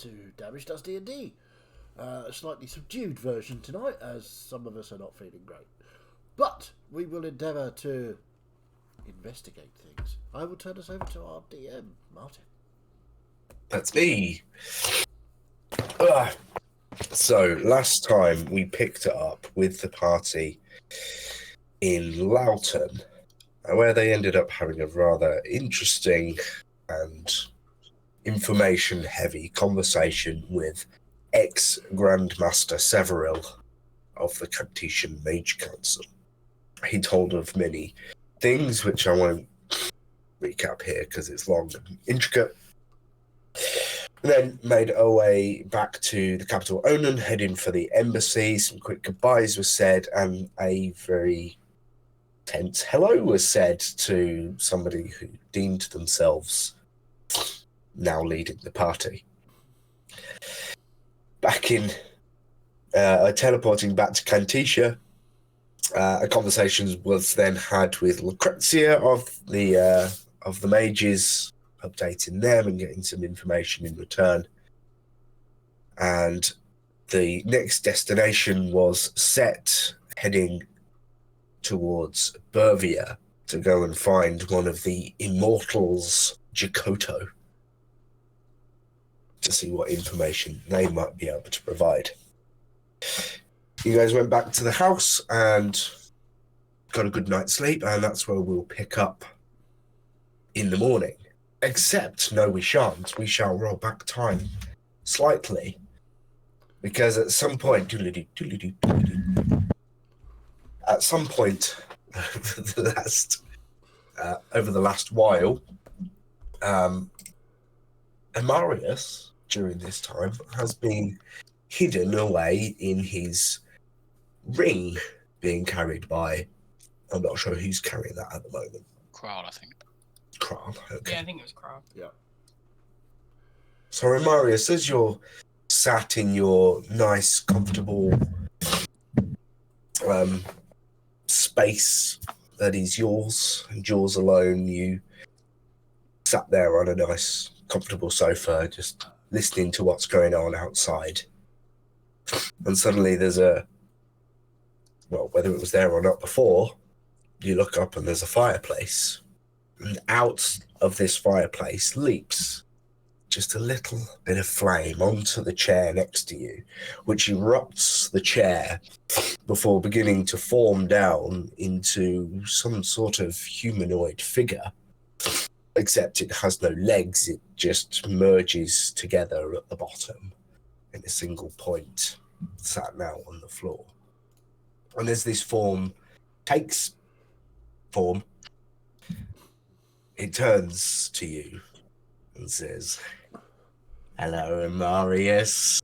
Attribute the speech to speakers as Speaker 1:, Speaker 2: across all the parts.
Speaker 1: to Damage Does D&D. A slightly subdued version tonight, as some of us are not feeling great. But we will endeavour to investigate things. I will turn us over to our DM, Martin.
Speaker 2: That's me. So, last time we picked it up with the party in Loughton, where they ended up having a rather interesting and information-heavy conversation with ex-Grandmaster Severil of the Cantetian Mage Council. He told of many things, which I won't recap here because it's long and intricate. Then made our way back to the capital Onan, heading for the embassy. Some quick goodbyes were said, and a very tense hello was said to somebody who deemed themselves now leading the party. Back in, teleporting back to Cantetia, a conversation was then had with Lucrezia of the mages, updating them and getting some information in return. And the next destination was set, heading towards Bervia to go and find one of the Immortals, Jakoto, to see what information they might be able to provide. You guys went back to the house and got a good night's sleep, and that's where we'll pick up in the morning. Except, no, we shan't. We shall roll back time slightly, because at some point, over the last while, Amarius, during this time, has been hidden away in his ring, being carried by, I'm not sure who's carrying that at the moment.
Speaker 3: Kral, I think.
Speaker 2: Kral, okay.
Speaker 4: Yeah, I think it was Kral.
Speaker 1: Yeah.
Speaker 2: So, Amarius, as you're sat in your nice, comfortable space that is yours and yours alone, you sat there on a nice, comfortable sofa, just listening to what's going on outside. And suddenly there's whether it was there or not before, you look up and there's a fireplace. And out of this fireplace leaps just a little bit of flame onto the chair next to you, which erupts the chair before beginning to form down into some sort of humanoid figure. Except it has no legs, it just merges together at the bottom in a single point, sat now on the floor. And as this form takes form, it turns to you and says, "Hello, Amarius."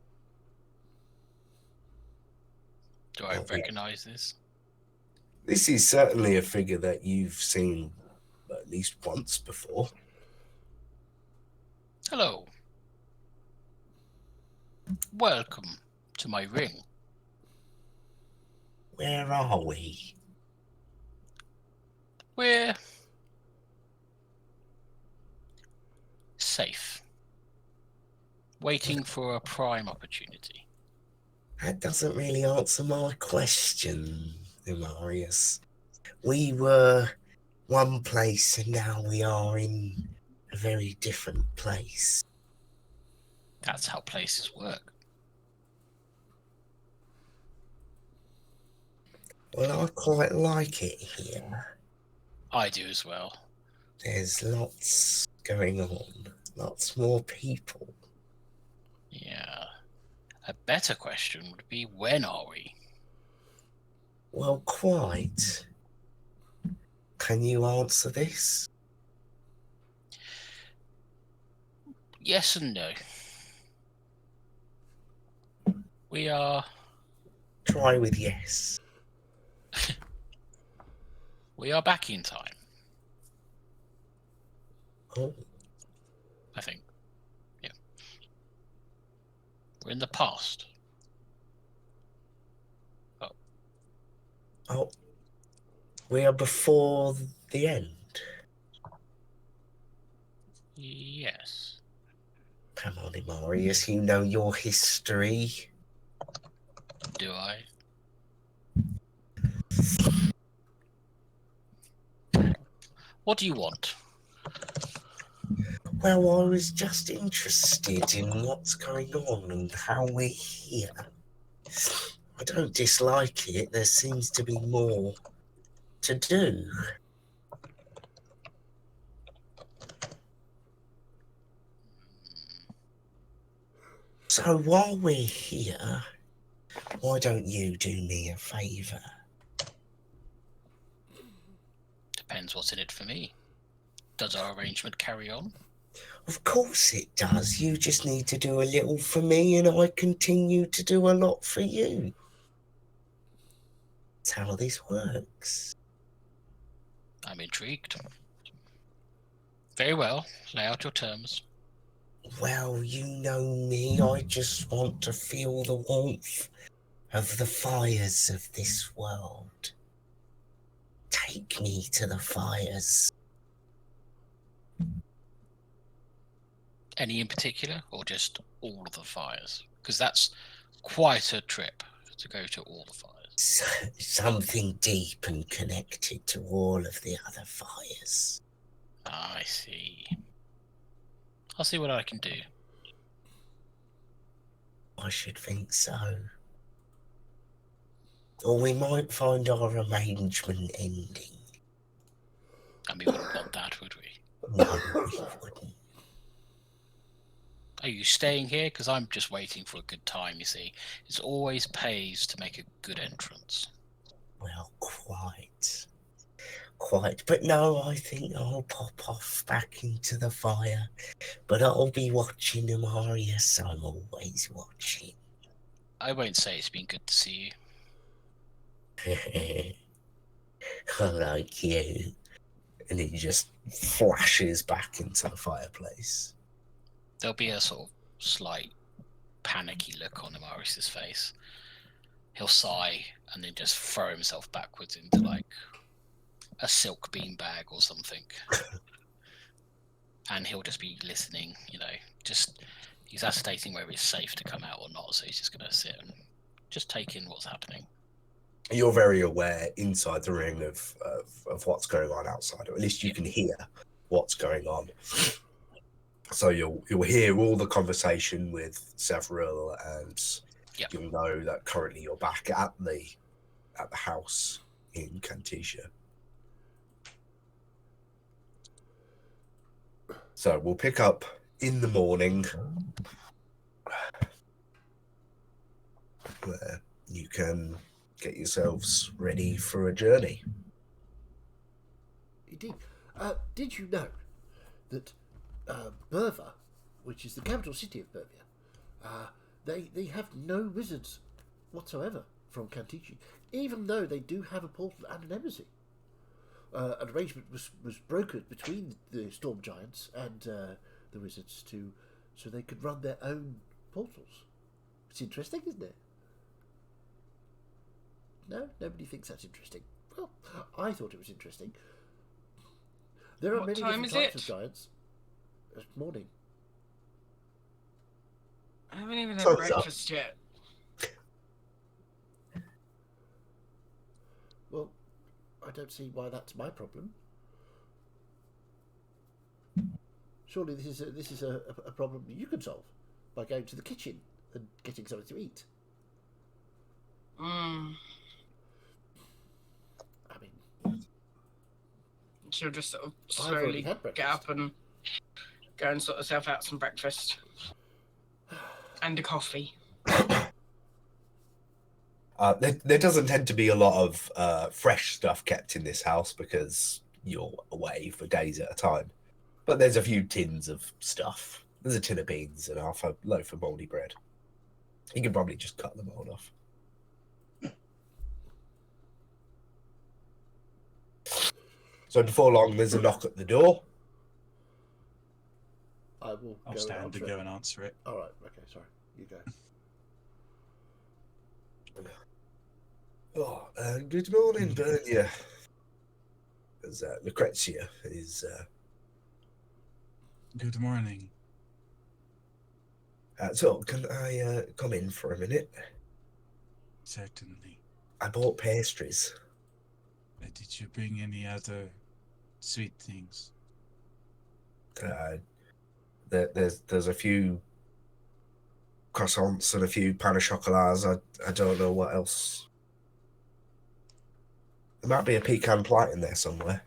Speaker 3: Do I recognise this?
Speaker 2: This is certainly a figure that you've seen at least once before.
Speaker 3: Hello. Welcome to my ring.
Speaker 2: Where are we?
Speaker 3: We're safe. Waiting for a prime opportunity.
Speaker 2: That doesn't really answer my question, Amarius. We were one place and now we are in a very different place.
Speaker 3: That's how places work.
Speaker 2: Well, I quite like it here.
Speaker 3: I do as well.
Speaker 2: There's lots going on, lots more people.
Speaker 3: Yeah. A better question would be, when are we?
Speaker 2: Well, quite. Can you answer this?
Speaker 3: Yes and no. We are...
Speaker 2: Try with yes.
Speaker 3: We are back in time,
Speaker 2: Oh,
Speaker 3: I think. Yeah. We're in the past.
Speaker 2: oh. We are before the end.
Speaker 3: Yes.
Speaker 2: Come on, Imarius, you know your history.
Speaker 3: Do I? What do you want?
Speaker 2: Well, I was just interested in what's going on and how we're here. I don't dislike it. There seems to be more to do. So while we're here, why don't you do me a favour?
Speaker 3: Depends what's in it for me. Does our arrangement carry on?
Speaker 2: Of course it does. You just need to do a little for me and I continue to do a lot for you. That's how this works.
Speaker 3: I'm intrigued. Very well. Lay out your terms.
Speaker 2: Well, you know me. I just want to feel the warmth of the fires of this world. Take me to the fires.
Speaker 3: Any in particular, or just all of the fires? Because that's quite a trip to go to all the fires.
Speaker 2: Something deep and connected to all of the other fires.
Speaker 3: I see. I'll see what I can do.
Speaker 2: I should think so. Or we might find our arrangement ending.
Speaker 3: And we wouldn't want that, would we?
Speaker 2: No, we wouldn't.
Speaker 3: Are you staying here? Because I'm just waiting for a good time, you see. It always pays to make a good entrance.
Speaker 2: Well, quite. But no, I think I'll pop off back into the fire. But I'll be watching Amarius. I'm always watching.
Speaker 3: I won't say it's been good to see you.
Speaker 2: I like you. And he just flashes back into the fireplace.
Speaker 3: There'll be a sort of slight panicky look on Amarius's face. He'll sigh and then just throw himself backwards into like a silk beanbag or something. And he'll just be listening, just he's ascertaining whether it's safe to come out or not, so he's just going to sit and just take in what's happening.
Speaker 2: You're very aware inside the ring of what's going on outside, or at least you can hear what's going on. So you'll hear all the conversation with several, and you'll know that currently you're back at the house in Canticia. So we'll pick up in the morning, where you can get yourselves ready for a journey.
Speaker 1: Indeed. Did you know that Burva, which is the capital city of Burvia, they have no wizards whatsoever from Cantici, even though they do have a portal and an embassy. An arrangement was brokered between the Storm Giants and the wizards so they could run their own portals. It's interesting, isn't it? No? Nobody thinks that's interesting. Well, I thought it was interesting. There are many different types of giants. It's morning.
Speaker 4: I haven't even had breakfast yet.
Speaker 1: Well, I don't see why that's my problem. Surely this is a problem you can solve by going to the kitchen and getting something to eat. I mean,
Speaker 4: she'll just sort of slowly get up and go and sort herself out some breakfast and a coffee.
Speaker 2: There doesn't tend to be a lot of fresh stuff kept in this house because you're away for days at a time. But there's a few tins of stuff. There's a tin of beans and half a loaf of mouldy bread. You can probably just cut the mould off. So before long, there's a knock at the door.
Speaker 5: I'll stand and go and answer it.
Speaker 1: All right. Okay. Sorry. You go.
Speaker 2: Good morning, Bernia. As Lucrezia is.
Speaker 5: Good morning.
Speaker 2: So, can I come in for a minute?
Speaker 5: Certainly.
Speaker 2: I bought pastries.
Speaker 5: Did you bring any other sweet things?
Speaker 2: There's a few croissants and a few pain au chocolats. I don't know what else. There might be a pecan plat in there somewhere.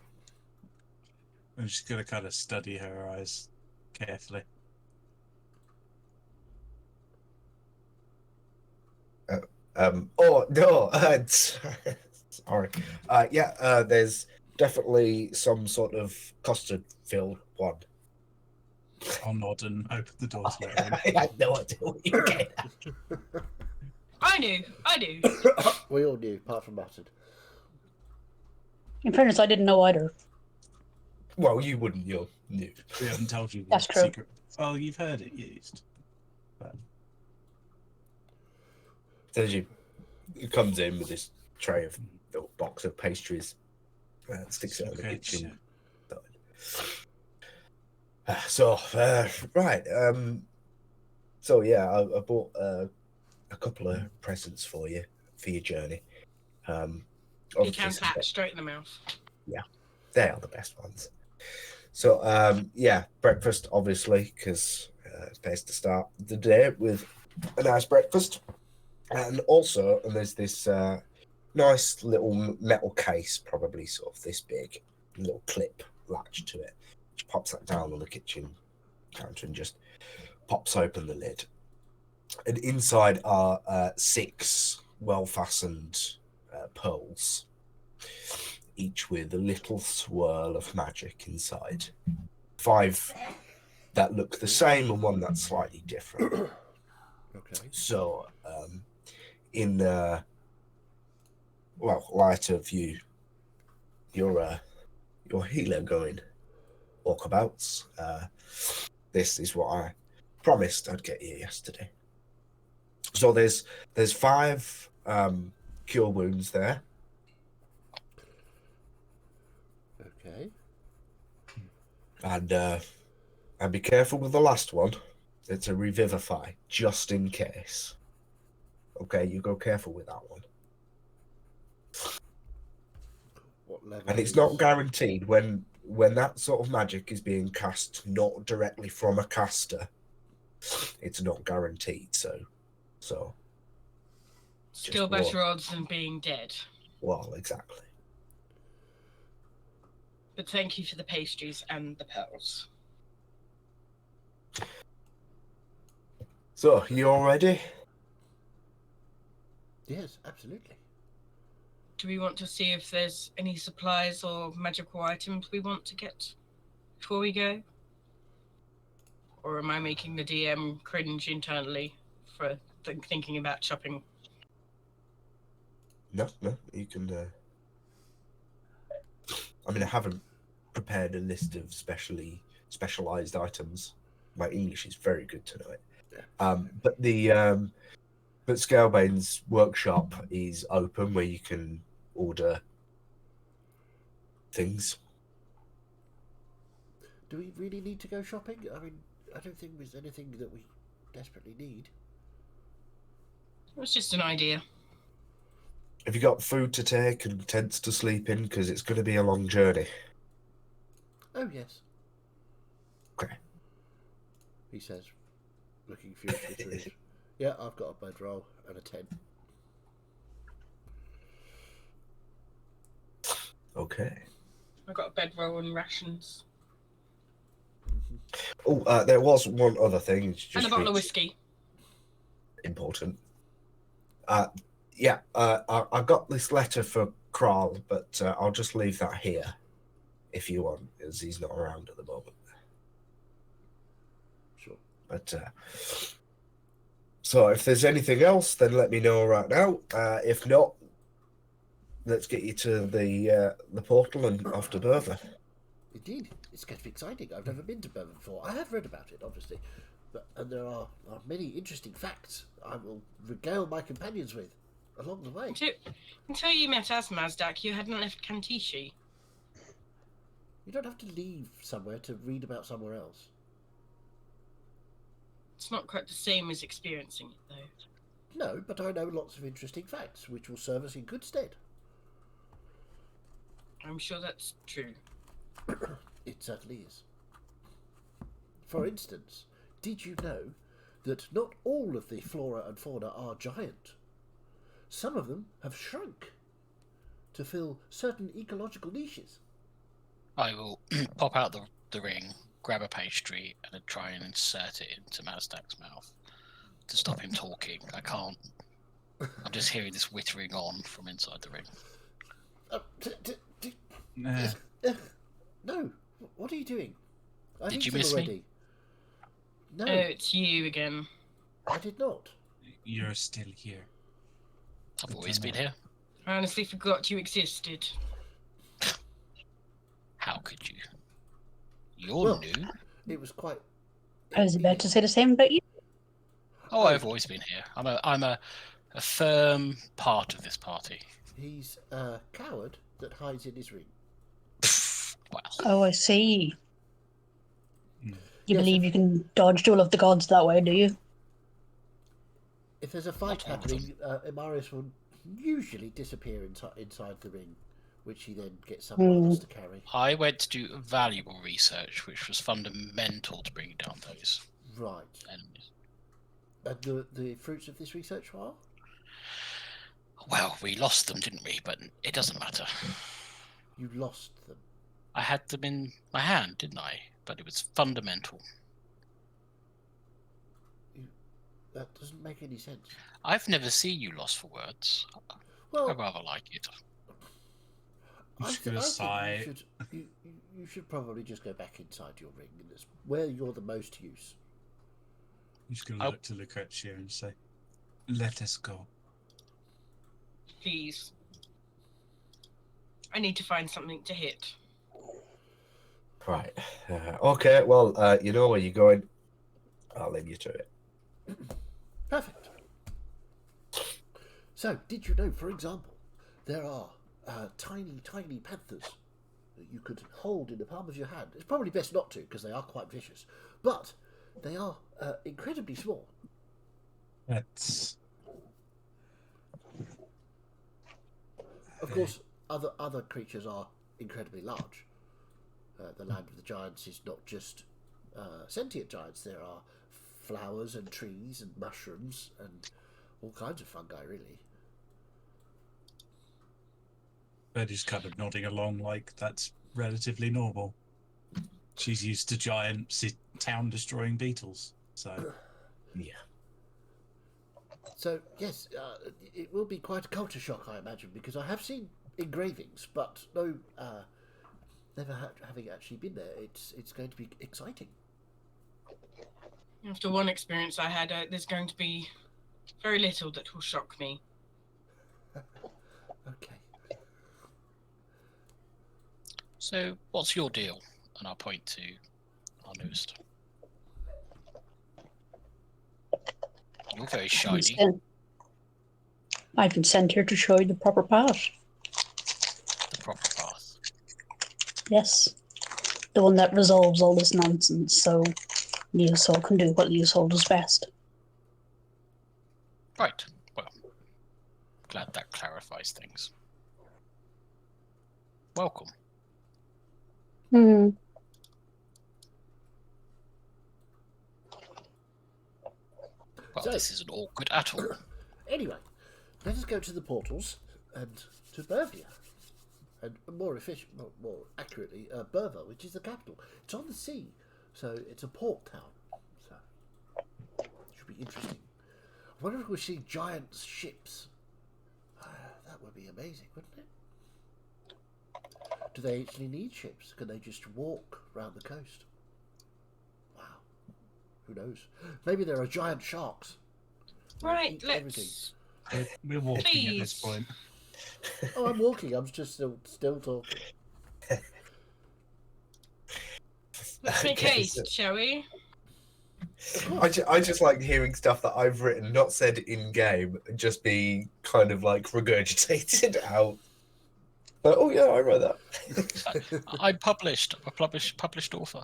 Speaker 5: I'm just going to kind of study her eyes carefully.
Speaker 2: Oh, no. Sorry. There's definitely some sort of custard-filled one.
Speaker 5: I'll nod and open the door to let her in.
Speaker 2: I had no idea what you were getting at.
Speaker 4: I knew.
Speaker 1: We all knew, apart from Mutton.
Speaker 6: In fairness, I didn't know either.
Speaker 2: Well, you wouldn't, you're new.
Speaker 5: We haven't told you the
Speaker 6: That's true.
Speaker 5: secret. Well, you've heard it used. But
Speaker 2: So he comes in with this tray of little box of pastries, sticks it on the kitchen. Right. So yeah, I bought a couple of presents for you for your journey.
Speaker 4: You can pat straight in the mouth.
Speaker 2: Yeah, they are the best ones. So yeah, breakfast obviously, because it's best to start the day with a nice breakfast. And also, there's this nice little metal case, probably sort of this big, little clip latch to it, which pops that down on the kitchen counter and just pops open the lid. And inside are 6 well-fastened pearls, each with a little swirl of magic inside. 5 that look the same and 1 that's slightly different.
Speaker 1: Okay.
Speaker 2: So, in light of your healer going walkabouts, this is what I promised I'd get you yesterday. So there's 5 cure wounds there.
Speaker 1: Okay.
Speaker 2: And be careful with the last one. It's a revivify, just in case. Okay, you go careful with that one.
Speaker 1: What level?
Speaker 2: And it's not guaranteed when that sort of magic is being cast not directly from a caster. It's not guaranteed, so
Speaker 4: Still better odds than being dead.
Speaker 2: Well, exactly.
Speaker 4: But thank you for the pastries and the pearls.
Speaker 2: So, you all ready?
Speaker 1: Yes, absolutely.
Speaker 4: Do we want to see if there's any supplies or magical items we want to get before we go? Or am I making the DM cringe internally for thinking about shopping?
Speaker 2: No, you can... I mean, I haven't prepared a list of specialized items. My English is very good tonight. But Scalebane's workshop is open where you can order things.
Speaker 1: Do we really need to go shopping? I mean, I don't think there's anything that we desperately need.
Speaker 4: It was just an idea.
Speaker 2: Have you got food to take and tents to sleep in? Because it's going to be a long journey.
Speaker 1: Oh, yes.
Speaker 2: Okay.
Speaker 1: He says, looking furiously through his... Yeah, I've got a bedroll and a tent.
Speaker 2: Okay.
Speaker 4: I've got a bedroll and rations.
Speaker 2: Oh, there was one other thing. It's just
Speaker 4: And a bottle of whiskey.
Speaker 2: Important. I got this letter for Kral, but I'll just leave that here if you want, as he's not around at the moment.
Speaker 1: Sure.
Speaker 2: But so if there's anything else, then let me know right now. If not, let's get you to the portal and off to Bertha.
Speaker 1: Indeed, it's going to be exciting. I've never been to Bertha before. I have read about it, obviously, and there are many interesting facts I will regale my companions with along the way.
Speaker 4: Until you met us, Mazdak, you hadn't left Kantishi.
Speaker 1: You don't have to leave somewhere to read about somewhere else.
Speaker 4: It's not quite the same as experiencing it, though.
Speaker 1: No, but I know lots of interesting facts, which will serve us in good stead.
Speaker 4: I'm sure that's true.
Speaker 1: It certainly is. For instance, did you know that not all of the flora and fauna are giant? Some of them have shrunk to fill certain ecological niches.
Speaker 3: I will pop out the ring, grab a pastry, and then try and insert it into Mazdak's mouth to stop him talking. I can't. I'm just hearing this whittering on from inside the ring.
Speaker 5: Nah.
Speaker 1: No, what are you doing? I
Speaker 3: Did
Speaker 1: ate
Speaker 3: you
Speaker 1: them
Speaker 3: miss me?
Speaker 1: already. No,
Speaker 4: Oh, it's you again.
Speaker 1: I did not.
Speaker 5: You're still here.
Speaker 3: I've always been here.
Speaker 4: I honestly forgot you existed.
Speaker 3: How could you? You're
Speaker 1: Well-
Speaker 3: new.
Speaker 1: It was quite.
Speaker 6: I was about to say the same about you.
Speaker 3: Oh, I've always been here. I'm a firm part of this party.
Speaker 1: He's a coward that hides in his ring.
Speaker 3: Well,
Speaker 6: Oh, I see.
Speaker 5: Hmm.
Speaker 6: You
Speaker 1: Yes,
Speaker 6: believe you can dodge Duel of the Gods that way, do you?
Speaker 1: If there's a fight
Speaker 3: Not all of them.
Speaker 1: happening, Imarius will usually disappear inside the ring, which he then gets someone else to carry.
Speaker 3: I went to do valuable research, which was fundamental to bringing down those
Speaker 1: Right.
Speaker 3: enemies.
Speaker 1: And the fruits of this research are?
Speaker 3: Well, we lost them, didn't we? But it doesn't matter.
Speaker 1: You lost them.
Speaker 3: I had them in my hand, didn't I? But it was fundamental.
Speaker 1: That doesn't make any sense.
Speaker 3: I've never seen you lost for words. I
Speaker 1: Well,
Speaker 3: rather like it.
Speaker 5: I'm just gonna sigh.
Speaker 1: You should probably just go back inside your ring, and it's where you're the most use.
Speaker 5: I'm just gonna
Speaker 3: Oh.
Speaker 5: look to Lucrezia and say, "Let us go."
Speaker 4: Please. I need to find something to hit.
Speaker 2: Right. Okay, well, you know where you're going. I'll leave you to it.
Speaker 1: Perfect. So, did you know, for example, there are tiny, tiny panthers that you could hold in the palm of your hand? It's probably best not to, because they are quite vicious. But they are incredibly small.
Speaker 5: That's
Speaker 1: Of course, other creatures are incredibly large. The land of the giants is not just sentient giants. There are flowers and trees and mushrooms and all kinds of fungi, really.
Speaker 5: Betty's kind of nodding along like that's relatively normal. She's used to giant town-destroying beetles, so
Speaker 2: Yeah.
Speaker 1: So, yes, it will be quite a culture shock, I imagine, because I have seen engravings, but no, never having actually been there. It's going to be exciting.
Speaker 4: After one experience I had, there's going to be very little that will shock me.
Speaker 1: Okay.
Speaker 3: So, what's your deal? And I'll point to our newest. You're very shiny.
Speaker 6: I've been sent here to show you the proper path.
Speaker 3: The proper path.
Speaker 6: Yes. The one that resolves all this nonsense, so Leosoul can do what Leosoul does best.
Speaker 3: Right. Well, glad that clarifies things. Welcome.
Speaker 6: Hmm.
Speaker 3: Well,
Speaker 1: So-
Speaker 3: this isn't awkward at all.
Speaker 1: Anyway, let us go to the portals and to Bervia. And more accurately, Burva, which is the capital. It's on the sea, so it's a port town. So, it should be interesting. I wonder if we'll see giant ships. That would be amazing, wouldn't it? Do they actually need ships? Can they just walk round the coast? Wow. Who knows? Maybe there are giant sharks.
Speaker 4: Right,
Speaker 1: Eat
Speaker 4: let's.
Speaker 5: we're walking at this
Speaker 4: Please.
Speaker 5: point.
Speaker 1: Oh, I'm walking. I'm just still talking.
Speaker 4: Let's make
Speaker 2: Okay,
Speaker 4: haste,
Speaker 2: so-
Speaker 4: shall we?
Speaker 2: I just like hearing stuff that I've written, not said in game, just be kind of like regurgitated out. But, oh yeah, I wrote that.
Speaker 3: I'm published. I'm a published author.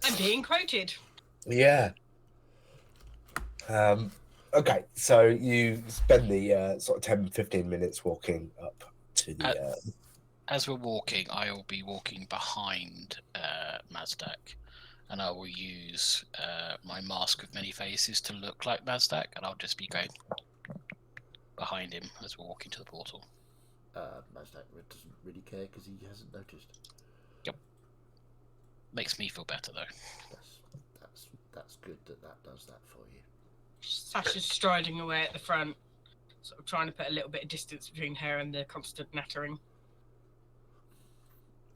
Speaker 4: I'm being quoted.
Speaker 2: Yeah. Okay, so you spend the sort of 10, 15 minutes walking up to the.
Speaker 3: As we're walking, I will be walking behind Mazdak, and I will use my mask of many faces to look like Mazdak, and I'll just be going behind him as we're walking to the portal.
Speaker 1: Mazdak doesn't really care because he hasn't noticed.
Speaker 3: Yep. Makes me feel better though.
Speaker 1: That's good that does that for you.
Speaker 4: Sasha's striding away at the front, sort of trying to put a little bit of distance between her and the constant nattering.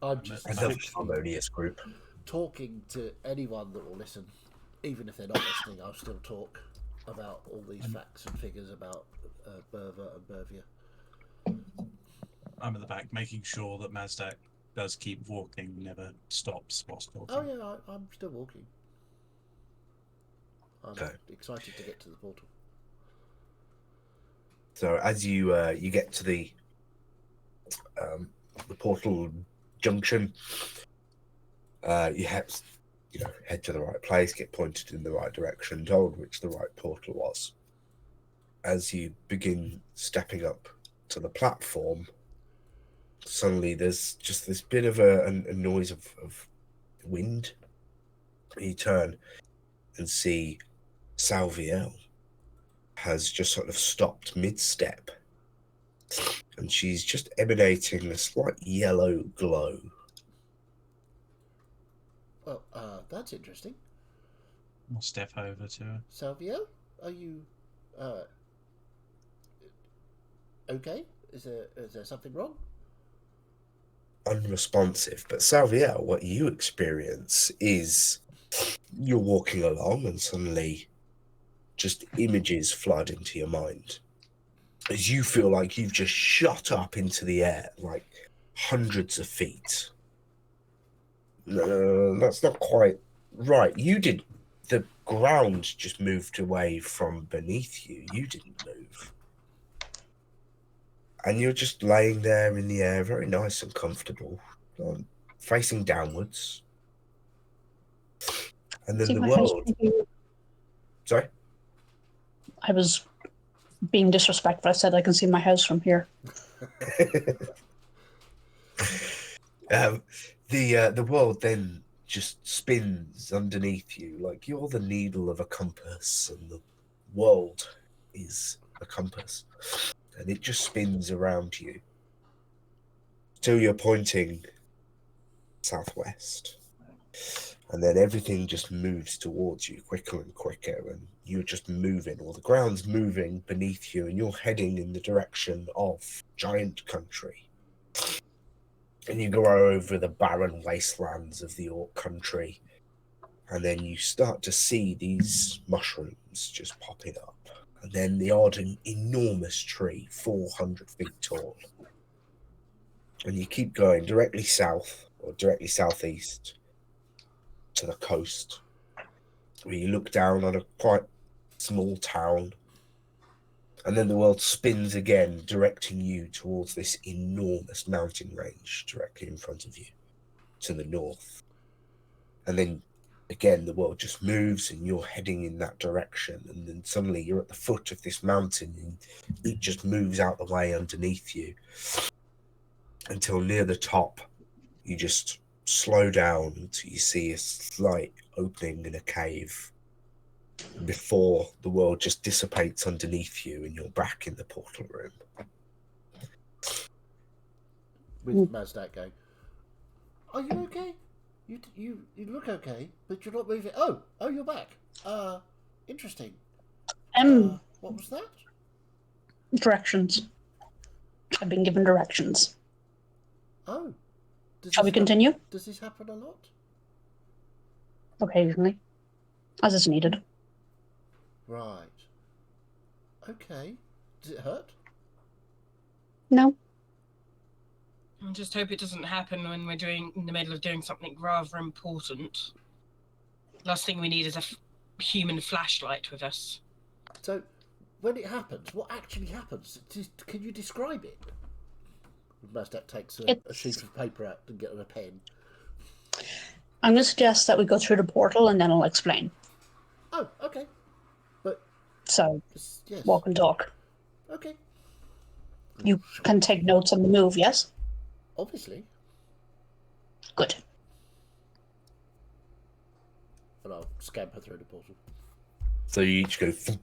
Speaker 1: I'm just
Speaker 2: Another harmonious group.
Speaker 1: talking to anyone that will listen, even if they're not listening. I'll still talk about all these facts and figures about Berva and Bervia.
Speaker 5: I'm at the back, making sure that Mazdak does keep walking, never stops whilst talking.
Speaker 1: Oh yeah, I'm still walking. I'm
Speaker 2: Okay.
Speaker 1: excited to get to the portal.
Speaker 2: So as you get to the portal junction, you head to the right place, get pointed in the right direction, told which the right portal was. As you begin stepping up to the platform, suddenly there's just this bit of a noise of wind. You turn and see Salviel has just sort of stopped mid-step, and she's just emanating a slight yellow glow.
Speaker 1: Well, that's interesting.
Speaker 5: I'll step over to her.
Speaker 1: Salvio, are you okay? Is there something wrong?
Speaker 2: Unresponsive, but Salviel, what you experience is you're walking along and suddenly just images flood into your mind as you feel like you've just shot up into the air like hundreds of feet. No, that's not quite right. The ground just moved away from beneath you. You didn't move. And you're just laying there in the air, very nice and comfortable, facing downwards. And then
Speaker 6: See
Speaker 2: the
Speaker 6: my house
Speaker 2: world...
Speaker 6: from here?
Speaker 2: Sorry?
Speaker 6: I was being disrespectful. I said I can see my house from here.
Speaker 2: The world then just spins underneath you like you're the needle of a compass, and the world is a compass, and it just spins around you till you're pointing southwest, and then everything just moves towards you quicker and quicker, and you're just moving, or the ground's moving beneath you, and you're heading in the direction of giant country. And you go over the barren wastelands of the Orc country, and then you start to see these mushrooms just popping up, and then the odd and enormous tree, 400 feet tall. And you keep going directly south, or directly southeast, to the coast, where you look down on a quite small town, and then the world spins again, directing you towards this enormous mountain range directly in front of you, to the north. And then again, the world just moves, and you're heading in that direction, and then suddenly you're at the foot of this mountain, and it just moves out the way underneath you, until near the top, you just slow down until you see a slight opening in a cave before the world just dissipates underneath you and you're back in the portal room.
Speaker 1: With Mazdak going, are you okay? You look okay, but you're not moving. Oh, you're back. Interesting. What was that?
Speaker 6: Directions. I've been given directions.
Speaker 1: Oh.
Speaker 6: Shall we continue?
Speaker 1: Does this happen a lot?
Speaker 6: Occasionally. As is needed.
Speaker 1: Right. Okay. Does it hurt?
Speaker 6: No.
Speaker 4: I just hope it doesn't happen when we're in the middle of doing something rather important. Last thing we need is a human flashlight with us.
Speaker 1: So, when it happens, what actually happens? Can you describe it? Mazdak takes a sheet of paper out and gets a pen.
Speaker 6: I'm going to suggest that we go through the portal and then I'll explain.
Speaker 1: Oh, okay. But
Speaker 6: So
Speaker 1: yes.
Speaker 6: walk and talk.
Speaker 1: Okay.
Speaker 6: You can take notes on the move, yes?
Speaker 1: Obviously.
Speaker 6: Good.
Speaker 1: And I'll scamper through the portal.
Speaker 2: So you each go through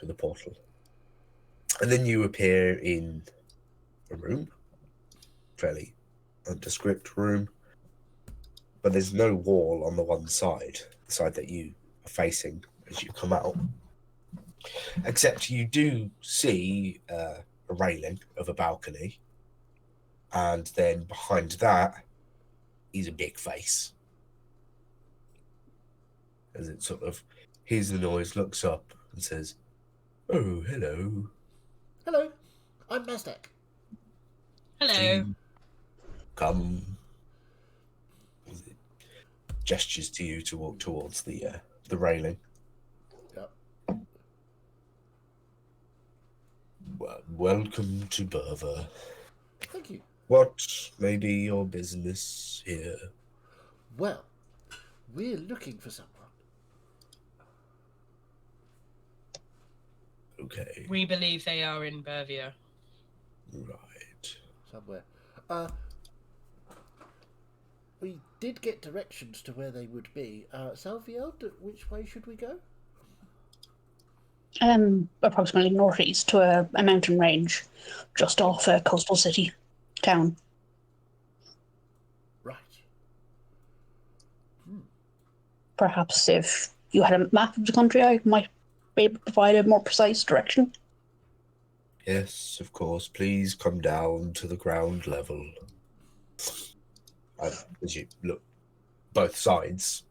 Speaker 2: the portal. And then you appear in a room. Fairly nondescript room. But there's no wall on the one side, the side that you are facing as you come out. Except you do see a railing of a balcony. And then behind that is a big face. As it sort of hears the noise, looks up and says, "Oh, hello."
Speaker 1: Hello, I'm Mazdak.
Speaker 4: Hello.
Speaker 2: Come. As it gestures to you to walk towards the railing.
Speaker 1: Yep.
Speaker 2: Well, welcome to Berva.
Speaker 1: Thank you.
Speaker 2: What may be your business here?
Speaker 1: Well, we're looking for someone.
Speaker 2: Okay,
Speaker 4: We believe they are in Bervia.
Speaker 2: right.
Speaker 1: Somewhere. We did get directions to where they would be. Salviel, which way should we go?
Speaker 6: Approximately northeast to a mountain range just off a coastal city town.
Speaker 1: Right.
Speaker 6: Perhaps if you had a map of the country, I might be able to provide a more precise direction.
Speaker 2: Yes, of course. Please come down to the ground level. As you look both sides,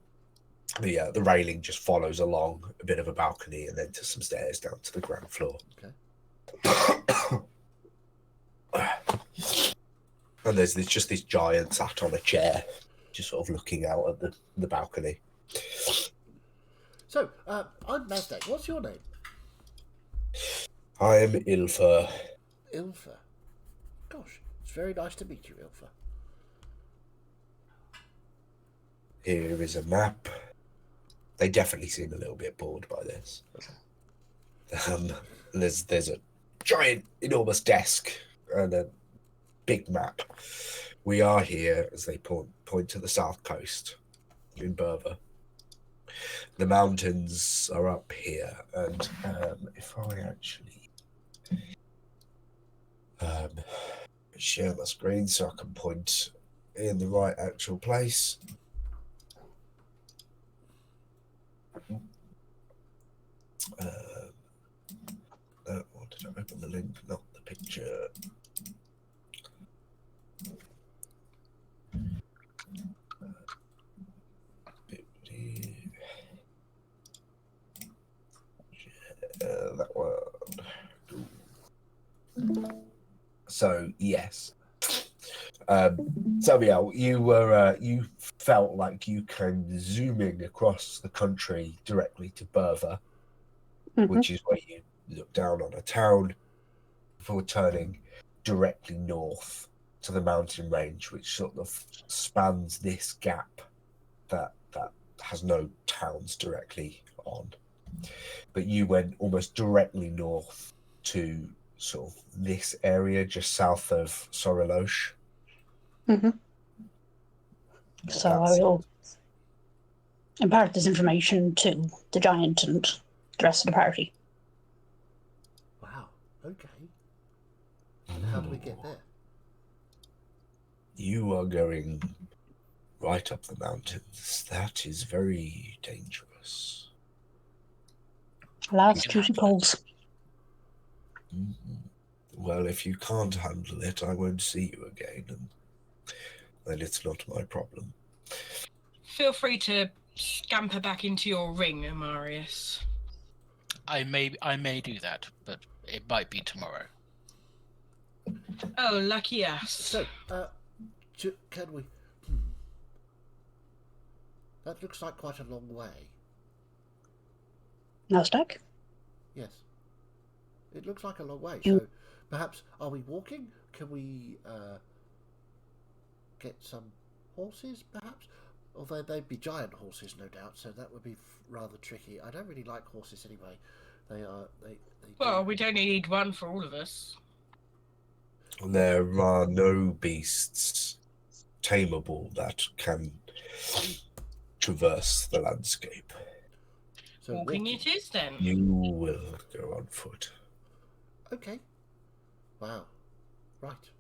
Speaker 2: the railing just follows along a bit of a balcony and then to some stairs down to the ground floor.
Speaker 1: Okay.
Speaker 2: And there's just this giant sat on a chair, just sort of looking out at the balcony.
Speaker 1: So, I'm Mazdak. What's your name?
Speaker 2: I'm Ilfa.
Speaker 1: Ilfa. Gosh, it's very nice to meet you, Ilfa.
Speaker 2: Here is a map. They definitely seem a little bit bored by this. There's a giant, enormous desk and a big map. We are here, as they point to the south coast in Berva. The mountains are up here, and if I actually share my screen so I can point in the right actual place. What did I open the link? Not the picture. That one. So yes, Samuel, you felt like you came zooming across the country directly to Berva, which is where you look down on a town before turning directly north to the mountain range, which sort of spans this gap that has no towns directly on. But you went almost directly north to sort of this area just south of Soriloche.
Speaker 6: So I will impart this information to the giant and the rest of the party.
Speaker 1: Wow. Okay. And how do we get there?
Speaker 2: You are going right up the mountains. That is very dangerous.
Speaker 6: Last duty calls.
Speaker 2: Well, if you can't handle it, I won't see you again, and then it's not my problem.
Speaker 4: Feel free to scamper back into your ring, Amarius.
Speaker 3: I may do that, but it might be tomorrow.
Speaker 4: Oh, lucky us.
Speaker 1: So, can we... That looks like quite a long way.
Speaker 6: Nasdaq?
Speaker 1: Yes. It looks like a long way.
Speaker 6: You-
Speaker 1: So, perhaps, are we walking? Can we get some horses, perhaps? Although they'd be giant horses, no doubt, so that would be rather tricky. I don't really like horses anyway. They
Speaker 4: Well,
Speaker 1: do-
Speaker 4: we don't need one for all of us.
Speaker 2: There are no beasts tameable that can traverse the landscape.
Speaker 1: so
Speaker 4: Walking it is then.
Speaker 2: You will go on foot.
Speaker 1: Okay. Wow. Right.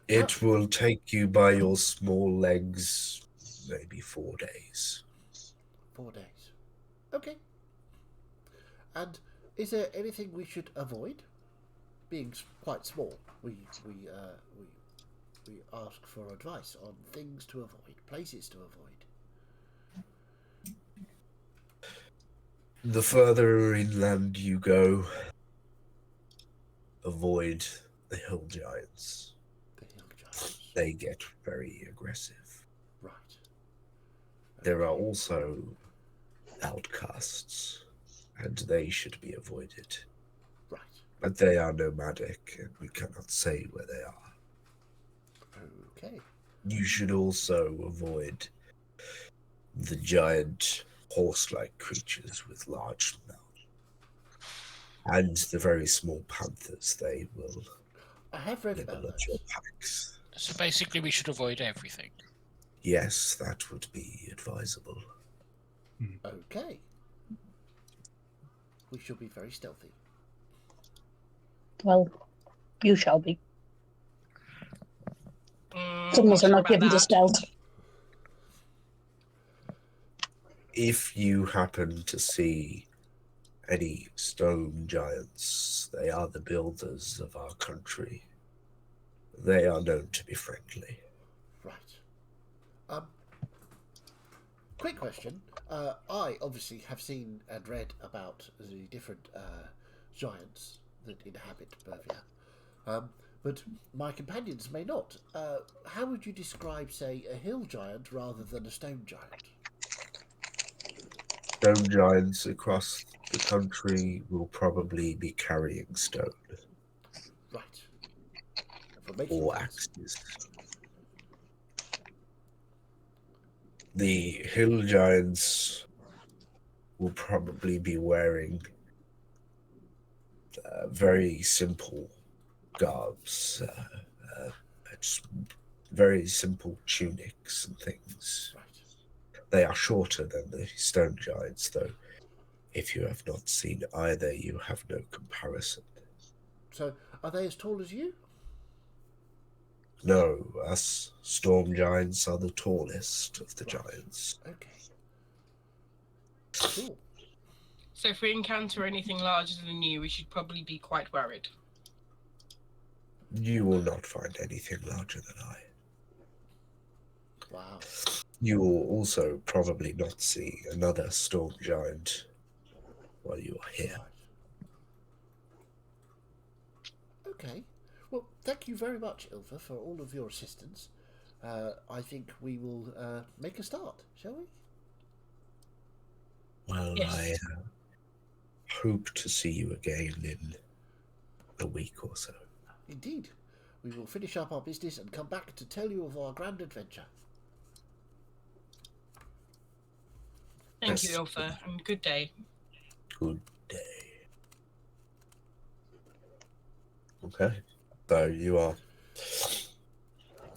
Speaker 2: It will take you by your small legs maybe 4 days.
Speaker 1: 4 days. Okay. And is there anything we should avoid? Being quite small, we ask for advice on things to avoid, places to avoid.
Speaker 2: The further inland you go, avoid the hill giants.
Speaker 1: The hill giants.
Speaker 2: They get very aggressive.
Speaker 1: Right.
Speaker 2: There are also outcasts, and they should be avoided.
Speaker 1: Right.
Speaker 2: But they are nomadic, and we cannot say where they are.
Speaker 1: Okay.
Speaker 2: You should also avoid the giant horse-like creatures with large mouths. And the very small panthers, they will
Speaker 1: I have read
Speaker 2: nibble
Speaker 1: about
Speaker 2: at your
Speaker 1: those.
Speaker 2: packs.
Speaker 3: So basically, we should avoid everything.
Speaker 2: Yes, that would be advisable.
Speaker 1: Okay. We shall be very stealthy.
Speaker 6: Well, you shall be. Some of
Speaker 4: Not
Speaker 6: us are
Speaker 4: sure
Speaker 6: not
Speaker 4: about
Speaker 6: given to
Speaker 4: that.
Speaker 6: stealth.
Speaker 2: If you happen to see any stone giants, they are the builders of our country. They are known to be friendly.
Speaker 1: Right. Quick question. I obviously have seen and read about the different giants that inhabit Bervia. But my companions may not. How would you describe, say, a hill giant rather than a stone giant?
Speaker 2: Stone giants across the country will probably be carrying stone
Speaker 1: Right. For making
Speaker 2: or
Speaker 1: things.
Speaker 2: axes. The hill giants will probably be wearing very simple garbs, just very simple tunics and things.
Speaker 1: Right.
Speaker 2: They are shorter than the stone giants, though. If you have not seen either, you have no comparison.
Speaker 1: So, are they as tall as you?
Speaker 2: No, us storm giants are the tallest of the
Speaker 1: Right.
Speaker 2: giants.
Speaker 1: Okay. Cool.
Speaker 4: So if we encounter anything larger than you, we should probably be quite worried.
Speaker 2: You will not find anything larger than I.
Speaker 1: Wow.
Speaker 2: You will also probably not see another storm giant while you are here.
Speaker 1: Right. Okay. Well, thank you very much, Ilva, for all of your assistance. I think we will make a start, shall we?
Speaker 2: Well,
Speaker 4: Yes.
Speaker 2: I hope to see you again in a week or so.
Speaker 1: Indeed. We will finish up our business and come back to tell you of our grand adventure.
Speaker 4: Thank
Speaker 2: Yes.
Speaker 4: you, Ilfa, and good day.
Speaker 2: Good day. Okay. So you are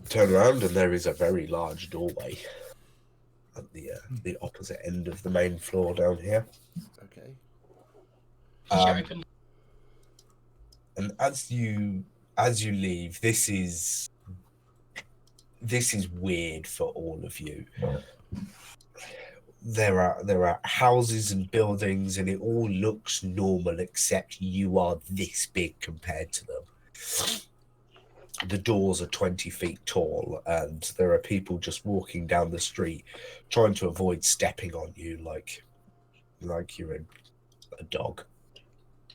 Speaker 2: turn around and there is a very large doorway at the opposite end of the main floor down here.
Speaker 1: Okay.
Speaker 4: She
Speaker 2: Um,
Speaker 4: opened.
Speaker 2: And as you leave, this is weird for all of you. There are houses and buildings, and it all looks normal, except you are this big compared to them. The doors are 20 feet tall, and there are people just walking down the street, trying to avoid stepping on you like you're a dog.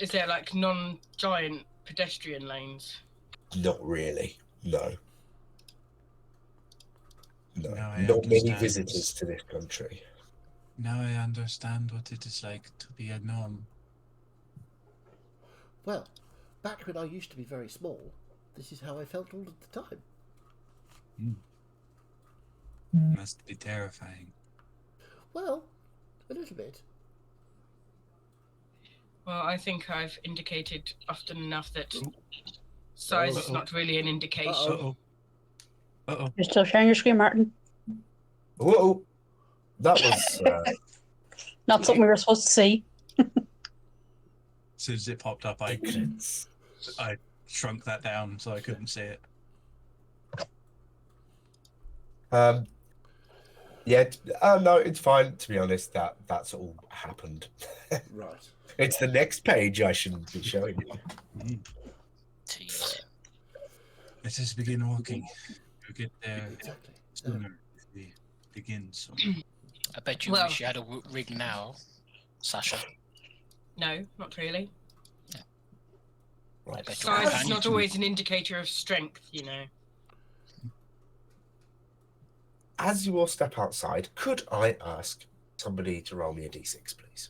Speaker 4: Is there like non-giant pedestrian lanes?
Speaker 2: Not really. No.
Speaker 5: Now I
Speaker 2: Not many
Speaker 5: understand.
Speaker 2: visitors to this country.
Speaker 5: Now I understand what it is like to be a gnome.
Speaker 1: Well, back when I used to be very small, this is how I felt all of the time.
Speaker 5: Must be terrifying.
Speaker 1: Well, a little bit.
Speaker 4: Well, I think I've indicated often enough that
Speaker 5: Ooh.
Speaker 4: size is
Speaker 5: Uh-oh.
Speaker 4: not really an indication.
Speaker 5: Uh-oh. Uh-oh.
Speaker 6: You're still sharing your screen, Martin.
Speaker 2: Whoa, that was
Speaker 6: Not something we were supposed to see.
Speaker 5: As soon as it popped up, I
Speaker 2: ignorance.
Speaker 5: shrunk that down so I couldn't see it.
Speaker 2: Yeah, no, it's fine. To be honest, that's all happened.
Speaker 1: Right.
Speaker 2: It's the next page I shouldn't be showing you.
Speaker 5: Mm.
Speaker 3: Tease.
Speaker 5: Let us begin walking. We'll get there
Speaker 1: Exactly.
Speaker 5: sooner if we begin sooner.
Speaker 3: I bet you
Speaker 4: Well-
Speaker 3: wish you had a rig now, Sasha.
Speaker 4: No, not really.
Speaker 3: I bet your
Speaker 4: Size is
Speaker 3: companion-
Speaker 4: not always an indicator of strength, you know.
Speaker 2: As you all step outside, could I ask somebody to roll me a d6, please?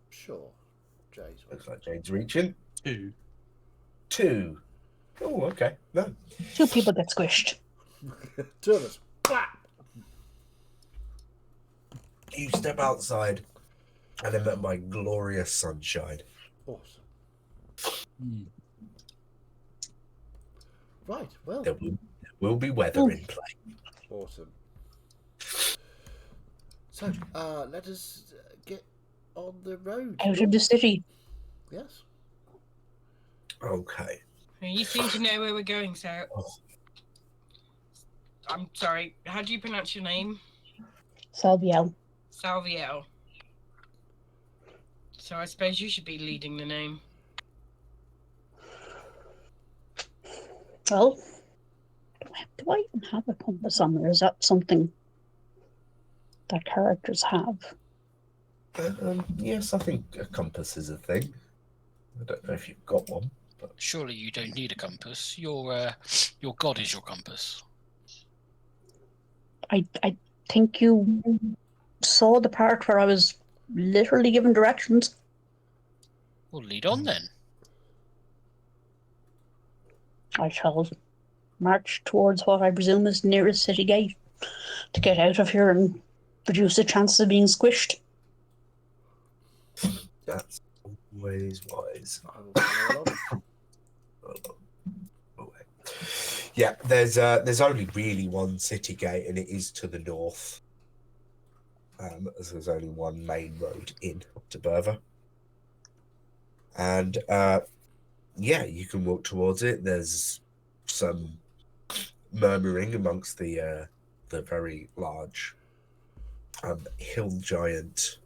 Speaker 1: Sure. Jay's.
Speaker 2: Looks like Jane's reaching.
Speaker 5: 2.
Speaker 2: 2. Oh, okay. No.
Speaker 6: 2 people get squished.
Speaker 1: Two of us. Clap.
Speaker 2: You step outside and then my glorious sunshine.
Speaker 1: Awesome.
Speaker 5: Mm.
Speaker 1: Right. Well.
Speaker 2: There will be weather in play.
Speaker 1: Awesome. So, let us get on the road.
Speaker 6: Out of the city.
Speaker 1: Yes.
Speaker 2: Okay.
Speaker 4: You seem to know where we're going, so.
Speaker 2: Oh.
Speaker 4: I'm sorry, how do you pronounce your name?
Speaker 6: Salviel.
Speaker 4: Salviel. So I suppose you should be leading the name.
Speaker 6: Well, do I even have a compass on there? Is that something that characters have?
Speaker 2: Yes, I think a compass is a thing. I don't know if you've got one. But...
Speaker 3: Surely you don't need a compass. Your god is your compass.
Speaker 6: I think you saw the part where I was literally given directions.
Speaker 3: Well, lead on then.
Speaker 6: I shall march towards what I presume is the nearest city gate to get out of here and reduce the chances of being squished.
Speaker 2: That's always wise.
Speaker 1: I will follow along.
Speaker 2: Yeah, there's only really one city gate, and it is to the north. As there's only one main road in to Berva, and yeah, you can walk towards it. There's some murmuring amongst the very large hill giant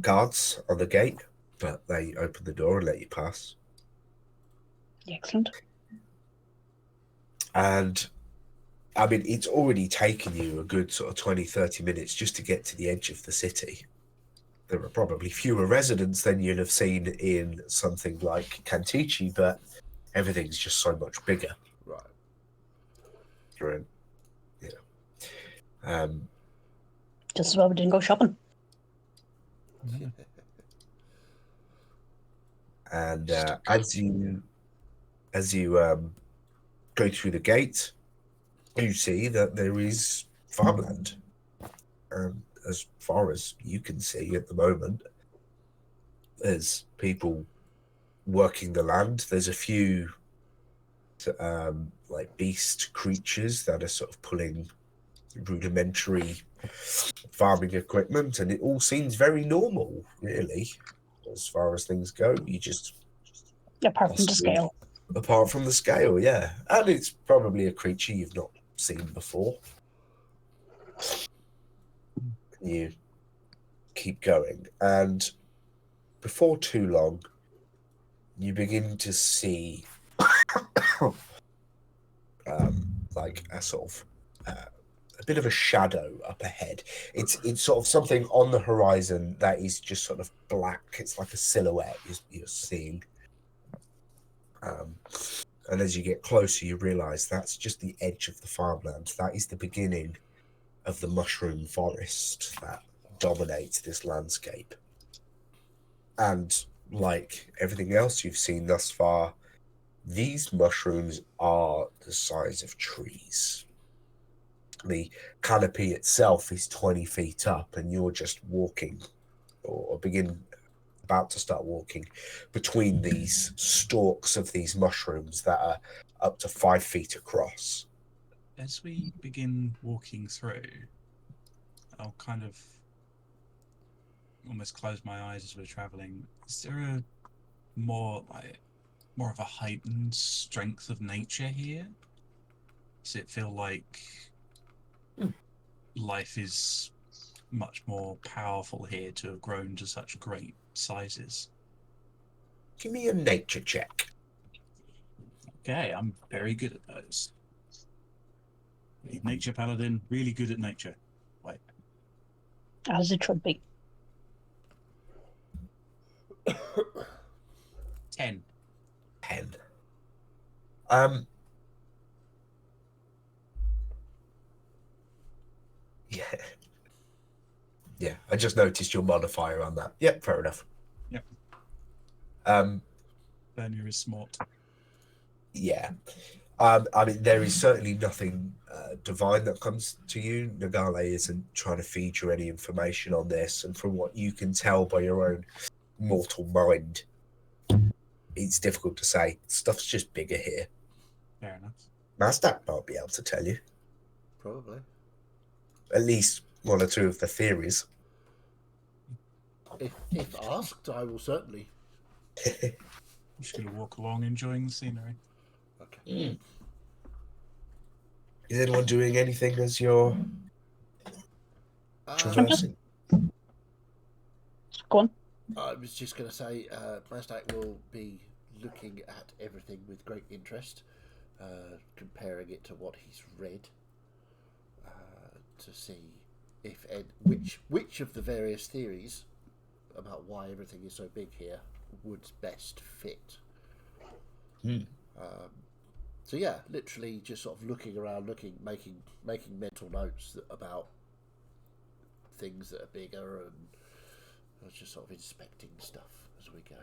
Speaker 2: guards on the gate, but they open the door and let you pass.
Speaker 6: Excellent.
Speaker 2: And I mean, it's already taken you a good sort of 20, 30 minutes just to get to the edge of the city. There are probably fewer residents than you'd have seen in something like Kantichi, but everything's just so much bigger.
Speaker 1: Right.
Speaker 2: You're in,
Speaker 6: Just as well we didn't go shopping.
Speaker 2: and as you go through the gate, you see that there is farmland. As far as you can see at the moment, there's people working the land. There's a few like beast creatures that are sort of pulling rudimentary farming equipment, and it all seems very normal, really, as far as things go. You just
Speaker 6: Apart from the
Speaker 2: Possibly.
Speaker 6: scale.
Speaker 2: apart from the scale, yeah, and it's probably a creature you've not seen before. You keep going, and before too long, you begin to see like a sort of a bit of a shadow up ahead. It's sort of something on the horizon that is just sort of black. It's like a silhouette you're seeing. And as you get closer, you realise that's just the edge of the farmland. That is the beginning of the mushroom forest that dominates this landscape. And like everything else you've seen thus far, These mushrooms are the size of trees. The canopy itself is 20 feet up, and you're just walking, or about to start walking, between these stalks of these mushrooms that are up to 5 feet across.
Speaker 5: As we begin walking through, I'll kind of almost close my eyes as we're traveling. Is there a more of a heightened strength of nature here? Does it feel like life is much more powerful here to have grown to such great sizes?
Speaker 2: Give me a nature check.
Speaker 5: Okay, I'm very good at those. Nature paladin, really good at nature. Wait,
Speaker 6: As it should be.
Speaker 5: 10.
Speaker 2: 10. Yeah. Yeah, I just noticed your modifier on that. Yep, fair enough.
Speaker 5: Yep. Bernier is smart.
Speaker 2: Yeah. I mean, there is certainly nothing divine that comes to you. Nagale isn't trying to feed you any information on this, and from what you can tell by your own mortal mind, it's difficult to say. Stuff's just bigger here.
Speaker 5: Fair enough.
Speaker 2: Mazdak might be able to tell you.
Speaker 1: Probably.
Speaker 2: At least one or two of the theories.
Speaker 1: If asked, I will certainly.
Speaker 5: I'm just going to walk along enjoying the scenery.
Speaker 1: Okay.
Speaker 2: Is anyone doing anything as you're traversing?
Speaker 6: Go on.
Speaker 1: I was just going to say, Mazdak will be looking at everything with great interest, comparing it to what he's read, to see if which of the various theories about why everything is so big here would best fit. So yeah, literally just sort of looking around, making mental notes about things that are bigger, and just sort of inspecting stuff as we go.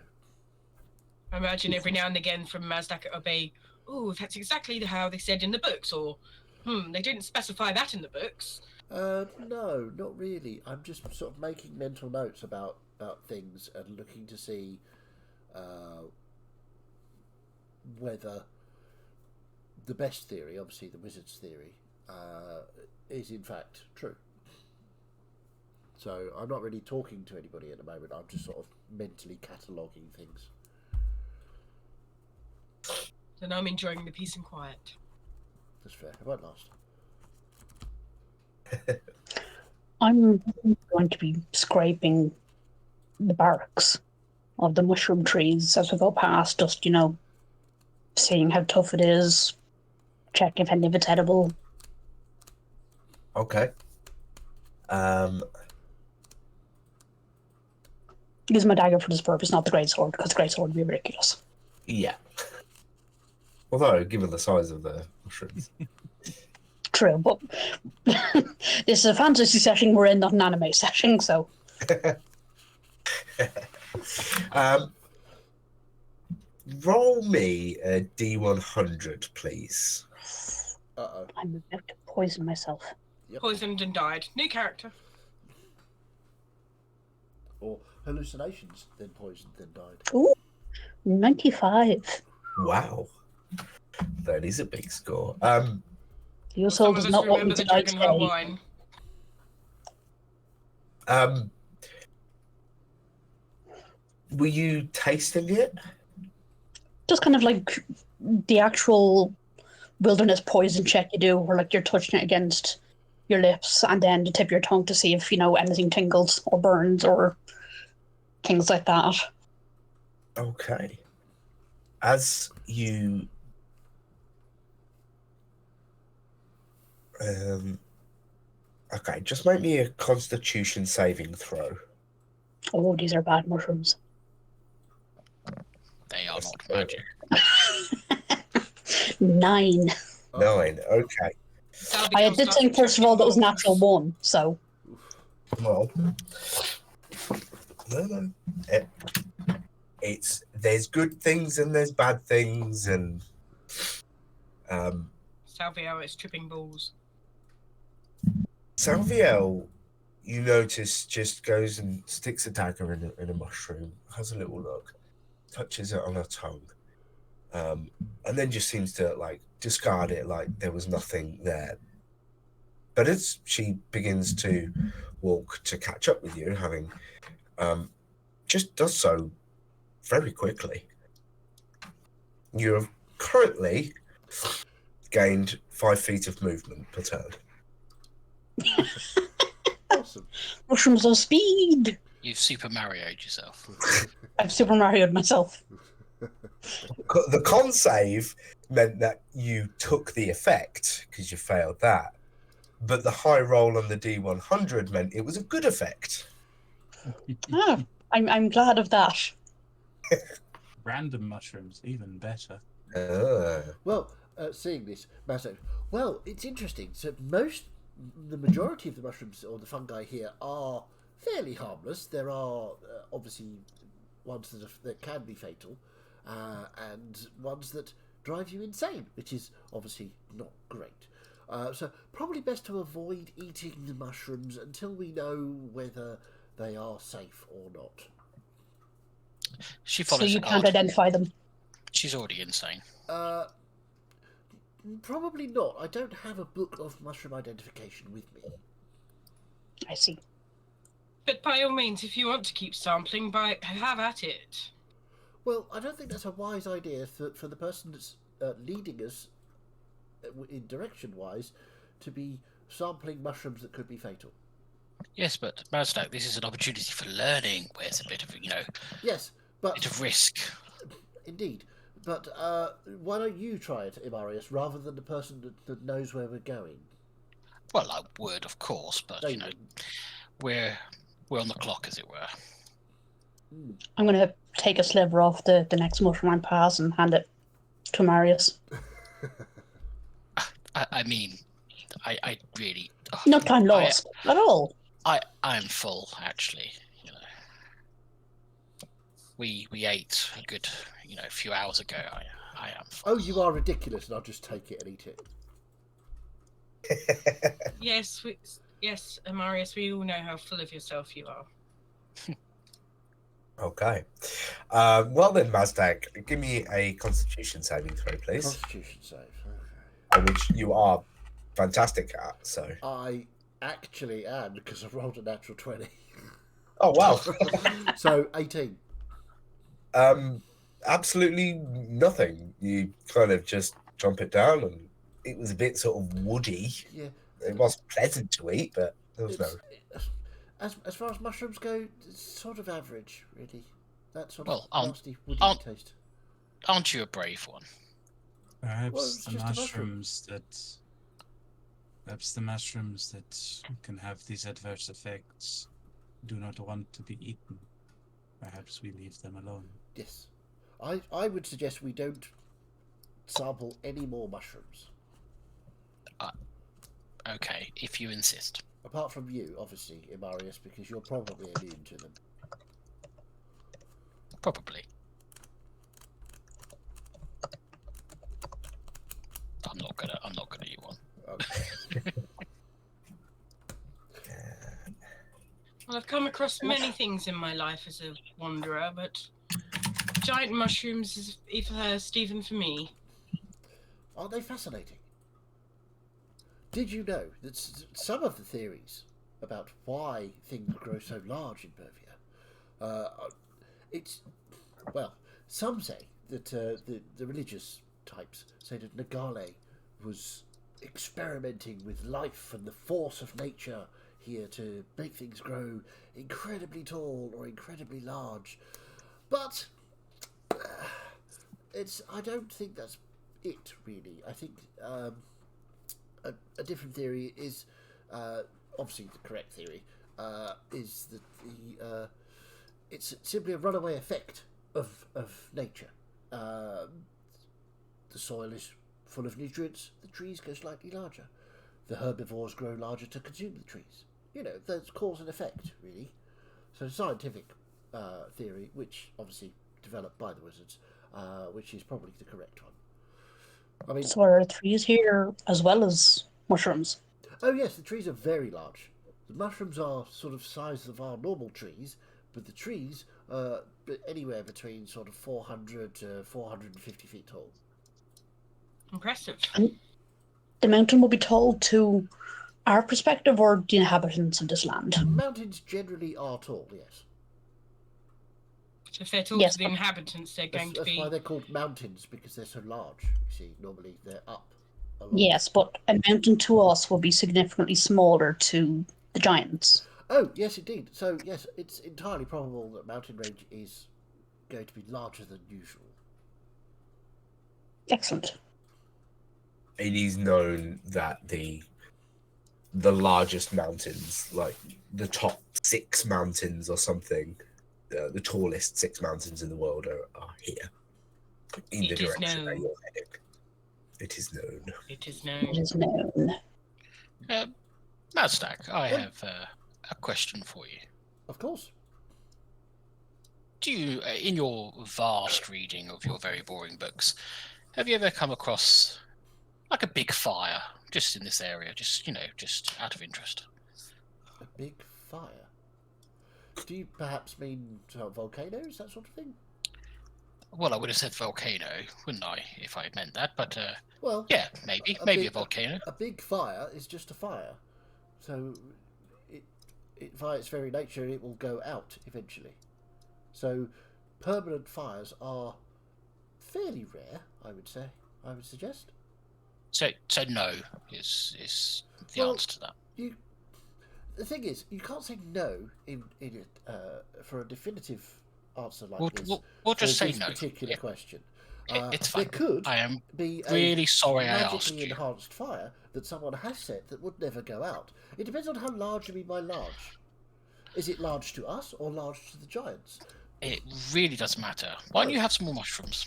Speaker 4: I imagine every now and again from Mazdak it'll be, oh, that's exactly how they said in the books, or they didn't specify that in the books.
Speaker 1: No, not really. I'm just sort of making mental notes about things and looking to see whether the best theory, obviously the wizard's theory, is in fact true. So I'm not really talking to anybody at the moment. I'm just sort of mentally cataloguing things.
Speaker 4: Then I'm enjoying the peace and quiet.
Speaker 1: That's fair. It won't last.
Speaker 6: I'm going to be scraping the barks of the mushroom trees as we go past, just, seeing how tough it is, checking if any of it's edible.
Speaker 2: Okay.
Speaker 6: Use my dagger for this purpose, not the greatsword, because the greatsword would be ridiculous.
Speaker 2: Yeah. Although, given the size of the mushrooms.
Speaker 6: True, but this is a fantasy session we're in, not an anime session, so...
Speaker 2: Roll me a D100, please.
Speaker 1: Uh-oh.
Speaker 6: I'm about to poison myself.
Speaker 1: Yep.
Speaker 4: Poisoned and died. New character.
Speaker 1: Or hallucinations, then poisoned, then died.
Speaker 6: Ooh, 95.
Speaker 2: Wow. That is a big score.
Speaker 6: Your soul
Speaker 4: Some
Speaker 6: does
Speaker 4: of us
Speaker 6: not want me
Speaker 4: remember
Speaker 6: to
Speaker 4: the
Speaker 6: die
Speaker 4: Dragon Well
Speaker 6: today.
Speaker 4: wine.
Speaker 2: Were you tasting it?
Speaker 6: Just kind of like the actual wilderness poison check you do, where like you're touching it against your lips and then you tip your tongue to see if, anything tingles or burns or things like that.
Speaker 2: Okay. As you okay, just make me a constitution saving throw.
Speaker 6: Oh, these are bad mushrooms.
Speaker 3: They are not magic.
Speaker 6: 9.
Speaker 2: 9, okay.
Speaker 4: That'll be
Speaker 6: I did think, first of all, that was natural 1, so...
Speaker 2: Well, no. there's good things and there's bad things, and
Speaker 4: Salvio is tripping balls.
Speaker 2: Salviel, you notice, just goes and sticks a dagger in a mushroom, has a little look, touches it on her tongue, and then just seems to like discard it like there was nothing there. But as she begins to walk to catch up with you, having just does so very quickly, you have currently gained 5 feet of movement per turn.
Speaker 1: Awesome.
Speaker 6: Mushrooms of speed.
Speaker 3: You've Super Mario'd yourself.
Speaker 6: I've Super Mario'd myself.
Speaker 2: The con save meant that you took the effect because you failed that, but the high roll on the D100 meant it was a good effect.
Speaker 6: Ah, I'm glad of that.
Speaker 5: Random mushrooms, even better.
Speaker 1: Well, seeing this, Masto, well, it's interesting. So the majority of the mushrooms or the fungi here are fairly harmless. There are obviously ones that can be fatal, and ones that drive you insane, which is obviously not great. So probably best to avoid eating the mushrooms until we know whether they are safe or not.
Speaker 3: She
Speaker 6: So
Speaker 3: follows
Speaker 6: you
Speaker 3: the
Speaker 6: can't
Speaker 3: guard.
Speaker 6: identify them.
Speaker 3: She's already insane.
Speaker 1: Probably not. I don't have a book of mushroom identification with me.
Speaker 6: I see.
Speaker 4: But by all means, if you want to keep sampling, have at it.
Speaker 1: Well, I don't think that's a wise idea for the person that's leading us in direction-wise to be sampling mushrooms that could be fatal.
Speaker 3: Yes, but Mazdak, this is an opportunity for learning, where it's a bit of,
Speaker 1: Yes, but
Speaker 3: bit of risk.
Speaker 1: indeed. But why don't you try it, Imarius, rather than the person that knows where we're going?
Speaker 3: Well, I would, of course, but
Speaker 1: No,
Speaker 3: we're on the clock, as it were.
Speaker 6: I'm going to take a sliver off the next mushroom I pass and hand it to Marius.
Speaker 3: I mean, I really.
Speaker 6: No time lost at all.
Speaker 3: I'm full, actually. We ate a good, few hours ago. I am full.
Speaker 1: Oh, you are ridiculous, and I'll just take it and eat it.
Speaker 4: Yes, Amarius, we all know how full of yourself you are.
Speaker 2: Okay. Well then, Mazdak, give me a Constitution saving throw, please.
Speaker 1: Constitution save. Okay.
Speaker 2: Which you are fantastic at. So.
Speaker 1: I actually am, because I rolled a natural 20.
Speaker 2: Oh wow.
Speaker 1: So 18.
Speaker 2: Absolutely nothing. You kind of just jump it down, and it was a bit sort of woody.
Speaker 1: Yeah.
Speaker 2: It was pleasant to eat, but there was no.
Speaker 1: As far as mushrooms go, it's sort of average, really. That sort
Speaker 3: Well,
Speaker 1: of nasty woody taste.
Speaker 3: Aren't you a brave one?
Speaker 5: Perhaps
Speaker 1: Well, it's
Speaker 5: the
Speaker 1: just a mushroom.
Speaker 5: mushrooms that can have these adverse effects do not want to be eaten. Perhaps we leave them alone.
Speaker 1: Yes. I would suggest we don't sample any more mushrooms.
Speaker 3: Okay, if you insist.
Speaker 1: Apart from you, obviously, Imarius, because you're probably immune to them.
Speaker 3: Probably. I'm not gonna eat one.
Speaker 1: Okay.
Speaker 4: Well, I've come across many things in my life as a wanderer, but giant mushrooms is either Stephen for me.
Speaker 1: Aren't they fascinating? Did you know that some of the theories about why things grow so large in Pervia, some say that the religious types say that Nagale was experimenting with life and the force of nature here to make things grow incredibly tall or incredibly large. But I don't think that's it, really. I think a different theory is obviously the correct theory is that it's simply a runaway effect of nature. The soil is full of nutrients, the trees go slightly larger. The herbivores grow larger to consume the trees. There's cause and effect, really. So scientific theory, which obviously developed by the wizards, which is probably the correct one. I mean,
Speaker 6: So there are trees here as well as mushrooms.
Speaker 1: oh yes, the trees are very large. The mushrooms are sort of size of our normal trees, but the trees are anywhere between sort of 400 to 450 feet tall.
Speaker 4: Impressive.
Speaker 6: The mountain will be told to our perspective or the inhabitants of this land.
Speaker 1: Mountains generally are tall, yes.
Speaker 4: So if they're tall
Speaker 6: Yes,
Speaker 4: to the
Speaker 6: but-
Speaker 4: inhabitants, they're going to
Speaker 1: That's
Speaker 4: be.
Speaker 1: why they're called mountains, because they're so large. You see, normally they're up a lot.
Speaker 6: Yes, but a mountain to us will be significantly smaller to the giants.
Speaker 1: Oh, yes, indeed. So, yes, it's entirely probable that mountain range is going to be larger than usual.
Speaker 6: Excellent.
Speaker 2: It is known that the largest mountains, like the top 6 mountains or something, the tallest 6 mountains in the world are here, in the
Speaker 4: It is
Speaker 2: direction that
Speaker 4: known.
Speaker 2: you're heading. It is known.
Speaker 4: It is
Speaker 6: It
Speaker 4: known.
Speaker 6: is known.
Speaker 3: Mazdak, I have a question for you.
Speaker 1: Of course.
Speaker 3: Do you, in your vast reading of your very boring books, have you ever come across like a big fire just in this area, just out of interest?
Speaker 1: A big fire. Do you perhaps mean volcanoes, that sort of thing?
Speaker 3: Well, I would have said volcano, wouldn't I, if I had meant that? But
Speaker 1: Well,
Speaker 3: yeah, maybe a
Speaker 1: big-
Speaker 3: volcano.
Speaker 1: A big fire is just a fire. So, by its very nature, it will go out eventually. So, permanent fires are fairly rare, I would say. I would suggest.
Speaker 3: So no is the
Speaker 1: Well,
Speaker 3: answer to that.
Speaker 1: The thing is, you can't say no for a definitive answer like
Speaker 3: We'll,
Speaker 1: this.
Speaker 3: we'll just
Speaker 1: for
Speaker 3: say
Speaker 1: this
Speaker 3: no.
Speaker 1: particular
Speaker 3: Yeah,
Speaker 1: question.
Speaker 3: it's
Speaker 1: There
Speaker 3: fine.
Speaker 1: could
Speaker 3: I am
Speaker 1: be a
Speaker 3: really sorry I asked
Speaker 1: magically
Speaker 3: you.
Speaker 1: enhanced fire that someone has set that would never go out. It depends on how large you mean by large. Is it large to us or large to the giants?
Speaker 3: It really doesn't matter. Why don't you have some more mushrooms?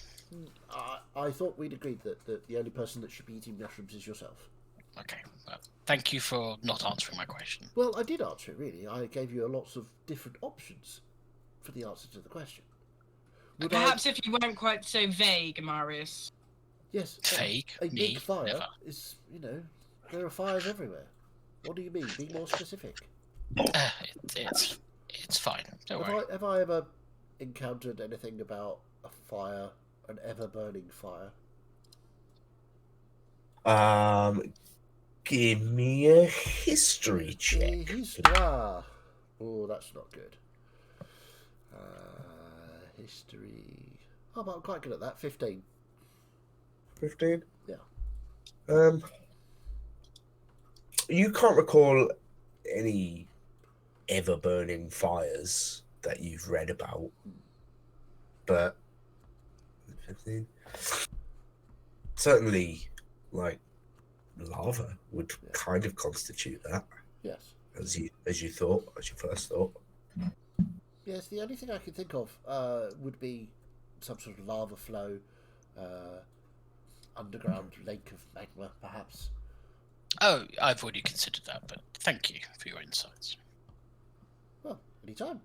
Speaker 1: I thought we'd agreed that the only person that should be eating mushrooms is yourself.
Speaker 3: Okay. Well, thank you for not answering my question.
Speaker 1: Well, I did answer it, really. I gave you lots of different options for the answer to the question. Would I-
Speaker 4: Perhaps if you weren't quite so vague, Marius.
Speaker 1: Yes.
Speaker 3: Fake?
Speaker 1: A
Speaker 3: Me?
Speaker 1: big fire
Speaker 3: Never.
Speaker 1: is, there are fires everywhere. What do you mean? Be more specific.
Speaker 3: It's fine. Don't worry.
Speaker 1: Have I ever encountered anything about a fire, an ever-burning fire?
Speaker 2: Give me a history check.
Speaker 1: Histoire. Oh, that's not good. History. Oh, but I'm quite good at that. 15.
Speaker 2: 15?
Speaker 1: Yeah.
Speaker 2: You can't recall any ever burning fires that you've read about, but 15. Certainly, like lava would kind of constitute that,
Speaker 1: Yes.
Speaker 2: as you first thought.
Speaker 1: Yes, the only thing I could think of would be some sort of lava flow, underground lake of magma, perhaps.
Speaker 3: Oh, I've already considered that, but thank you for your insights.
Speaker 1: Well, anytime.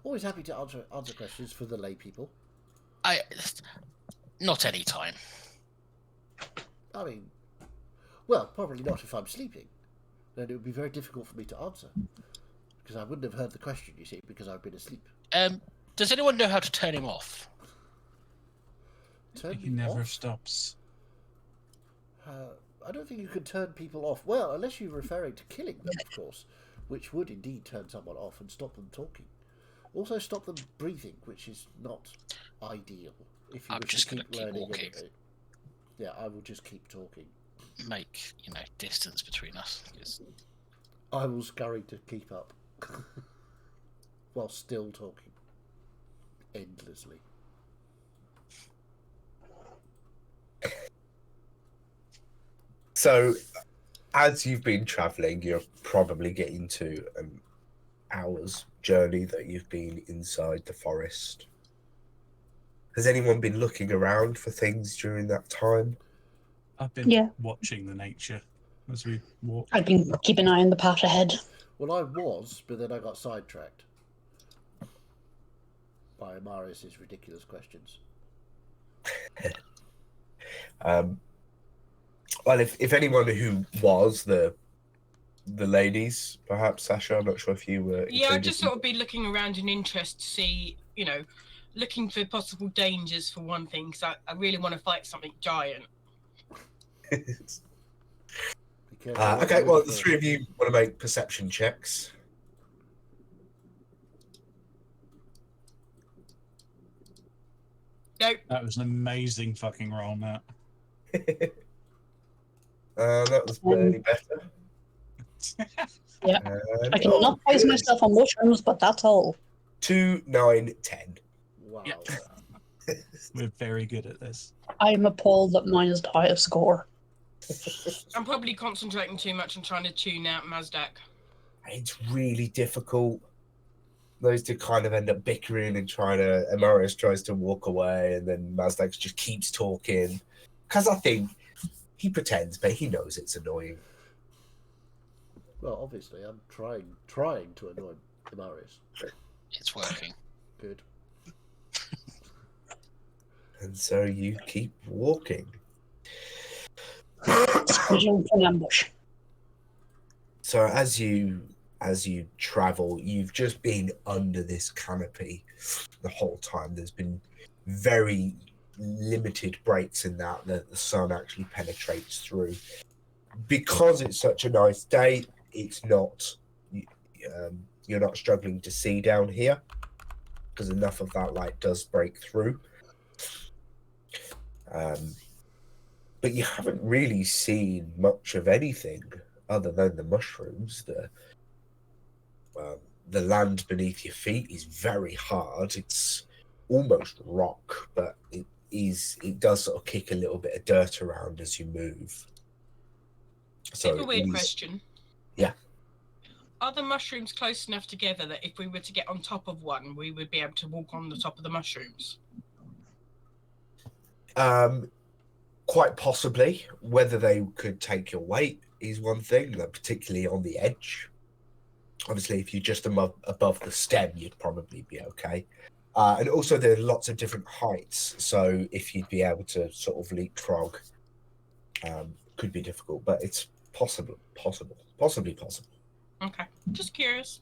Speaker 1: Always happy to answer questions for the lay people.
Speaker 3: Not any time.
Speaker 1: I mean, well, probably not if I'm sleeping. Then it would be very difficult for me to answer. Because I wouldn't have heard the question, you see, because I've been asleep.
Speaker 3: Does anyone know how to turn him off?
Speaker 1: Turn
Speaker 5: He
Speaker 1: me
Speaker 5: never
Speaker 1: off?
Speaker 5: stops.
Speaker 1: I don't think you can turn people off. Well, unless you're referring to killing them, of course, which would indeed turn someone off and stop them talking. Also stop them breathing, which is not ideal. If you
Speaker 3: I'm
Speaker 1: wish
Speaker 3: just
Speaker 1: to
Speaker 3: gonna
Speaker 1: keep
Speaker 3: keep
Speaker 1: learning.
Speaker 3: walking.
Speaker 1: Yeah, I will just keep talking.
Speaker 3: Make distance between us. 'Cause
Speaker 1: I will scurry to keep up. While still talking. Endlessly.
Speaker 2: So, as you've been traveling, you're probably getting to an hour's journey that you've been inside the forest. Has anyone been looking around for things during that time?
Speaker 5: I've been
Speaker 6: Yeah.
Speaker 5: watching the nature as we walk.
Speaker 6: I've been keeping an eye on the path ahead.
Speaker 1: Well, I was, but then I got sidetracked. by Marius's ridiculous questions.
Speaker 2: Well, if anyone who was the ladies, perhaps Sasha, I'm not sure if you were.
Speaker 4: Yeah, I'd
Speaker 2: included
Speaker 4: just sort of be looking around in interest to see, looking for possible dangers for one thing, because I really want to fight something giant.
Speaker 1: Be careful what
Speaker 2: Okay,
Speaker 1: you
Speaker 2: well,
Speaker 1: wish
Speaker 2: the
Speaker 1: for.
Speaker 2: three of you want to make perception checks.
Speaker 4: Nope.
Speaker 5: That was an amazing fucking roll, Matt.
Speaker 2: That was barely better.
Speaker 6: Yeah.
Speaker 2: And,
Speaker 6: I cannot praise
Speaker 2: good.
Speaker 6: myself on mushrooms, but that's all.
Speaker 2: 2, 9, 10.
Speaker 1: Wow.
Speaker 5: Yeah. We're very good at this.
Speaker 6: I am appalled that mine is the highest score.
Speaker 4: I'm probably concentrating too much on trying to tune out Mazdak.
Speaker 2: It's really difficult. Those two kind of end up bickering and Amarius tries to walk away, and then Mazdak just keeps talking. Because I think he pretends, but he knows it's annoying.
Speaker 1: Well, obviously, I'm trying to annoy Marius.
Speaker 3: It's working.
Speaker 1: Good.
Speaker 2: And so you keep walking.
Speaker 6: Squidging from ambush.
Speaker 2: So as you travel, you've just been under this canopy the whole time. There's been very limited breaks in that the sun actually penetrates through. Because it's such a nice day, it's not you're not struggling to see down here because enough of that light does break through. But you haven't really seen much of anything other than the mushrooms. The land beneath your feet is very hard. It's almost rock, but it does sort of kick a little bit of dirt around as you move. So
Speaker 4: It's a weird question.
Speaker 2: Yeah.
Speaker 4: Are the mushrooms close enough together that if we were to get on top of one, we would be able to walk on the top of the mushrooms?
Speaker 2: Quite possibly. Whether they could take your weight is one thing, particularly on the edge. Obviously, if you're just above the stem, you'd probably be okay. And also, there are lots of different heights, so if you'd be able to sort of leapfrog, could be difficult, but it's possibly possible.
Speaker 4: Okay, just curious.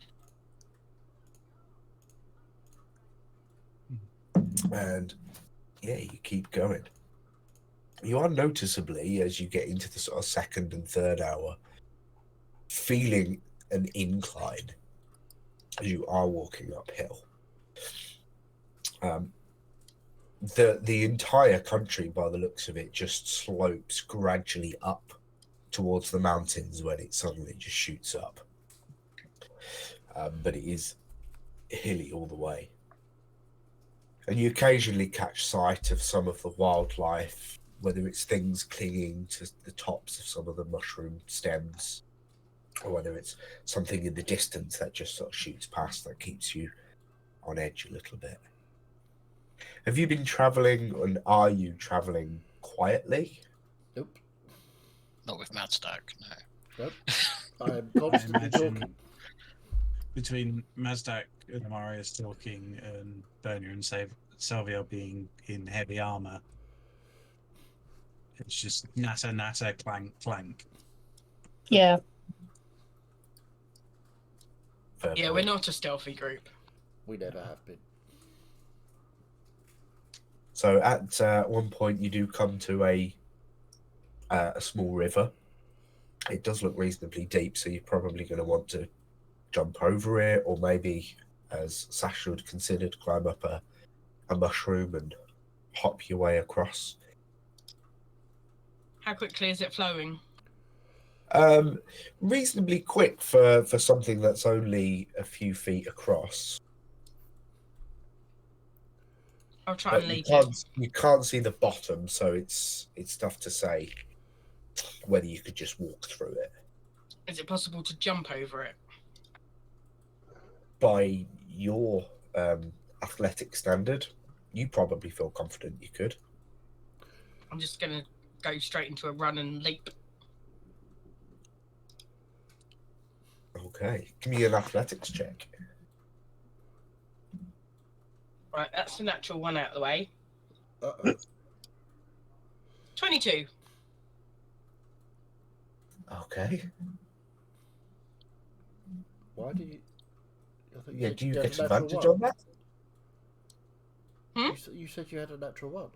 Speaker 2: And yeah, you keep going. You are noticeably, as you get into the sort of second and third hour, feeling an incline as you are walking uphill. The entire country, by the looks of it, just slopes gradually up towards the mountains when it suddenly just shoots up. But it is hilly all the way. And you occasionally catch sight of some of the wildlife, whether it's things clinging to the tops of some of the mushroom stems, or whether it's something in the distance that just sort of shoots past that keeps you on edge a little bit. Have you been traveling, and are you traveling quietly?
Speaker 1: Nope.
Speaker 3: Not with Mazdak, no.
Speaker 1: Nope. I am constantly
Speaker 5: imagine-
Speaker 1: talking.
Speaker 5: Between Mazdak and Amarius talking and Bernia and Salvia being in heavy armor, it's just natter, clank, clank.
Speaker 6: Yeah.
Speaker 2: Fair
Speaker 4: Yeah,
Speaker 2: point.
Speaker 4: we're not a stealthy group.
Speaker 1: We never have been.
Speaker 2: So at one point you do come to a small river. It does look reasonably deep, so you're probably going to want to jump over it, or maybe, as Sasha had considered, climb up a mushroom and hop your way across.
Speaker 4: How quickly is it flowing?
Speaker 2: Reasonably quick for something that's only a few feet across.
Speaker 4: I'll try
Speaker 2: But
Speaker 4: and
Speaker 2: you
Speaker 4: lead it.
Speaker 2: can't see the bottom, so it's tough to say whether you could just walk through it.
Speaker 4: Is it possible to jump over it?
Speaker 2: By your athletic standard, you probably feel confident you could.
Speaker 4: I'm just going to go straight into a run and leap.
Speaker 2: Okay, give me an athletics check.
Speaker 4: Right, that's the natural one out of the way.
Speaker 1: Uh-oh.
Speaker 4: 22.
Speaker 2: Okay.
Speaker 1: Why do you... I thought
Speaker 2: Yeah,
Speaker 1: said
Speaker 2: do you
Speaker 1: had
Speaker 2: get
Speaker 1: a natural
Speaker 2: advantage
Speaker 1: one.
Speaker 2: on that?
Speaker 1: You said you had a natural one.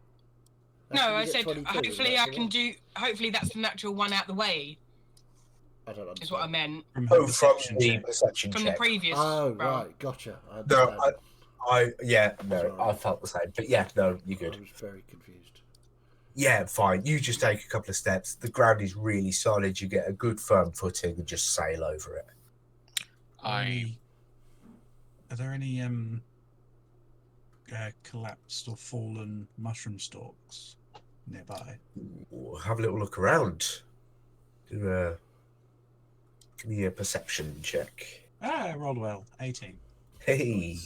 Speaker 4: No,
Speaker 1: How
Speaker 4: I
Speaker 1: can you get
Speaker 4: said
Speaker 1: 22 with a
Speaker 4: hopefully I
Speaker 1: natural
Speaker 4: can
Speaker 1: one?
Speaker 4: do. Hopefully that's the natural one out the way.
Speaker 1: I don't understand.
Speaker 4: Is what I meant
Speaker 5: From her
Speaker 2: Oh, from
Speaker 5: perception
Speaker 2: the
Speaker 5: check.
Speaker 2: perception
Speaker 4: from
Speaker 2: check.
Speaker 4: the previous.
Speaker 1: Oh,
Speaker 4: roll.
Speaker 1: right. Gotcha. I
Speaker 2: No,
Speaker 1: understand.
Speaker 2: no, I
Speaker 1: Sorry.
Speaker 2: felt the same. But yeah, no, you're
Speaker 1: I
Speaker 2: good.
Speaker 1: was very confused.
Speaker 2: Yeah, fine. You just take a couple of steps. The ground is really solid. You get a good firm footing and just sail over it.
Speaker 3: I
Speaker 5: Are there any collapsed or fallen mushroom stalks nearby?
Speaker 2: Ooh, have a little look around. Give me a perception check.
Speaker 5: I rolled well. 18.
Speaker 2: Hey.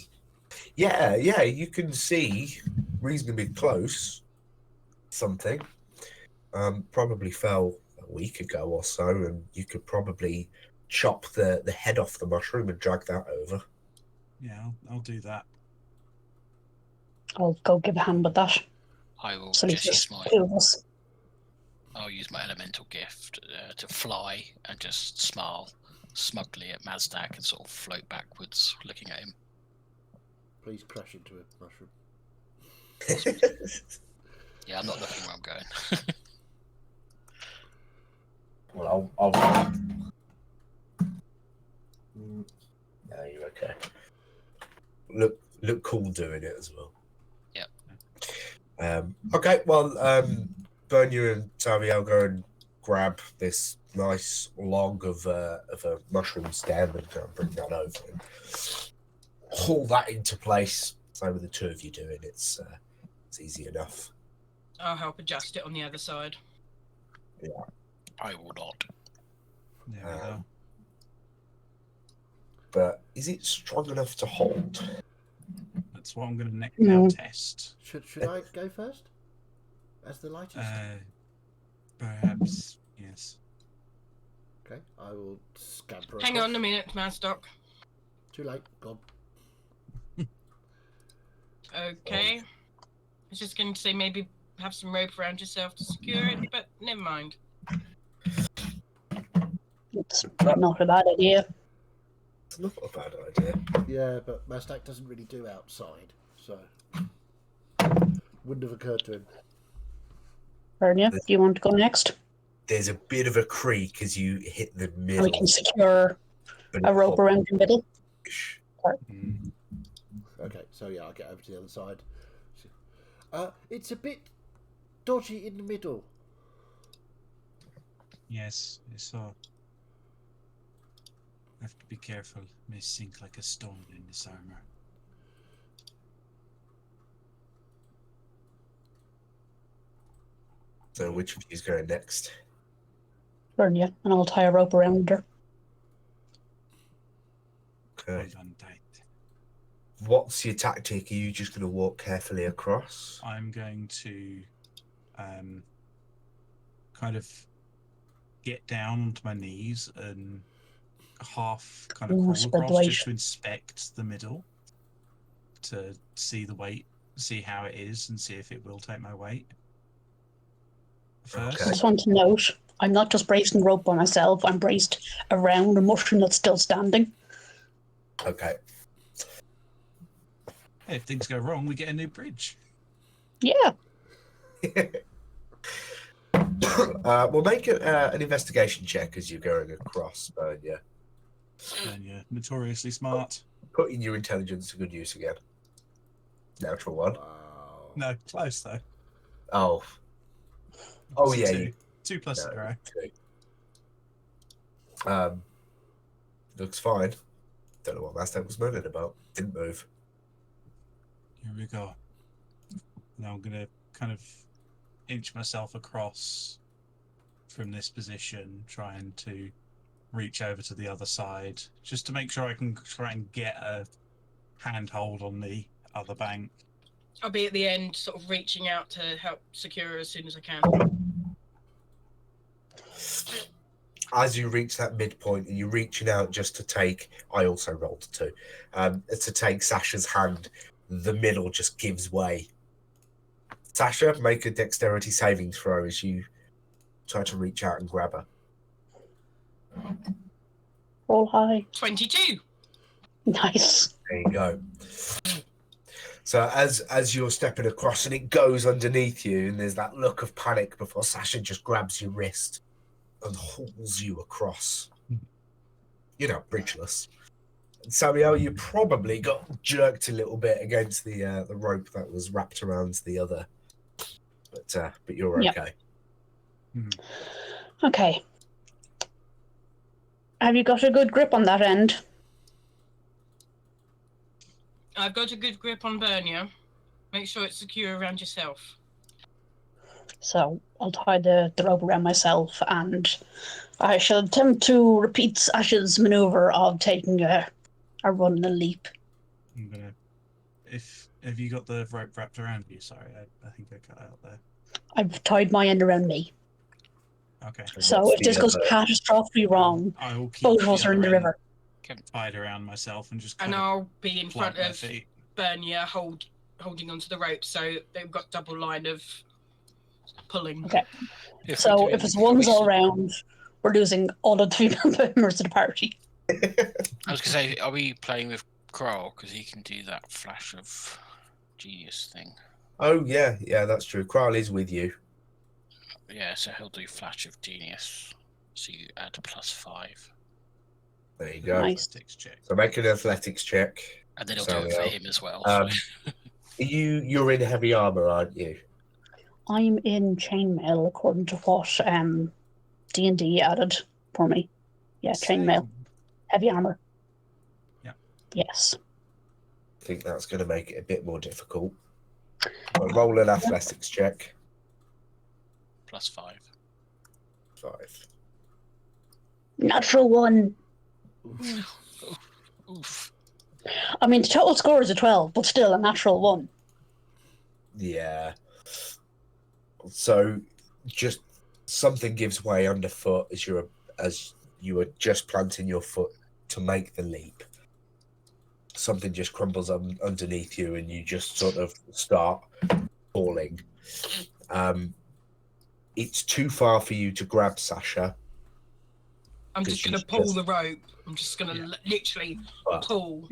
Speaker 2: Yeah, you can see reasonably close something. Probably fell a week ago or so, and you could probably chop the head off the mushroom and drag that over.
Speaker 5: Yeah, I'll do that.
Speaker 6: I'll go give a hand with that.
Speaker 3: will
Speaker 6: So at
Speaker 3: just
Speaker 6: least
Speaker 3: use my
Speaker 6: there's two of us.
Speaker 3: I'll use my elemental gift to fly and just smile smugly at Mazdak and sort of float backwards, looking at him.
Speaker 1: Please crash into a mushroom.
Speaker 3: Yeah, I'm not looking where I'm going.
Speaker 2: Well, I'll... No, you're okay. Look cool doing it as well.
Speaker 3: Yep.
Speaker 2: Okay, well, Bernia and Taviel go and grab this nice log of a mushroom stem and go and bring that over and haul that into place. Same with the two of you doing it's easy enough.
Speaker 4: I'll help adjust it on the other side.
Speaker 3: I will not.
Speaker 5: There we go.
Speaker 2: But is it strong enough to hold?
Speaker 5: That's what I'm going to
Speaker 6: No.
Speaker 5: now test.
Speaker 1: Should I go first? As the lightest?
Speaker 5: Perhaps, yes.
Speaker 1: Okay, I will scamper
Speaker 4: Hang
Speaker 1: across.
Speaker 4: on a minute, Mazdoc.
Speaker 1: Too late. Gone.
Speaker 4: Okay. I was just going to say maybe have some rope around yourself to secure it, but never mind.
Speaker 6: It's not a bad idea.
Speaker 2: It's not a bad idea.
Speaker 1: Yeah, but Mazdak doesn't really do outside, so wouldn't have occurred to him.
Speaker 6: Bernia, do you want to go next?
Speaker 2: There's a bit of a creak as you hit the
Speaker 6: And
Speaker 2: middle.
Speaker 6: we can secure
Speaker 2: but
Speaker 6: a rope around the middle.
Speaker 5: Mm.
Speaker 1: Okay, so yeah, I'll get over to the other side. It's a bit dodgy in the middle.
Speaker 5: Yes, I saw. Have to be careful. May sink like a stone in this armor.
Speaker 2: So which of you is going next?
Speaker 6: Bernia, and I'll tie a rope around her.
Speaker 2: Okay.
Speaker 5: Hold on tight.
Speaker 2: What's your tactic? Are you just going to walk carefully across?
Speaker 5: I'm going to kind of get down onto my knees and half kind of
Speaker 6: Ooh,
Speaker 5: crawl
Speaker 6: spread the
Speaker 5: across
Speaker 6: weight.
Speaker 5: just to inspect the middle to see the weight, see how it is, and see if it will take my weight. First,
Speaker 6: I just want to note, I'm not just bracing the rope by myself, I'm braced around a mushroom that's still standing.
Speaker 2: Okay.
Speaker 5: hey, if things go wrong, we get a new bridge.
Speaker 6: Yeah.
Speaker 2: We'll make an investigation check as you're going across. Yeah.
Speaker 5: And you're notoriously smart.
Speaker 2: Putting your intelligence to good use again. Natural one.
Speaker 1: Wow.
Speaker 5: No, close though.
Speaker 2: Oh. Oh
Speaker 5: It's a
Speaker 2: yeah.
Speaker 5: two.
Speaker 2: You,
Speaker 5: 2 plus
Speaker 2: no,
Speaker 5: 0.
Speaker 2: two. Looks fine. Don't know what Mazdak was moaning about. Didn't move.
Speaker 5: Here we go. Now I'm gonna kind of inch myself across from this position, trying to reach over to the other side, just to make sure I can try and get a handhold on the other bank.
Speaker 4: I'll be at the end, sort of reaching out to help secure her as soon as I can.
Speaker 2: As you reach that midpoint, and you're reaching out just to take. I also rolled a 2. To take Sasha's hand. the middle just gives way. Sasha, make a dexterity saving throw as you try to reach out and grab her.
Speaker 6: Roll high.
Speaker 4: 22.
Speaker 6: Nice.
Speaker 2: There you go. So as you're stepping across and it goes underneath you, and there's that look of panic before Sasha just grabs your wrist and hauls you across. You know, bridgeless. And Samuel, you probably got jerked a little bit against the rope that was wrapped around the other, but you're
Speaker 6: Yep.
Speaker 2: okay.
Speaker 6: Okay. Have you got a good grip on that end?
Speaker 4: I've got a good grip on Bernia. Make sure it's secure around yourself.
Speaker 6: So I'll tie the rope around myself, and I shall attempt to repeat Sasha's maneuver of taking a run and a leap.
Speaker 5: I'm gonna. Have you got the rope wrapped around you? Sorry, I think I cut out there.
Speaker 6: I've tied my end around me.
Speaker 5: Okay.
Speaker 6: So
Speaker 2: What's
Speaker 6: if this
Speaker 2: the
Speaker 6: goes
Speaker 2: other-
Speaker 6: catastrophically wrong,
Speaker 5: I will keep
Speaker 6: both of us are in the
Speaker 5: other end
Speaker 6: river.
Speaker 5: tied around myself and just
Speaker 4: And
Speaker 5: kind of
Speaker 4: I'll be in
Speaker 5: plant
Speaker 4: front
Speaker 5: my
Speaker 4: of
Speaker 5: feet.
Speaker 4: Bernia holding onto the rope, so they've got double line of pulling.
Speaker 6: Okay.
Speaker 3: If
Speaker 6: So
Speaker 3: we
Speaker 6: if
Speaker 3: do-
Speaker 6: it's ones
Speaker 3: we
Speaker 6: all
Speaker 3: should-
Speaker 6: round, we're losing all of the female members of the party.
Speaker 3: I was gonna say, are we playing with Kroll because he can do that flash of genius thing?
Speaker 2: Oh yeah, that's true. Crowley's with you.
Speaker 3: Yeah, so he'll do flash of genius. So you add +5,
Speaker 2: There you go.
Speaker 6: Nice.
Speaker 5: Athletics check.
Speaker 2: So make an athletics check.
Speaker 3: and then he'll do it for
Speaker 2: Samuel.
Speaker 3: him as well.
Speaker 2: Um,
Speaker 3: so.
Speaker 2: You're in heavy armor, aren't you?
Speaker 6: I'm in chainmail according to what D&D added for me. Yeah, chainmail. Heavy armor.
Speaker 5: Yeah.
Speaker 6: Yes.
Speaker 2: I think that's going to make it a bit more difficult. But roll an athletics check.
Speaker 3: +5.
Speaker 2: 5.
Speaker 6: Natural one.
Speaker 3: Oof.
Speaker 6: I mean, the total score is a 12, but still a natural one.
Speaker 2: Yeah. So just something gives way underfoot as you are just planting your foot to make the leap. Something just crumbles underneath you, and you just sort of start falling. It's too far for you to grab Sasha.
Speaker 4: I'm just
Speaker 2: Because
Speaker 4: going to
Speaker 2: she's
Speaker 4: pull
Speaker 2: just-
Speaker 4: the rope. I'm just going to literally
Speaker 2: But,
Speaker 4: pull.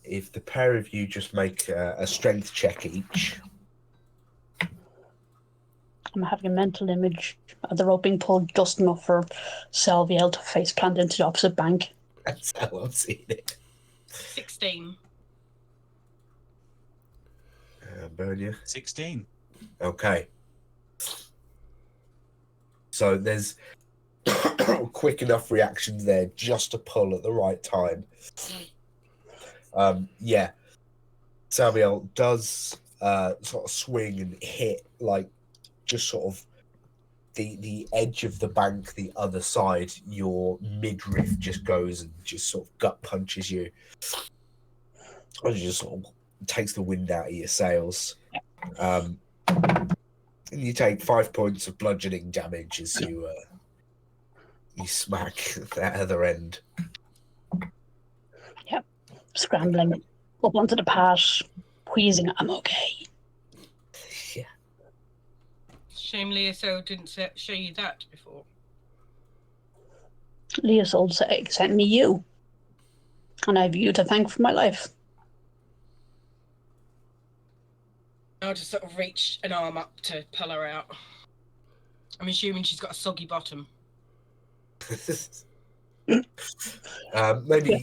Speaker 2: if the pair of you just make a strength check each.
Speaker 6: I'm having a mental image of the rope being pulled just enough for Salviel to face plant into the opposite bank.
Speaker 2: That's how I'm seeing it.
Speaker 4: 16.
Speaker 2: Bernia.
Speaker 5: 16.
Speaker 2: Okay. So there's quick enough reactions there just to pull at the right time. Yeah. Samuel does sort of swing and hit like just sort of the edge of the bank, the other side. Your midriff just goes and just sort of gut punches you. And just sort of takes the wind out of your sails. And you take 5 points of bludgeoning damage as you smack that other end.
Speaker 6: Scrambling up onto the path, wheezing, I'm okay.
Speaker 2: Yeah.
Speaker 4: Shame Leoso didn't show you that before.
Speaker 6: Leosold sent me you. And I have you to thank for my life.
Speaker 4: I'll just sort of reach an arm up to pull her out. I'm assuming she's got a soggy bottom.
Speaker 2: Maybe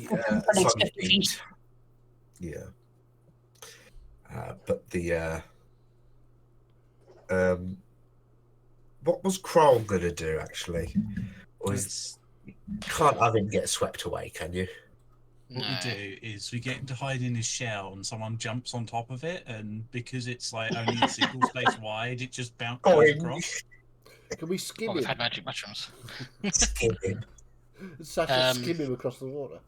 Speaker 6: For next
Speaker 2: slightly
Speaker 6: 50 feet.
Speaker 2: feet. Yeah. But the what was Kroll gonna do actually? Or is can't have him get swept away, can you?
Speaker 5: What
Speaker 3: No.
Speaker 5: we do is we get him to hide in his shell, and someone jumps on top of it, and because it's like only a single space wide, it just bounces
Speaker 2: Boing.
Speaker 5: across.
Speaker 1: Can we skim
Speaker 3: Oh, we've
Speaker 1: him?
Speaker 3: had magic mushrooms.
Speaker 2: Skim him.
Speaker 1: Sasha
Speaker 3: Um,
Speaker 1: skim him across the water.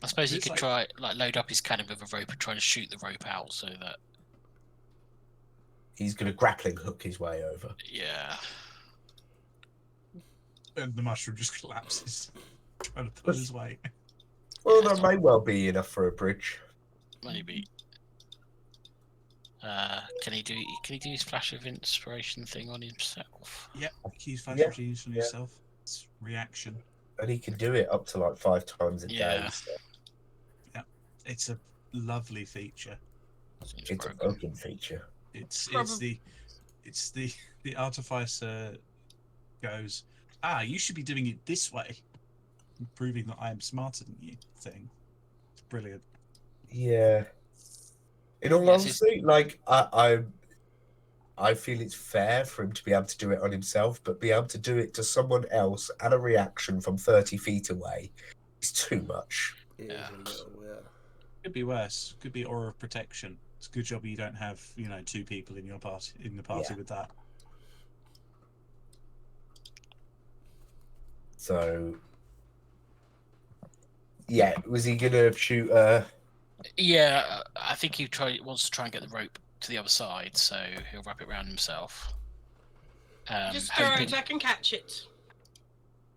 Speaker 3: I suppose he
Speaker 5: It's
Speaker 3: could
Speaker 5: like-
Speaker 3: try, like, load up his cannon with a rope and try to shoot the rope out so that,
Speaker 2: He's gonna grappling hook his way over.
Speaker 3: yeah.
Speaker 5: And the mushroom just collapses, trying to pull his weight.
Speaker 2: Well,
Speaker 3: Yeah,
Speaker 2: that may well be enough for a bridge.
Speaker 3: maybe. Can he do his flash of inspiration thing on himself?
Speaker 5: Yep, use flash
Speaker 2: Yeah,
Speaker 5: of genius on
Speaker 2: yeah.
Speaker 5: yourself. It's reaction.
Speaker 2: And he can do it up to like 5 times a
Speaker 3: Yeah.
Speaker 2: day. So
Speaker 5: It's a lovely feature.
Speaker 3: Seems
Speaker 2: it's a
Speaker 3: broken.
Speaker 2: broken feature.
Speaker 5: It's
Speaker 4: Probab-
Speaker 5: the artificer goes, you should be doing it this way, proving that I am smarter than you thing. It's brilliant.
Speaker 2: Yeah. In all
Speaker 3: Yes, it's-
Speaker 2: honesty, like I feel it's fair for him to be able to do it on himself, but be able to do it to someone else and a reaction from 30 feet away is too much.
Speaker 1: It is
Speaker 3: Yeah.
Speaker 1: a little, yeah.
Speaker 5: Could be worse. Could be aura of protection. It's a good job you don't have, 2 people in your party
Speaker 2: Yeah.
Speaker 5: with that.
Speaker 2: So, yeah, was he gonna shoot?
Speaker 3: Yeah, I think he wants to try and get the rope to the other side, so he'll wrap it around himself.
Speaker 4: Just throw
Speaker 3: hoping-
Speaker 4: it, I can catch it.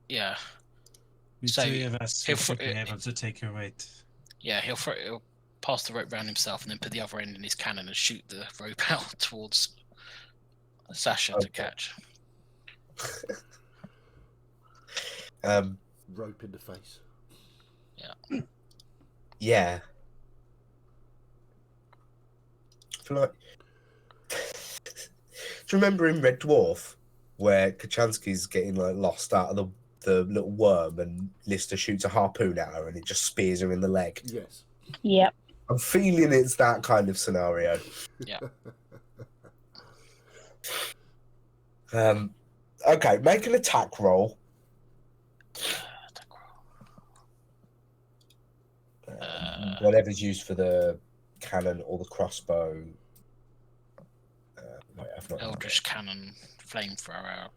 Speaker 3: Yeah,
Speaker 5: The
Speaker 3: So,
Speaker 5: 3 of us
Speaker 3: he'll
Speaker 5: should
Speaker 3: fr-
Speaker 5: be able to take your weight.
Speaker 3: yeah, he'll pass the rope around himself and then put the other end in his cannon and shoot the rope out towards Sasha to
Speaker 2: Okay.
Speaker 3: catch.
Speaker 1: Rope in the face.
Speaker 2: Yeah. I feel like. Do you remember in Red Dwarf where Kachansky's getting like lost out of the little worm and Lister shoots a harpoon at her and it just spears her in the leg?
Speaker 1: Yes.
Speaker 6: Yep.
Speaker 2: I'm feeling it's that kind of scenario.
Speaker 3: Yeah.
Speaker 2: Okay, make an attack roll. Whatever's used for the cannon or the crossbow. Wait, I've not.
Speaker 3: Eldritch cannon, flamethrower,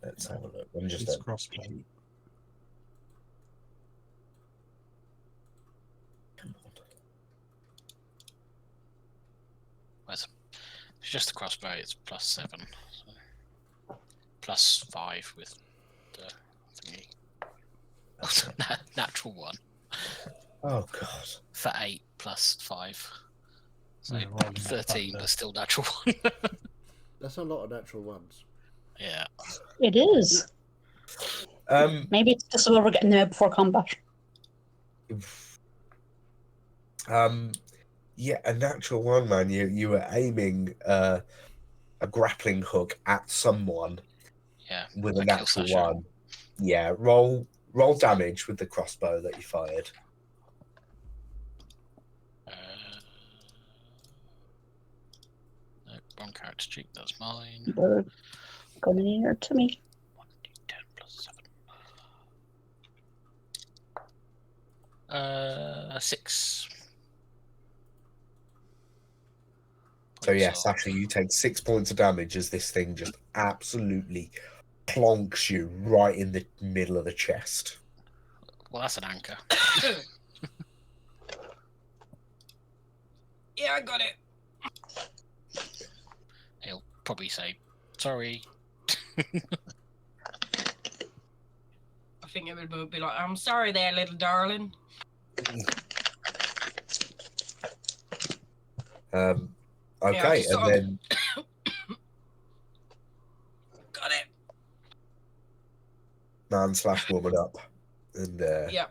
Speaker 2: Let's have a look. I'm just
Speaker 5: It's crossbow.
Speaker 2: Come on.
Speaker 3: it's just the crossbow. It's +7, so +5 with the thingy. Natural 1
Speaker 2: Oh god.
Speaker 3: for 8 +5, so
Speaker 5: Yeah, rolling that
Speaker 3: 13,
Speaker 5: thunder.
Speaker 3: but still natural 1.
Speaker 1: That's a lot of natural ones.
Speaker 3: Yeah.
Speaker 6: It is. Maybe it's just so we're getting there before combat.
Speaker 2: Yeah, a natural one, man. You were aiming a grappling hook at someone
Speaker 3: Yeah.
Speaker 2: with a
Speaker 3: I kill
Speaker 2: natural
Speaker 3: Sasha.
Speaker 2: one. Yeah, roll damage with the crossbow that you fired.
Speaker 3: No, wrong character cheat. That's mine.
Speaker 6: They're coming here to me.
Speaker 3: 1d10 +7. 6.
Speaker 2: So yeah,
Speaker 3: Points of-
Speaker 2: Sasha, you take 6 points of damage as this thing just absolutely plonks you right in the middle of the chest.
Speaker 3: Well, that's an anchor.
Speaker 4: Yeah, I got it.
Speaker 3: He'll probably say, sorry.
Speaker 4: I think it would be like, I'm sorry there, little darling.
Speaker 2: Okay,
Speaker 4: just
Speaker 2: and
Speaker 4: sort of-
Speaker 2: then
Speaker 4: Got it.
Speaker 2: man/woman up, and
Speaker 4: Yeah.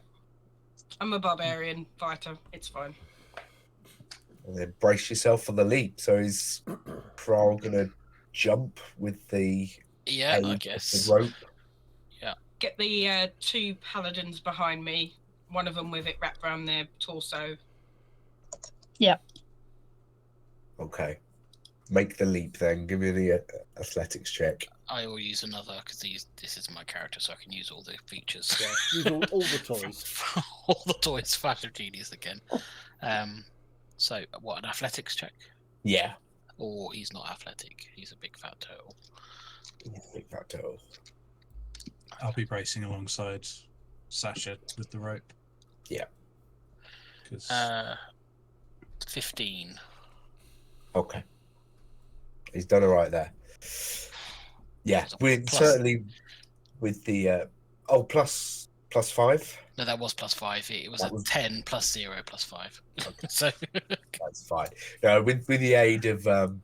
Speaker 4: I'm a barbarian fighter. It's fine.
Speaker 2: then brace yourself for the leap. So is Kral gonna jump with the
Speaker 3: Yeah,
Speaker 2: aid
Speaker 3: I
Speaker 2: of
Speaker 3: guess.
Speaker 2: the rope?
Speaker 4: Get the 2 paladins behind me. One of them with it wrapped around their torso.
Speaker 2: Okay, make the leap then. Give me the athletics check.
Speaker 3: I will use another because this is my character, so I can use all the features.
Speaker 1: Yeah. Use all the toys.
Speaker 3: All the toys, Flash of Genius again. So, what, an athletics check?
Speaker 2: Yeah,
Speaker 3: Or he's not athletic, he's a big fat turtle.
Speaker 2: big fat turtle.
Speaker 5: I'll be bracing alongside Sasha with the rope.
Speaker 2: Yeah.
Speaker 5: 'Cause
Speaker 3: 15.
Speaker 2: Okay, he's done all right there. Yeah,
Speaker 3: Plus-
Speaker 2: with
Speaker 3: plus-
Speaker 2: certainly with the plus plus 5.
Speaker 3: No, that was plus 5. It was
Speaker 2: That
Speaker 3: a
Speaker 2: was-
Speaker 3: 10 plus 0 plus 5. So
Speaker 2: That's fine. No, with the aid of the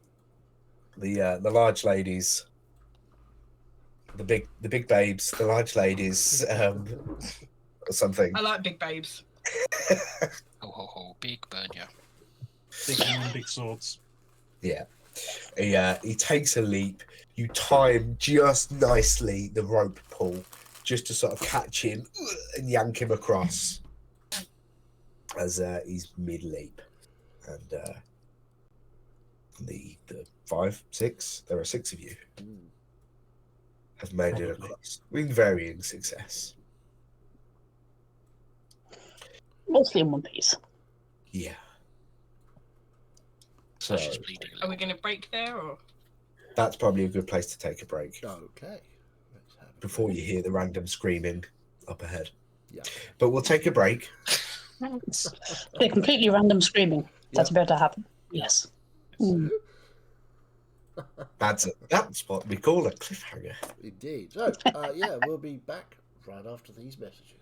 Speaker 2: large ladies, the big babes, the large ladies, or something.
Speaker 4: I like big babes.
Speaker 3: ho ho ho, big burn ya.
Speaker 5: Big women, big swords.
Speaker 2: Yeah. He takes a leap. You time just nicely the rope pull just to sort of catch him and yank him across as he's mid leap. And the 5, 6, there are 6 of you have made it
Speaker 5: Probably.
Speaker 2: across with varying success.
Speaker 6: Mostly in one piece.
Speaker 2: Yeah.
Speaker 3: So
Speaker 2: So
Speaker 3: she's bleeding a
Speaker 4: Are we
Speaker 3: little.
Speaker 4: going to break there or?
Speaker 2: that's probably a good place to take a break
Speaker 1: Okay. Let's have a
Speaker 2: before you hear the random screaming up ahead.
Speaker 1: Yeah.
Speaker 2: But we'll take a break.
Speaker 6: The completely random screaming that's about to happen. Yes. Mm.
Speaker 2: That's what we call a cliffhanger.
Speaker 1: Indeed. So, yeah, we'll be back right after these messages.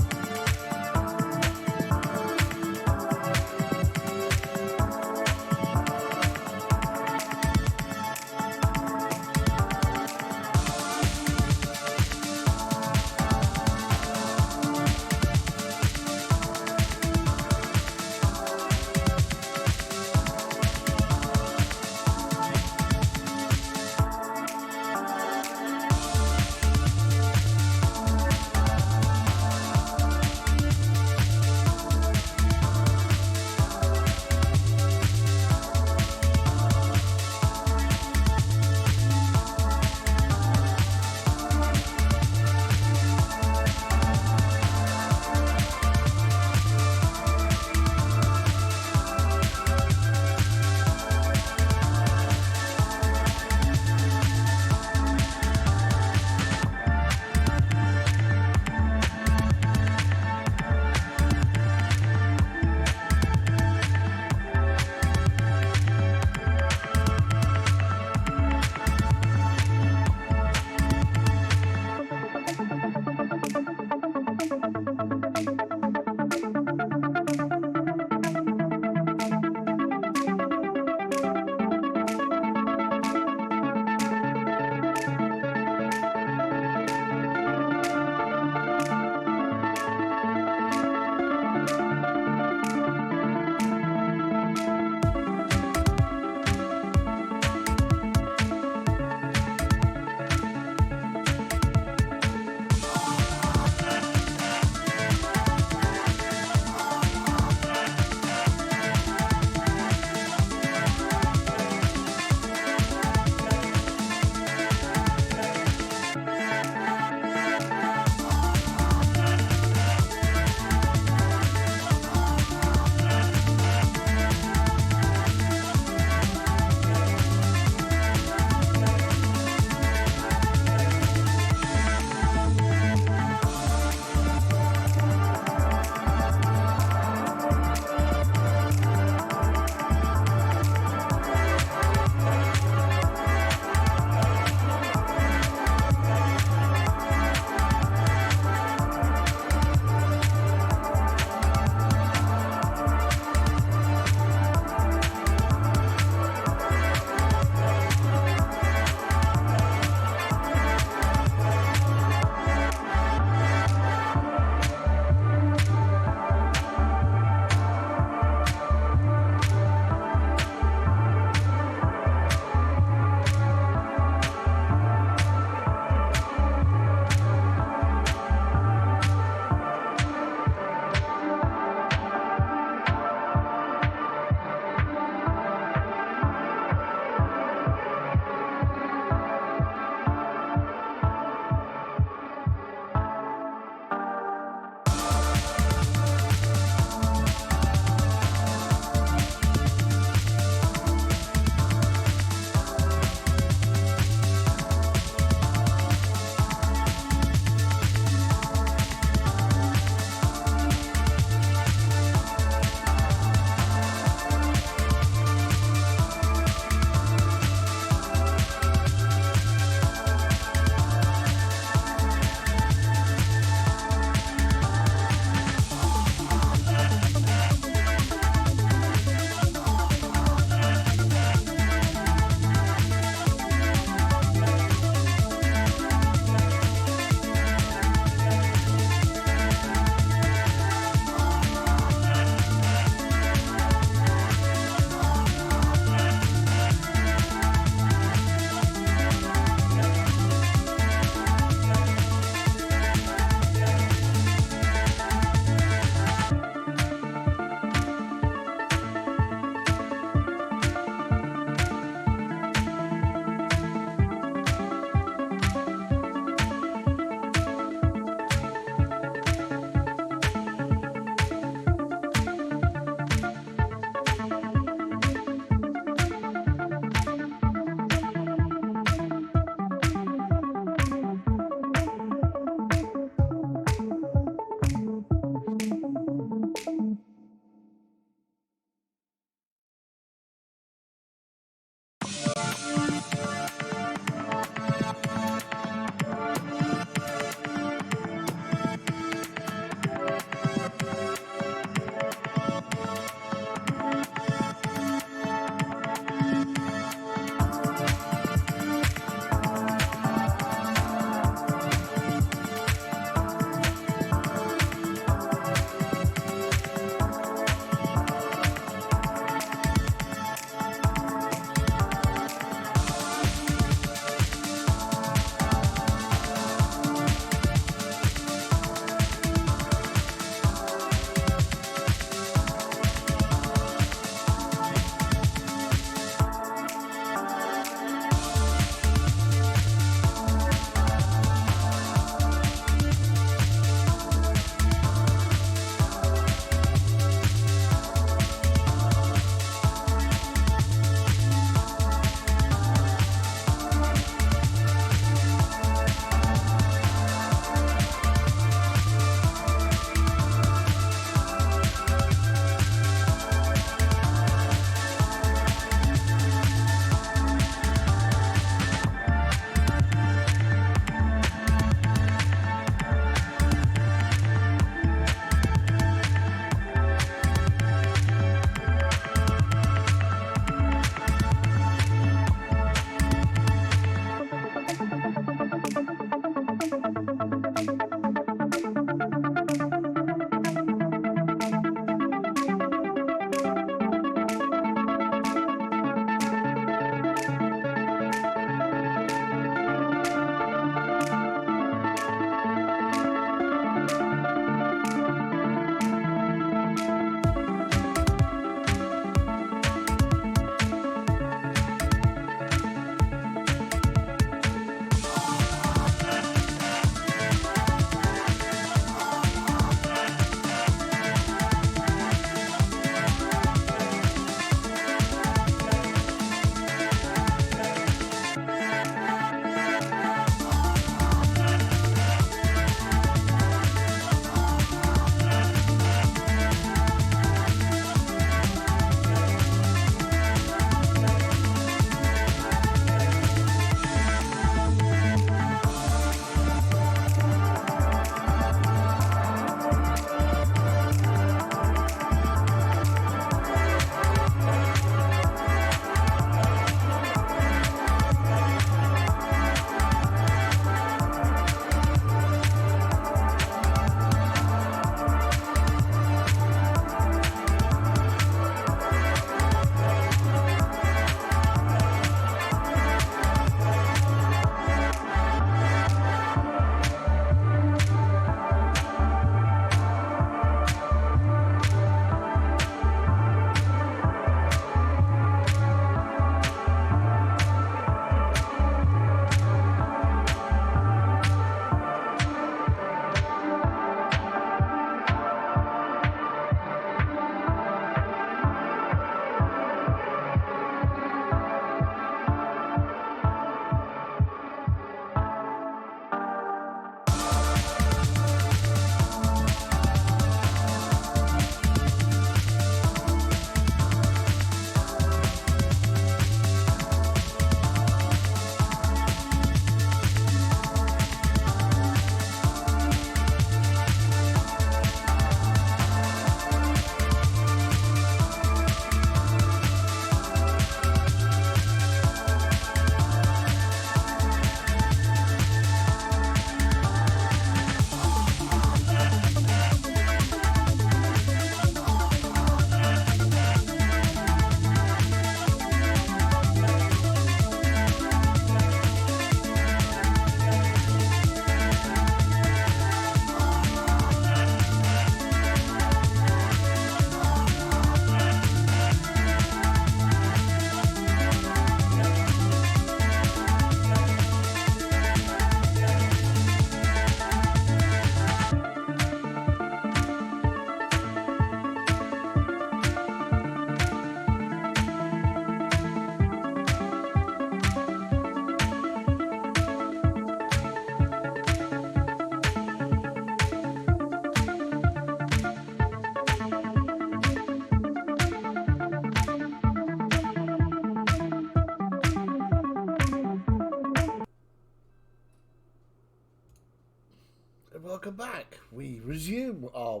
Speaker 1: welcome back. We resume our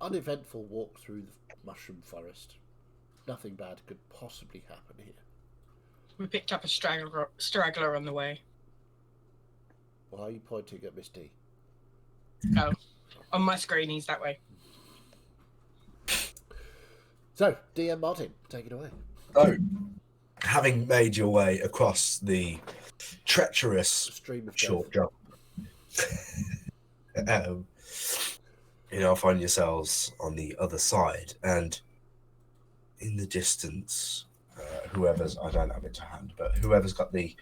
Speaker 1: uneventful walk through the mushroom forest. Nothing bad could possibly happen here.
Speaker 4: We picked up a straggler on the way.
Speaker 1: Why are you pointing at Miss D?
Speaker 4: Oh, on my screen, he's that way.
Speaker 1: So, DM Martin, take it away.
Speaker 2: So, having made your way across the treacherous
Speaker 1: Stream of
Speaker 2: short
Speaker 1: death.
Speaker 2: jump, find yourselves on the other side, and in the distance, I don't have it to hand, but whoever's got the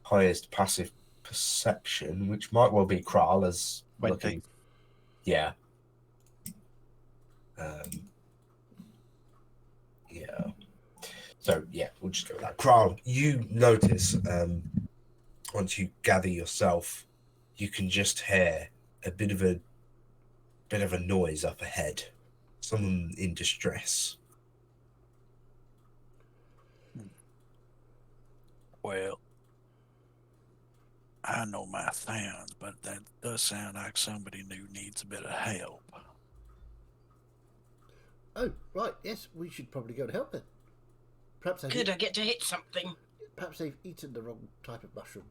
Speaker 2: highest passive perception, which might well be Kral, as
Speaker 7: 20.
Speaker 2: looking. Yeah. Yeah. So, yeah, we'll just go with that. Kral, you notice, once you gather yourself, you can just hear a bit of a noise up ahead. Someone in distress.
Speaker 7: Well, I know my sounds, but that does sound like somebody who needs a bit of help.
Speaker 1: Oh, right, yes, we should probably go and help then. Perhaps
Speaker 4: Good, I get to hit something.
Speaker 1: they've eaten the wrong type of mushroom.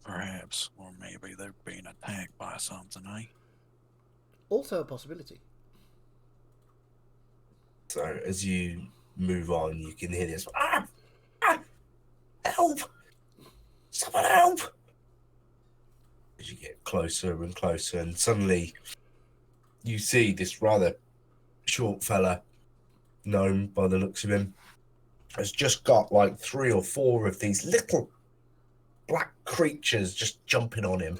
Speaker 7: Perhaps, or maybe they're being attacked by something, eh?
Speaker 1: Also a possibility.
Speaker 2: So as you move on, you can hear this. Help! Someone help! As you get closer and closer, and suddenly you see this rather short fella, gnome by the looks of him, has just got like 3 or 4 of these little black creatures just jumping on him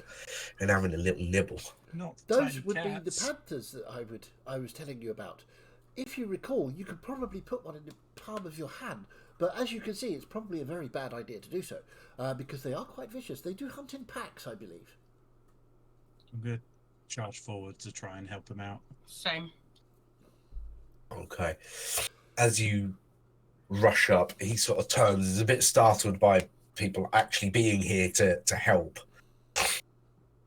Speaker 2: and having a little nibble.
Speaker 5: Not
Speaker 1: Those
Speaker 5: tiny
Speaker 1: would be the
Speaker 5: cats.
Speaker 1: panthers that I was telling you about. If you recall, you could probably put one in the palm of your hand, but as you can see, it's probably a very bad idea to do so, because they are quite vicious. They do hunt in packs, I believe.
Speaker 5: I'm going to charge forward to try and help him out.
Speaker 4: Same.
Speaker 2: Okay. As you rush up, he sort of turns, is a bit startled by people actually being here to help.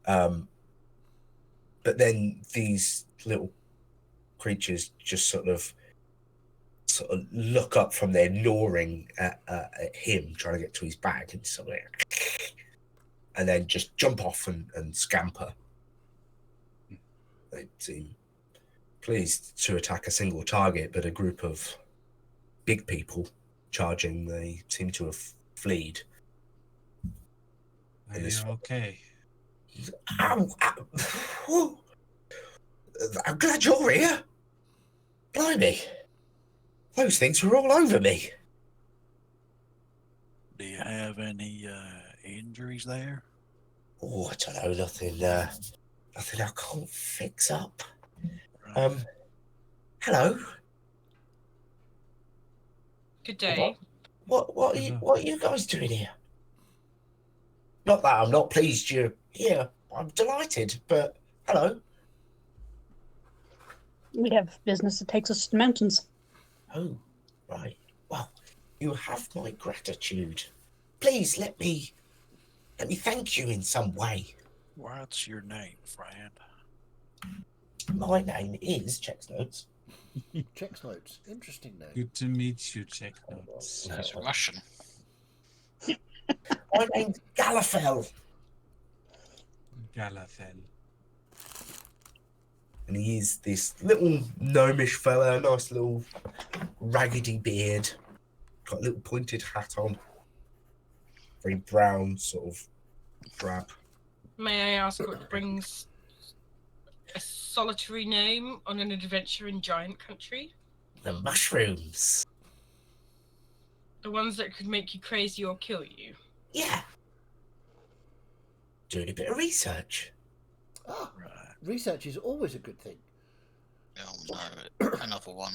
Speaker 2: But then these little creatures just sort of look up from their gnawing at him, trying to get to his bag, and then just jump off and scamper. They seem pleased to attack a single target, but a group of big people charging, they seem to have fled.
Speaker 5: Are
Speaker 2: In
Speaker 5: you
Speaker 2: this-
Speaker 5: okay?
Speaker 2: Ow, ow. I'm glad you're here. Blimey. Those things were all over me.
Speaker 7: Do you have any injuries there?
Speaker 2: Oh, I don't know, nothing I can't fix up.
Speaker 7: Right.
Speaker 2: Hello.
Speaker 4: Good day.
Speaker 2: What are you guys doing here? Not that I'm not pleased you're here. I'm delighted, but hello.
Speaker 6: We have business that takes us to the mountains.
Speaker 2: Oh, right. Well, you have my gratitude. Please let me thank you in some way.
Speaker 7: What's your name, friend?
Speaker 2: My name is Checks Notes.
Speaker 1: Checks notes. Interesting name.
Speaker 5: Good to meet you, Check Notes.
Speaker 3: He's Russian.
Speaker 2: My name's Galafel.
Speaker 5: Galafel.
Speaker 2: And he is this little gnomish fella, nice little raggedy beard, got a little pointed hat on, very brown, sort of drab.
Speaker 4: May I ask what brings a solitary gnome on an adventure in giant country?
Speaker 2: The mushrooms.
Speaker 4: The ones that could make you crazy or kill you?
Speaker 2: Yeah. Doing a bit of research.
Speaker 1: Ah,
Speaker 7: Right.
Speaker 1: research is always a good thing.
Speaker 3: Oh no, another one.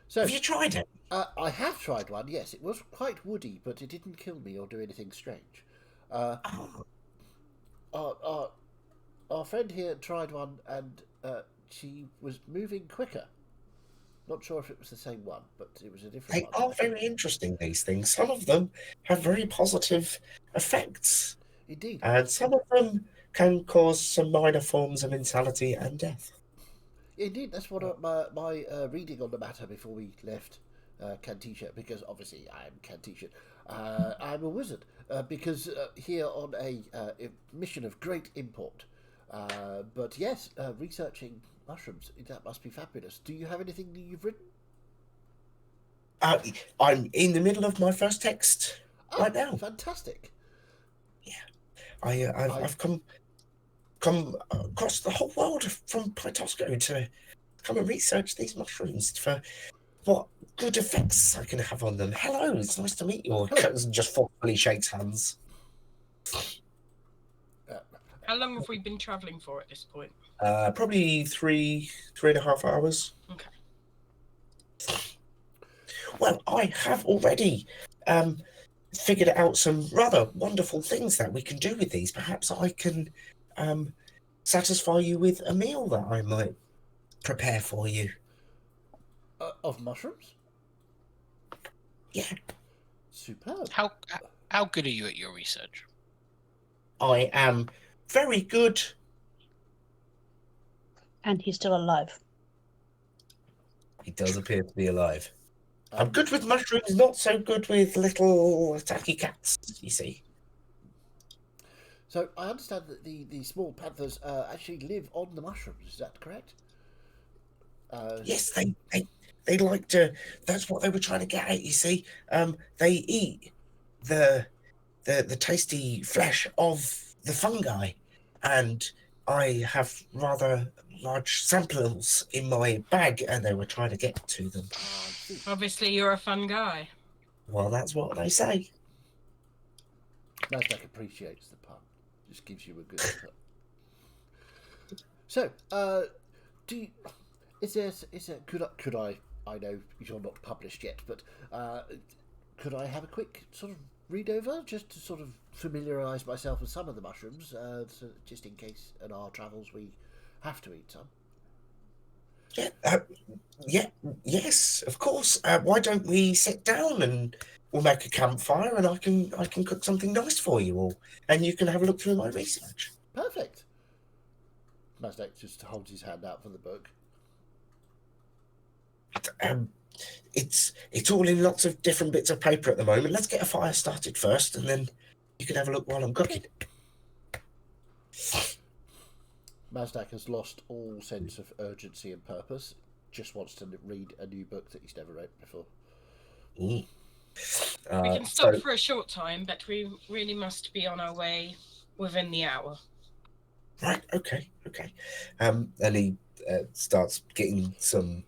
Speaker 1: So,
Speaker 2: Have you tried it?
Speaker 1: I have tried one, yes. It was quite woody, but it didn't kill me or do anything strange.
Speaker 2: Oh,
Speaker 1: Our friend here tried one, and she was moving quicker. Not sure if it was the same one, but it was a different
Speaker 2: they
Speaker 1: one.
Speaker 2: are very interesting, these things. Some of them have very positive effects,
Speaker 1: Indeed.
Speaker 2: and some of them can cause some minor forms of insanity and death.
Speaker 1: Indeed, that's what my reading on the matter before we left Cantisha, because obviously I'm Cantisha. I'm a wizard, because here on a mission of great import. But yes, researching mushrooms, that must be fabulous. Do you have anything that you've written?
Speaker 2: I'm in the middle of my first text right now.
Speaker 1: Fantastic.
Speaker 2: I've come across the whole world from Pytosco to come and research these mushrooms for what good effects I can have on them. Hello, it's nice to meet you. Cousin just thoughtfully shakes hands.
Speaker 4: How long have we been travelling for at this point?
Speaker 2: Probably 3.5 hours.
Speaker 4: Okay.
Speaker 2: Well, I have already figured out some rather wonderful things that we can do with these. Perhaps I can satisfy you with a meal that I might prepare for you.
Speaker 1: Of mushrooms?
Speaker 2: Yeah.
Speaker 1: Superb.
Speaker 3: How good are you at your research?
Speaker 2: I am very good.
Speaker 6: And he's still alive.
Speaker 2: He does appear to be alive. I'm good with mushrooms, not so good with little attacky cats, you see.
Speaker 1: So I understand that the small panthers actually live on the mushrooms. Is that correct?
Speaker 2: Yes, they like to. That's what they were trying to get at. You see, they eat the tasty flesh of the fungi, and I have rather large samples in my bag, and they were trying to get to them.
Speaker 4: Obviously, you're a fun guy.
Speaker 2: Well, that's what they say.
Speaker 1: Nasdaq appreciates the pun. Just gives you a good. So, could I? I know you're not published yet, but could I have a quick sort of read over just to sort of familiarise myself with some of the mushrooms, so just in case in our travels we have to eat some?
Speaker 2: Yes, of course. Why don't we sit down and we'll make a campfire, and I can cook something nice for you all, and you can have a look through my research.
Speaker 1: Perfect. Nasdaq just holds his hand out for the book.
Speaker 2: It's all in lots of different bits of paper at the moment. Let's get a fire started first, and then you can have a look while I'm cooking.
Speaker 1: Nasdaq has lost all sense of urgency and purpose. Just wants to read a new book that he's never read before.
Speaker 4: We can stop for a short time, but we really must be on our way within the hour.
Speaker 2: Right. Okay. And he starts getting some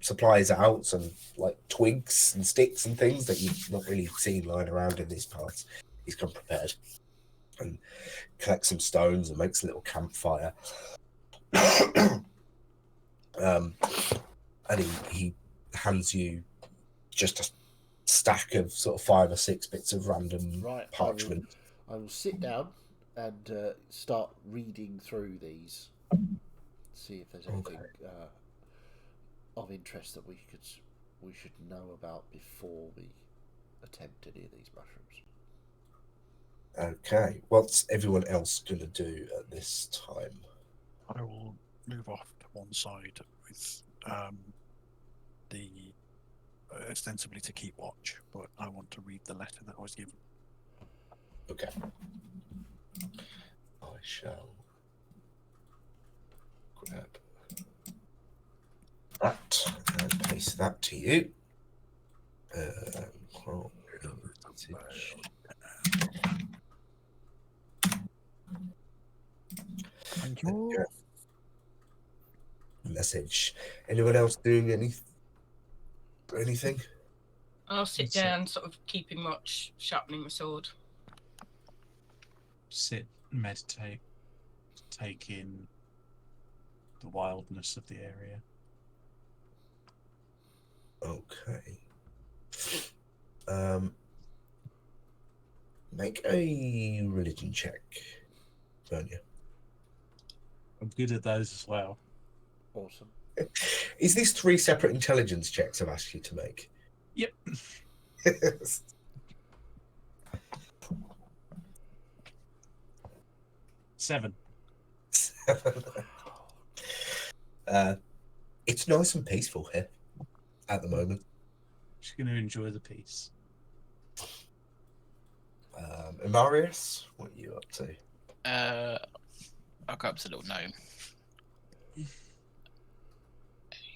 Speaker 2: supplies out, some like twigs and sticks and things that you've not really seen lying around in these parts. He's come prepared and collects some stones and makes a little campfire. And he hands you just a stack of sort of 5 or 6 bits of random parchment.
Speaker 1: I will sit down and start reading through these. See if there's anything of interest that we should know about before we attempt any of these mushrooms.
Speaker 2: Okay, what's everyone else going to do at this time?
Speaker 7: I will move off to one side with the ostensibly to keep watch, but I want to read the letter that I was given.
Speaker 2: Okay. I shall grab that and paste that to you.
Speaker 7: Thank you.
Speaker 2: Message. Anyone else doing anything?
Speaker 4: I'll sit down, sort of keeping watch, sharpening the sword.
Speaker 5: Sit, meditate, take in the wildness of the area.
Speaker 2: Okay. Make a religion check, Vernia.
Speaker 5: I'm good at those as well.
Speaker 1: Awesome.
Speaker 2: Is this 3 separate intelligence checks I've asked you to make?
Speaker 5: Yep. 7.
Speaker 2: It's nice and peaceful here at the moment.
Speaker 5: Just going to enjoy the peace.
Speaker 2: And Marius, what are you up to?
Speaker 3: I'll go up to the little gnome. You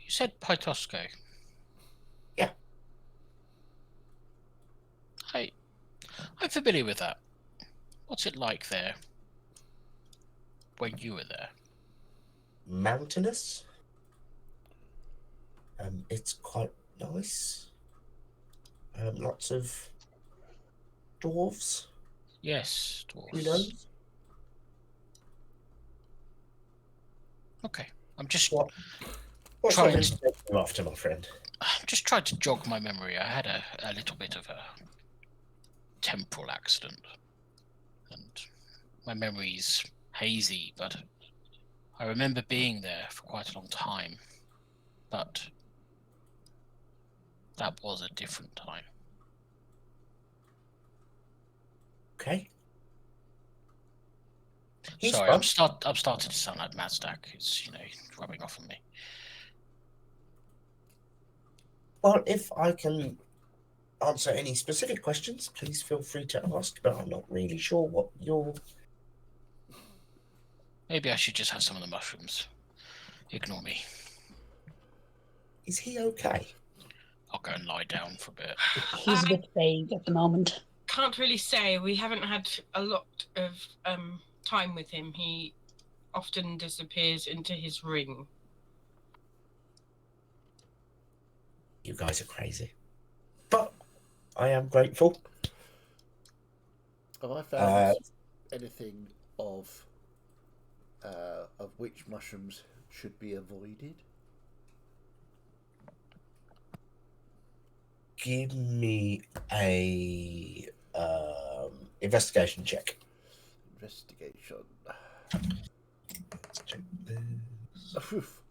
Speaker 3: said Pytosco.
Speaker 2: Yeah.
Speaker 3: I'm familiar with that. What's it like there when you were there?
Speaker 2: Mountainous. It's quite nice. Lots of dwarves.
Speaker 3: Yes, dwarves.
Speaker 2: You know.
Speaker 3: Okay, I'm just
Speaker 2: What
Speaker 3: trying
Speaker 2: sort of
Speaker 3: to.
Speaker 2: you after, my friend?
Speaker 3: I'm just trying to jog my memory. I had a little bit of a temporal accident, and my memory's hazy, but I remember being there for quite a long time. But that was a different time.
Speaker 2: Okay. He's
Speaker 3: Sorry,
Speaker 2: fun.
Speaker 3: I'm starting to sound like Mazdak. It's rubbing off on me.
Speaker 2: Well, if I can answer any specific questions, please feel free to ask, but I'm not really sure what your...
Speaker 3: Maybe I should just have some of the mushrooms. Ignore me.
Speaker 2: Is he okay?
Speaker 3: I'll go and lie down for a bit.
Speaker 6: He's a bit vague at the moment.
Speaker 4: Can't really say. We haven't had a lot of time with him. He often disappears into his ring.
Speaker 2: You guys are crazy. But I am grateful.
Speaker 1: Have I found anything of which mushrooms should be avoided?
Speaker 2: Give me a investigation check.
Speaker 1: Investigation.
Speaker 2: Let's check this.
Speaker 1: Oof.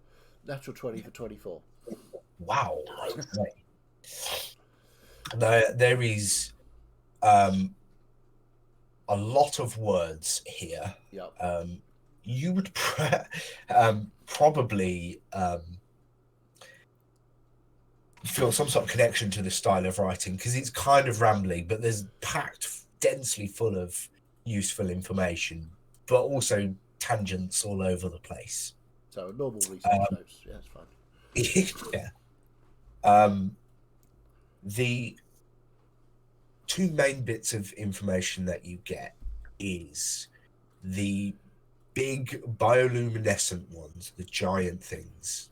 Speaker 1: Natural 20 for 24.
Speaker 2: Wow. There is a lot of words here.
Speaker 1: Yep.
Speaker 2: You would probably feel some sort of connection to this style of writing because it's kind of rambling, but there's packed densely full of useful information, but also tangents all over the place.
Speaker 1: So normal research notes. Yeah, it's fine.
Speaker 2: Yeah. The two main bits of information that you get is the big bioluminescent ones, the giant things.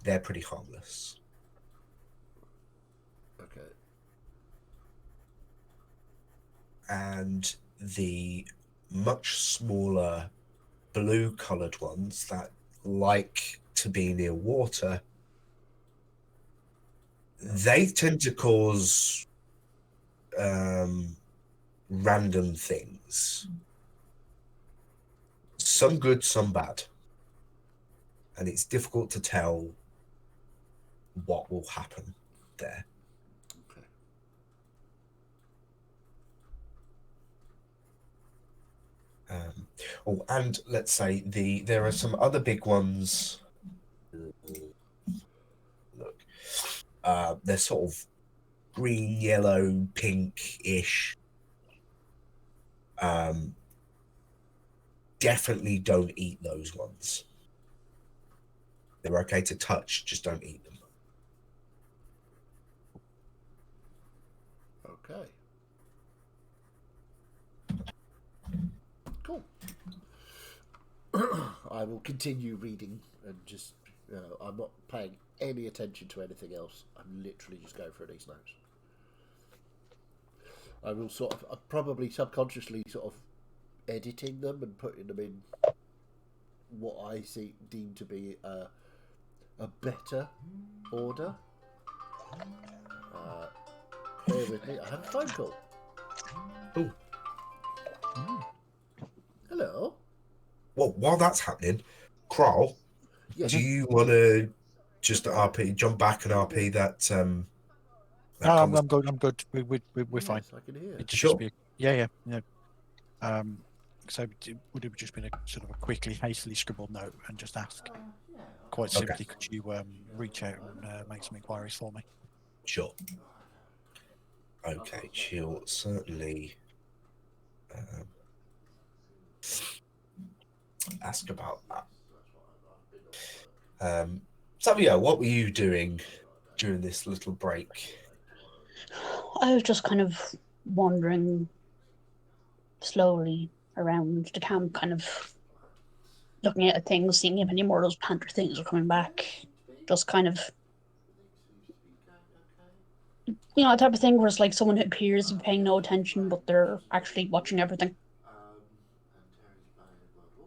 Speaker 2: They're pretty harmless.
Speaker 1: Okay.
Speaker 2: And the much smaller blue-coloured ones that like to be near water, they tend to cause random things. Some good, some bad. And it's difficult to tell what will happen there.
Speaker 1: Okay.
Speaker 2: And let's say there are some other big ones. Look, they're sort of green, yellow, pink-ish. Definitely don't eat those ones. They're okay to touch, just don't eat them.
Speaker 1: Okay. Cool. I will continue reading and just, I'm not paying any attention to anything else. I'm literally just going through these notes. I will probably subconsciously sort of editing them and putting them in what I deem to be a better order. Bear with me. I have a phone call.
Speaker 2: Oh.
Speaker 1: Hello.
Speaker 2: Well, while that's happening, Kroll,
Speaker 1: Yes.
Speaker 2: do you want to just jump back and RP that?
Speaker 7: No, I'm good. I'm good. We're fine.
Speaker 1: Yes, I can hear.
Speaker 7: It
Speaker 2: Sure.
Speaker 7: just be, yeah. So would it just been a sort of a quickly, hastily scribbled note and just ask quite simply, could you reach out and make some inquiries for me?
Speaker 2: Sure. Okay, she'll certainly ask about that. Savio, what were you doing during this little break?
Speaker 6: I was just kind of wandering slowly around the camp, kind of looking at things, seeing if any more of those panther things are coming back. Just kind of, the type of thing where it's like someone who appears to be paying no attention, but they're actually watching everything.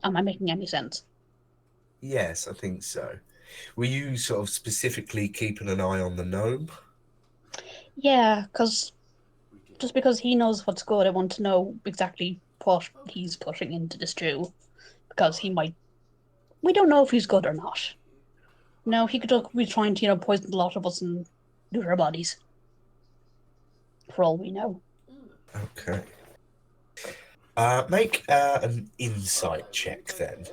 Speaker 6: Am I making any sense?
Speaker 2: Yes, I think so. Were you sort of specifically keeping an eye on the gnome?
Speaker 6: Yeah, just because he knows what's good, I want to know exactly what he's putting into the stew. Because he might... We don't know if he's good or not. No, he could just be trying to, poison a lot of us and loot our bodies. For all we know.
Speaker 2: Okay. Make an insight check then.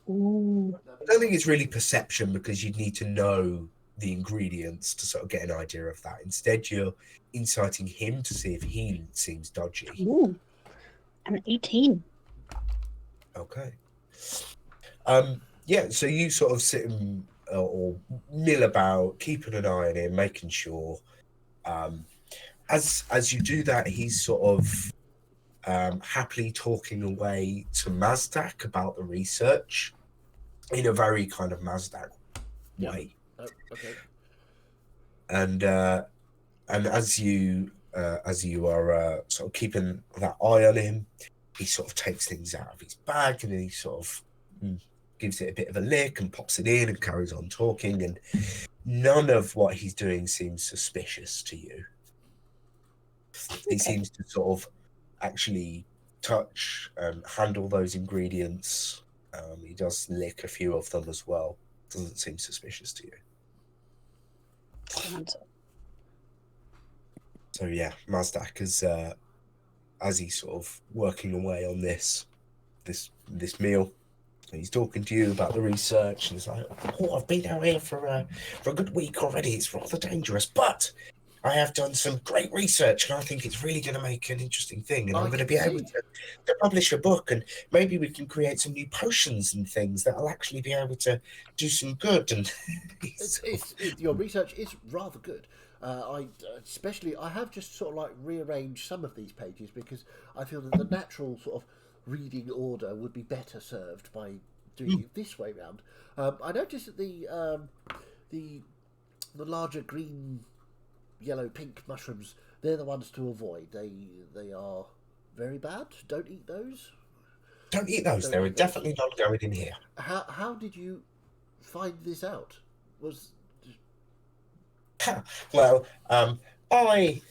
Speaker 6: Ooh.
Speaker 2: I don't think it's really perception because you'd need to know the ingredients to sort of get an idea of that. Instead, you're inciting him to see if he seems dodgy.
Speaker 6: Ooh. An 18.
Speaker 2: Okay. Yeah, so you sort of sit and, or mill about, keeping an eye on him, making sure. As you do that, he's sort of happily talking away to Mazdak about the research in a very kind of Mazdak way.
Speaker 1: Oh, okay.
Speaker 2: And as you are sort of keeping that eye on him, he sort of takes things out of his bag and then he sort of gives it a bit of a lick and pops it in and carries on talking. And none of what he's doing seems suspicious to you. He seems to sort of actually touch and handle those ingredients. He does lick a few of them as well. Doesn't seem suspicious to you. So yeah, Mazdak is as he's sort of working away on this meal. He's talking to you about the research, and he's like, "Oh, I've been out here for a good week already. It's rather dangerous, but I have done some great research, and I think it's really going to make an interesting thing. And I'm going to be able to publish a book, and maybe we can create some new potions and things that'll actually be able to do some good." And
Speaker 1: your research is rather good. I have just sort of like rearranged some of these pages because I feel that the natural sort of reading order would be better served by doing it this way round. I noticed that the larger green, yellow, pink mushrooms, they're the ones to avoid. They are very bad. Don't eat those.
Speaker 2: Don't eat those. They're definitely not going in here.
Speaker 1: How did you find this out?
Speaker 2: Well, I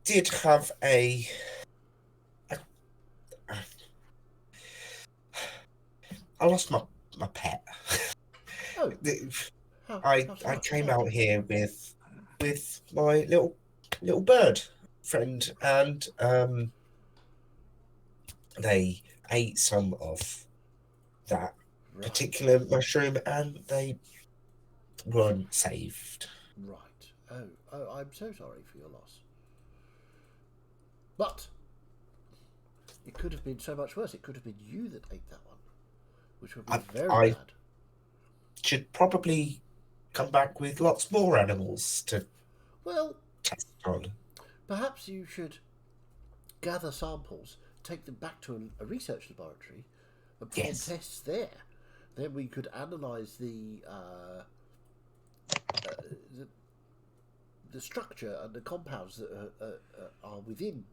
Speaker 2: did have I lost my pet.
Speaker 1: Oh.
Speaker 2: I came out here with my little bird friend, and they ate some of that particular mushroom, and they weren't saved.
Speaker 1: Right. Oh, I'm so sorry for your loss. But it could have been so much worse. It could have been you that ate that one, which would be very bad.
Speaker 2: Should probably come back with lots more animals to test on.
Speaker 1: Perhaps you should gather samples, take them back to a research laboratory, and perform tests there. Then we could analyse the structure and the compounds that are within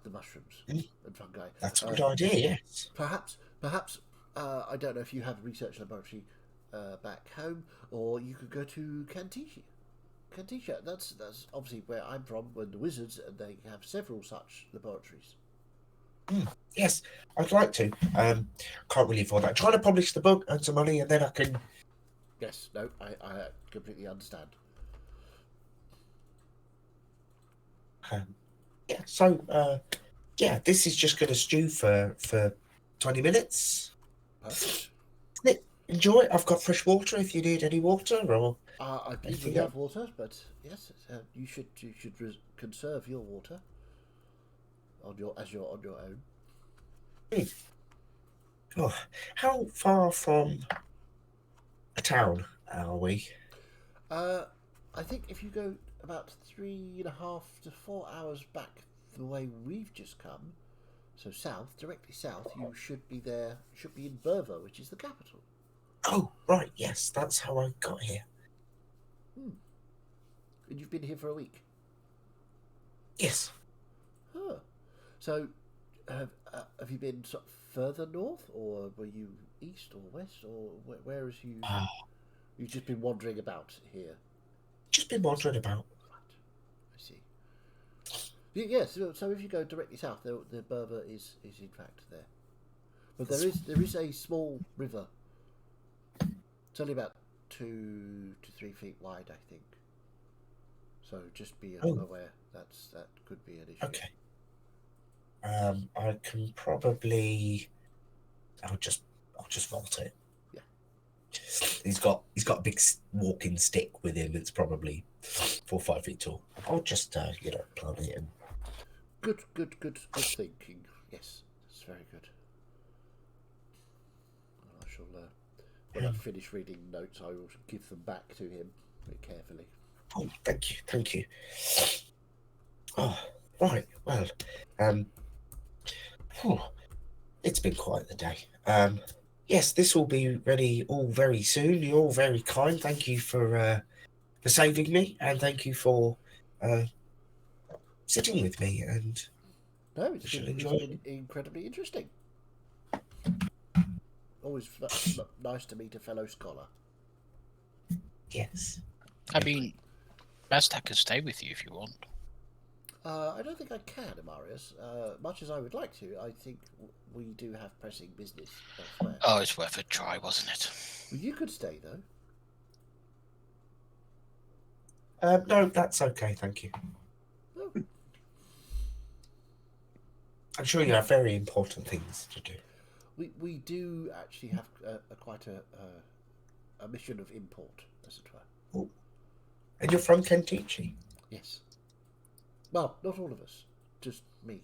Speaker 1: the mushrooms and fungi.
Speaker 2: That's a good idea. Yes.
Speaker 1: Perhaps. I don't know if you have a research laboratory back home, or you could go to Cantisha. That's obviously where I'm from. When the wizards, and they have several such laboratories.
Speaker 2: Yes, I'd like to. Can't really afford that. Trying to publish the book, earn some money, and then I can.
Speaker 1: Yes. No. I completely understand.
Speaker 2: Yeah. So Yeah, this is just going to stew for 20 minutes.
Speaker 1: Perfect.
Speaker 2: Enjoy. I've got fresh water if you need any water, or
Speaker 1: I believe we
Speaker 2: Yeah.
Speaker 1: have water, but yes, you should conserve your water as you're on your own.
Speaker 2: oh, how far from a town are we?
Speaker 1: I think if you go about 3.5 to 4 hours back the way we've just come, so south, directly south, you should be there. Should be in Berva, which is the capital.
Speaker 2: Oh, right. Yes, that's how I got here.
Speaker 1: And you've been here for a week.
Speaker 2: Yes.
Speaker 1: Huh. So, have you been sort of further north, or were you east or west, or where is you? You've just been wandering about here.
Speaker 2: Just been wandering about.
Speaker 1: Right. I see. Yes. So if you go directly south, the Berva is in fact there. But there is a small river. It's only about 2 to 3 feet wide, I think. So just be aware that could be an issue.
Speaker 2: Okay. I can probably. I'll just vault it.
Speaker 1: Yeah.
Speaker 2: He's got a big walking stick with him. It's probably 4 or 5 feet tall. I'll just plant it in.
Speaker 1: Good thinking. Yes, that's very good. I shall. When I finish reading notes, I will give them back to him very carefully.
Speaker 2: Oh, thank you. Oh, right. Well, it's been quite the day. Yes, this will be ready all very soon. You're all very kind. Thank you for saving me, and thank you for sitting with me. And
Speaker 1: No, it's
Speaker 2: shall
Speaker 1: been
Speaker 2: enjoy
Speaker 1: incredibly interesting. Always nice to meet a fellow scholar.
Speaker 2: yes,
Speaker 3: I mean, Mazdak can stay with you if you want.
Speaker 1: I don't think I can, Amarius. Much as I would like to, I think we do have pressing business elsewhere.
Speaker 3: Oh, it's worth a try, wasn't it?
Speaker 1: Well, you could stay though.
Speaker 2: no, that's okay. Thank you.
Speaker 1: Oh,
Speaker 2: I'm sure you have very important things to do.
Speaker 1: we do actually have quite a mission of import, as it were.
Speaker 2: And you're from Kentichi?
Speaker 1: Yes. Well, not all of us, just me.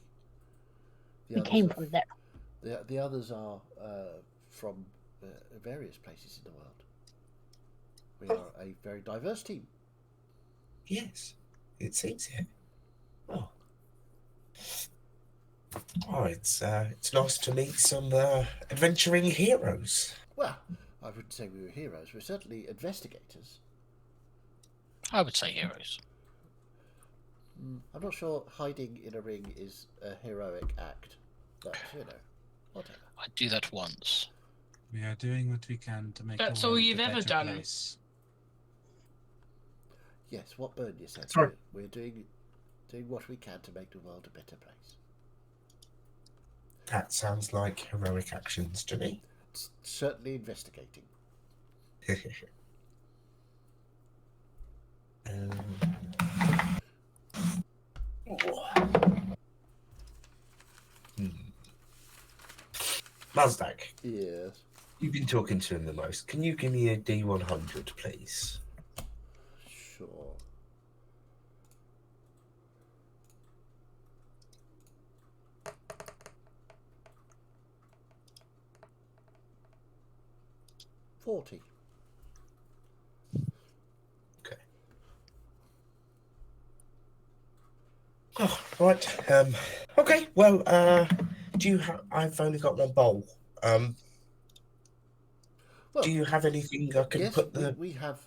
Speaker 6: We came from there.
Speaker 1: The others are from various places in the world. We are a very diverse team.
Speaker 2: Yes, it seems it. Oh. Oh, it's nice to meet some adventuring heroes.
Speaker 1: Well, I wouldn't say we were heroes. We're certainly investigators.
Speaker 3: I would say heroes.
Speaker 1: I'm not sure hiding in a ring is a heroic act, but whatever.
Speaker 3: I'd do that once.
Speaker 5: We are doing what we can to make
Speaker 4: That's
Speaker 5: the
Speaker 4: all
Speaker 5: world
Speaker 4: you've
Speaker 5: a
Speaker 4: ever
Speaker 5: better
Speaker 4: done.
Speaker 5: place.
Speaker 1: Yes, what Bernier said.
Speaker 2: Sorry.
Speaker 1: We're doing what we can to make the world a better place.
Speaker 2: That sounds like heroic actions to me.
Speaker 1: It's certainly investigating.
Speaker 2: Mazdak,
Speaker 1: Yes.
Speaker 2: you've been talking to him the most. Can you give me a D100, please?
Speaker 1: Sure. $40.
Speaker 2: Okay. Oh, right. Okay. Well, do you have? I've only got one bowl.
Speaker 1: Well,
Speaker 2: Do you have anything I can
Speaker 1: yes,
Speaker 2: put the
Speaker 1: we have.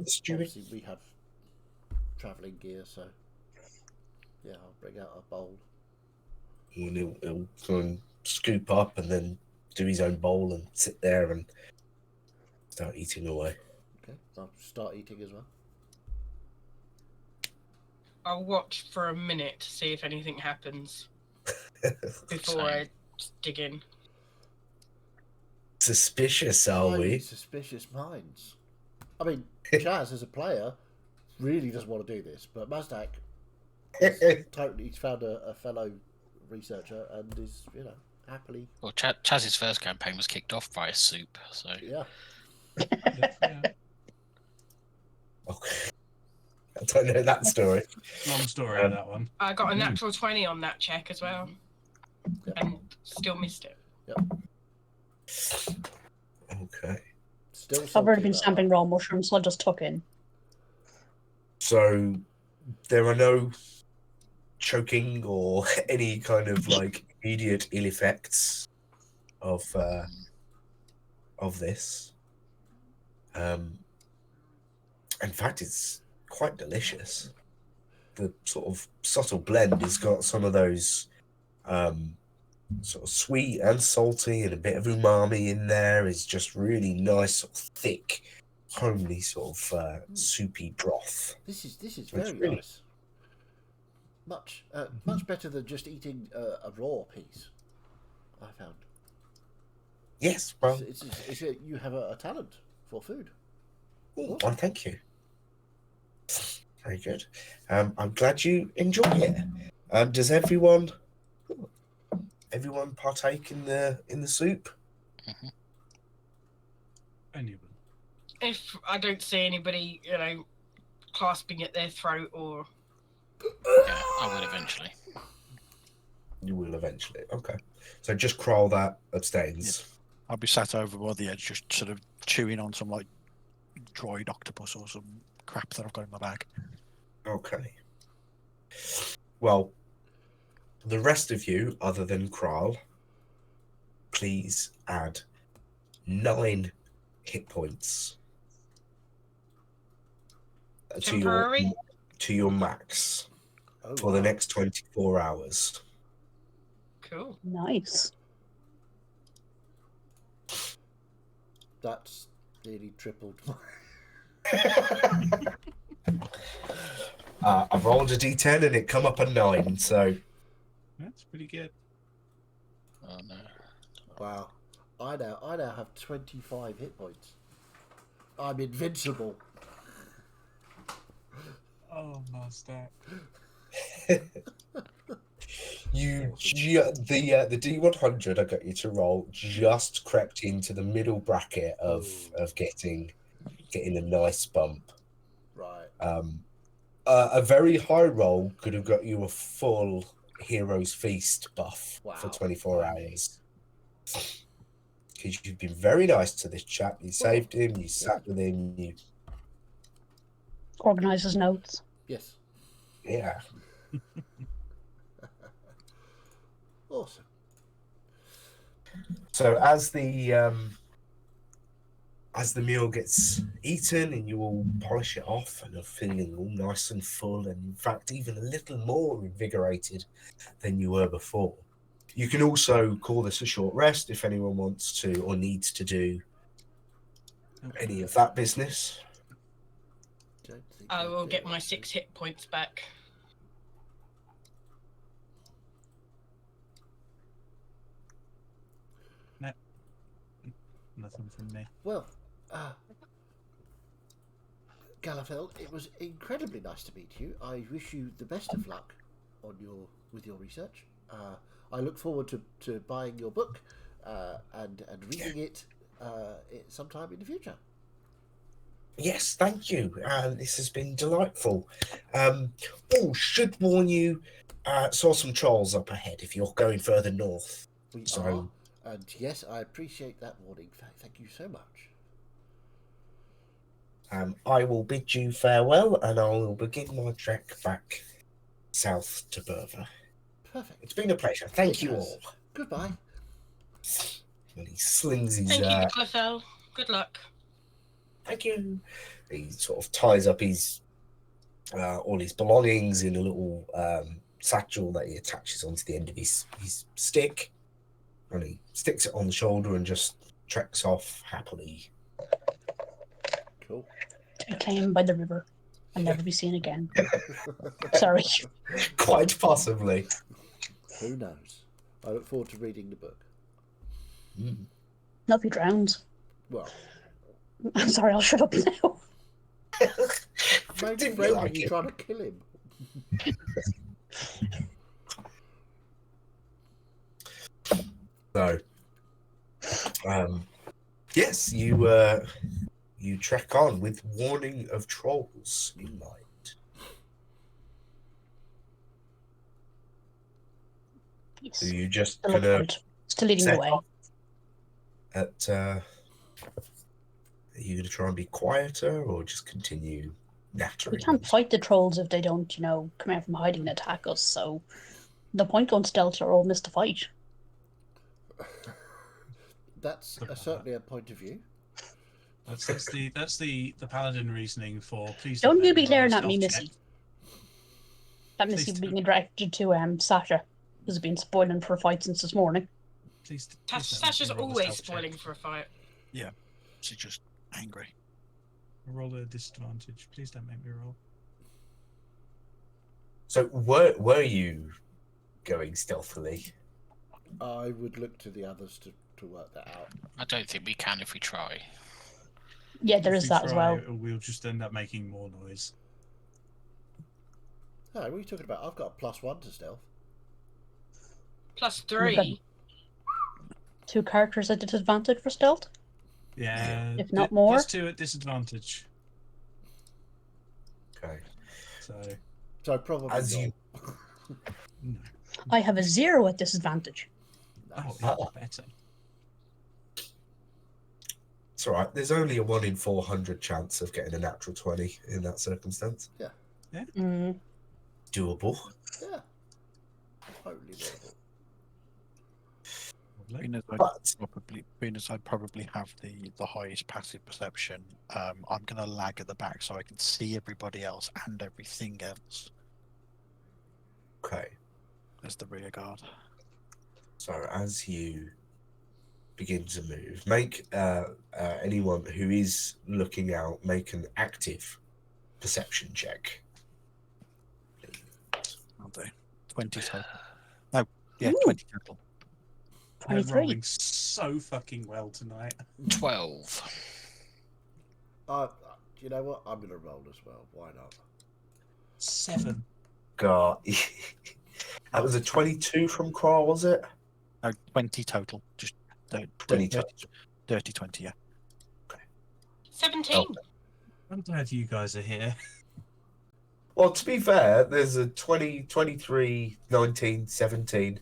Speaker 2: stew in?
Speaker 1: Obviously, we have travelling gear, so yeah, I'll bring out a bowl.
Speaker 2: And he'll try and scoop up and then do his own bowl and sit there and start eating away.
Speaker 1: Okay, I'll start eating as well.
Speaker 4: I'll watch for a minute to see if anything happens before I dig in.
Speaker 2: Suspicious, are
Speaker 1: Highly
Speaker 2: we?
Speaker 1: suspicious minds. I mean, Chaz, as a player, really doesn't want to do this, but Mazdak totally found a fellow researcher and is, happily,
Speaker 3: Well, Chaz's first campaign was kicked off by a soup, so
Speaker 1: yeah.
Speaker 5: Yeah.
Speaker 2: Okay. I don't know that story.
Speaker 5: Long story on that one.
Speaker 4: I got a natural 20 on that check as well,
Speaker 1: Yeah.
Speaker 4: and still missed it.
Speaker 2: Okay.
Speaker 1: Still
Speaker 6: I've already
Speaker 1: salty
Speaker 6: been
Speaker 1: about
Speaker 6: stamping raw mushrooms, so I'll just tuck in.
Speaker 2: So there are no choking or any kind of like immediate ill effects of this. In fact, it's quite delicious. The sort of subtle blend has got some of those sort of sweet and salty and a bit of umami in there. Is just really nice, sort of thick, homely sort of soupy broth.
Speaker 1: This is
Speaker 2: It's
Speaker 1: very
Speaker 2: really-
Speaker 1: nice. Much better than just eating a raw piece. I found.
Speaker 2: Yes, well,
Speaker 1: You have a talent for food.
Speaker 2: well, thank you. Very good. I'm glad you enjoy it. Does everyone partake in the soup?
Speaker 5: Any of them.
Speaker 4: If I don't see anybody, clasping at their throat or
Speaker 3: yeah, I will eventually.
Speaker 2: You will eventually. Okay. So just Kroll that abstains.
Speaker 7: I'll be sat over by the edge, just sort of chewing on some like dried octopus or some crap that I've got in my bag.
Speaker 2: Okay. Well, the rest of you, other than Kral, please add 9 hit points
Speaker 4: temporary.
Speaker 2: to your max
Speaker 1: Oh,
Speaker 2: for the
Speaker 1: wow.
Speaker 2: next 24 hours.
Speaker 4: Cool.
Speaker 6: Nice.
Speaker 1: That's nearly tripled.
Speaker 2: I've rolled a d10 and it come up a 9, so
Speaker 5: That's pretty good.
Speaker 3: Oh no.
Speaker 1: Wow. I now have 25 hit points. I'm invincible.
Speaker 5: Oh, master.
Speaker 2: the D100 I got you to roll just crept into the middle bracket of getting a nice bump.
Speaker 1: Right.
Speaker 2: A very high roll could have got you a full Hero's Feast buff for
Speaker 1: Wow.
Speaker 2: 24 hours. Because you've been very nice to this chap. You saved him, you sat with him,
Speaker 6: Organises notes.
Speaker 1: Yes.
Speaker 2: yeah.
Speaker 1: Awesome.
Speaker 2: So as the meal gets eaten and you all polish it off and are feeling all nice and full and in fact even a little more invigorated than you were before, you can also call this a short rest if anyone wants to or needs to do any of that business.
Speaker 1: Don't think
Speaker 4: I will
Speaker 1: do
Speaker 4: get my
Speaker 1: actually.
Speaker 4: 6 hit points back.
Speaker 5: Nothing from me.
Speaker 1: Well, Galafel, it was incredibly nice to meet you. I wish you the best of luck with your research. I look forward to buying your book and reading it sometime in the future.
Speaker 2: Yes, thank you. This has been delightful. Should warn you, saw some trolls up ahead if you're going further north.
Speaker 1: We
Speaker 2: So-
Speaker 1: are, and yes, I appreciate that warning. Thank you so much.
Speaker 2: I will bid you farewell and I will begin my trek back south to Berva.
Speaker 1: Perfect.
Speaker 2: It's been a pleasure. Thank you
Speaker 1: Yes.
Speaker 2: all.
Speaker 1: Goodbye.
Speaker 2: And he slings his
Speaker 4: Thank you, Cliffel. Good luck.
Speaker 2: thank you. He sort of ties up his all his belongings in a little satchel that he attaches onto the end of his stick, and he sticks it on the shoulder and just treks off happily.
Speaker 1: Cool.
Speaker 6: To be claimed by the river and never be seen again. Sorry.
Speaker 2: Quite possibly.
Speaker 1: Who knows? I look forward to reading the book.
Speaker 6: Not be drowned.
Speaker 1: Well,
Speaker 6: I'm sorry, I'll shut up now.
Speaker 1: maybe
Speaker 2: Didn't
Speaker 1: Fred,
Speaker 2: like
Speaker 1: you
Speaker 2: it.
Speaker 1: trying to kill him.
Speaker 2: So, yes, you trek on with warning of trolls in mind.
Speaker 6: Yes.
Speaker 2: So you just
Speaker 6: Still up
Speaker 2: gonna
Speaker 6: front. Still leading the
Speaker 2: set
Speaker 6: way.
Speaker 2: off at are you gonna try and be quieter or just continue
Speaker 6: We
Speaker 2: nattering?
Speaker 6: can't fight the trolls if they don't, come out from hiding and attack us, so no point going stealth or we'll miss the fight.
Speaker 1: That's certainly a point of view.
Speaker 5: That's the paladin reasoning for please
Speaker 6: Don't you
Speaker 5: make
Speaker 6: be
Speaker 5: me roll a
Speaker 6: glaring at me,
Speaker 5: stealth check.
Speaker 6: Missy. That
Speaker 5: Please
Speaker 6: Missy
Speaker 5: don't.
Speaker 6: being directed to Sasha, who's been spoiling for a fight since this morning.
Speaker 5: Please don't make
Speaker 4: Sasha's
Speaker 5: me roll a
Speaker 4: always
Speaker 5: stealth check.
Speaker 4: spoiling for a fight.
Speaker 7: She's just angry.
Speaker 5: Roll a disadvantage. Please don't make me roll.
Speaker 2: So were you going stealthily?
Speaker 1: I would look to the others to work that out.
Speaker 3: I don't think we can if we try.
Speaker 6: Yeah, there
Speaker 5: If
Speaker 6: is
Speaker 5: we
Speaker 6: that as
Speaker 5: try,
Speaker 6: well.
Speaker 5: We'll just end up making more noise.
Speaker 1: No, what are you talking about? I've got a +1 to stealth.
Speaker 4: +3.
Speaker 6: 2 characters at disadvantage for stealth.
Speaker 5: Yeah.
Speaker 6: If not more.
Speaker 5: +2 at disadvantage.
Speaker 2: Okay.
Speaker 1: So probably
Speaker 2: As
Speaker 1: not.
Speaker 2: you-
Speaker 5: No.
Speaker 6: I have a 0 at disadvantage.
Speaker 5: Oh,
Speaker 1: Nice.
Speaker 5: even better.
Speaker 2: It's all right. There's only a 1 in 400 chance of getting a natural 20 in that circumstance.
Speaker 6: Mm.
Speaker 2: Doable.
Speaker 1: Yeah. Totally doable.
Speaker 5: Lovely.
Speaker 7: Being as I probably have the highest passive perception, I'm gonna lag at the back so I can see everybody else and everything else
Speaker 2: Okay.
Speaker 7: as the rear guard.
Speaker 2: So as you begin to move, make anyone who is looking out make an active perception check.
Speaker 7: Aren't they? 20 total. No, yeah,
Speaker 6: Ooh.
Speaker 7: 20 total.
Speaker 5: I'm
Speaker 6: 23.
Speaker 5: rolling so fucking well tonight.
Speaker 3: 12.
Speaker 1: You know what? I'm going to roll as well. Why not?
Speaker 5: 7.
Speaker 2: God, that was a 22 from Craw, was it?
Speaker 7: No, 20 total. Just
Speaker 2: 20 total.
Speaker 7: dirty 20, yeah.
Speaker 4: 17.
Speaker 5: I'm glad you guys are here.
Speaker 2: Well, to be fair, there's a 20, 23, 19, 17,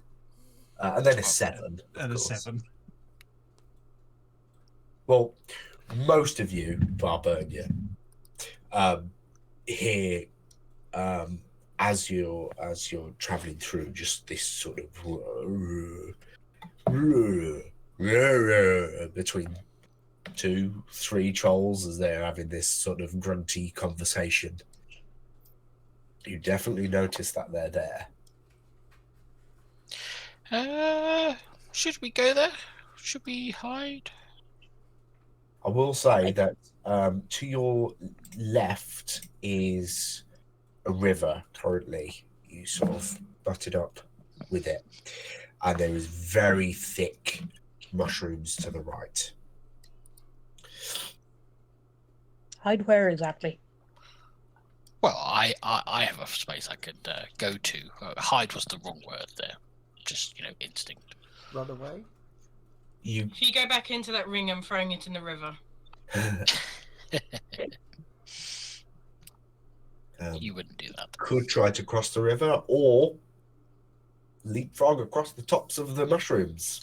Speaker 2: and then a 7. of
Speaker 5: And a
Speaker 2: course.
Speaker 5: 7.
Speaker 2: Well, most of you, Barburnia, hear as you're traveling through just this sort of between 2, 3 trolls as they're having this sort of grunty conversation. You definitely notice that they're there.
Speaker 3: Should we go there? Should we hide?
Speaker 2: I will say that to your left is a river currently. You sort of butted up with it. And there is very thick mushrooms to the right.
Speaker 6: Hide where exactly?
Speaker 3: Well, I have a space I could go to. Hide was the wrong word there. Just, instinct.
Speaker 1: Run away?
Speaker 2: You
Speaker 4: If you go back into that ring, I'm throwing it in the river.
Speaker 3: You wouldn't do that.
Speaker 2: could try to cross the river or leapfrog across the tops of the mushrooms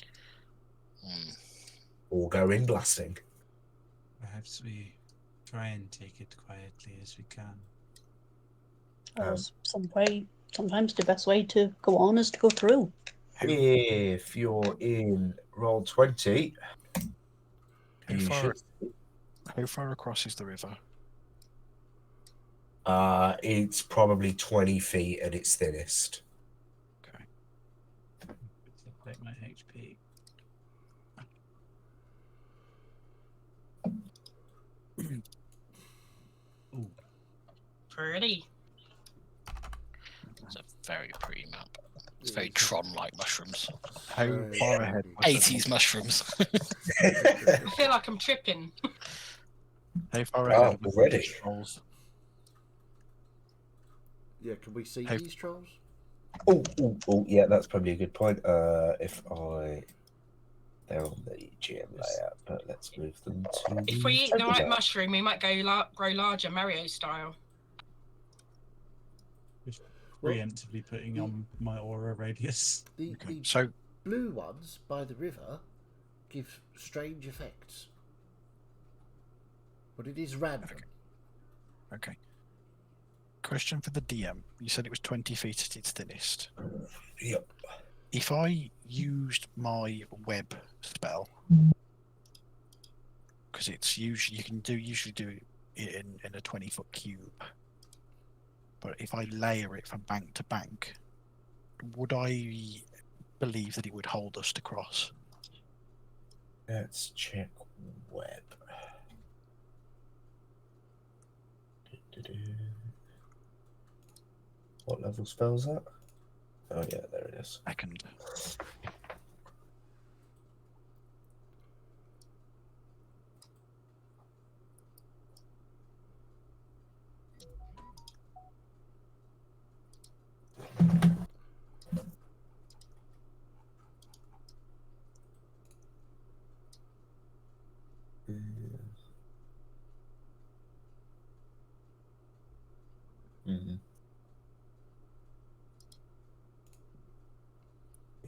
Speaker 2: or go in blasting.
Speaker 5: Perhaps we try and take it quietly as we can.
Speaker 6: Sometimes the best way to go on is to go through.
Speaker 2: If you're in roll 20,
Speaker 7: How
Speaker 2: you
Speaker 7: far,
Speaker 2: should.
Speaker 7: how far across is the river?
Speaker 2: It's probably 20 feet at its thinnest.
Speaker 7: Okay.
Speaker 5: Take my HP. Ooh,
Speaker 4: Pretty.
Speaker 3: It's a very pretty map. It's very Tron-like mushrooms.
Speaker 7: How
Speaker 1: Very
Speaker 7: far
Speaker 1: shiny.
Speaker 7: ahead?
Speaker 3: 80s mushrooms.
Speaker 4: I feel like I'm tripping.
Speaker 7: How far
Speaker 2: Oh,
Speaker 7: ahead? of
Speaker 2: already?
Speaker 7: the trolls?
Speaker 1: Yeah, can we see
Speaker 7: Hey.
Speaker 1: these trolls?
Speaker 2: Oh, yeah, that's probably a good point. If I They're on the GM layout, but let's move them to
Speaker 4: If
Speaker 2: the
Speaker 4: we eat the
Speaker 2: table
Speaker 4: right
Speaker 2: layout.
Speaker 4: mushroom, we might grow larger, Mario style.
Speaker 1: Well,
Speaker 5: Preemptively putting on my aura radius.
Speaker 1: the
Speaker 7: So
Speaker 1: blue ones by the river give strange effects. But it is random.
Speaker 7: okay. Question for the DM. You said it was 20 feet at its thinnest.
Speaker 2: Yep.
Speaker 7: If I used my web spell, because it's usually usually do it in a 20-foot cube, but if I layer it from bank to bank, would I believe that it would hold us to cross?
Speaker 2: Let's check web. What level spell is that? Oh yeah, there it is.
Speaker 7: Second.
Speaker 2: Mm-hmm.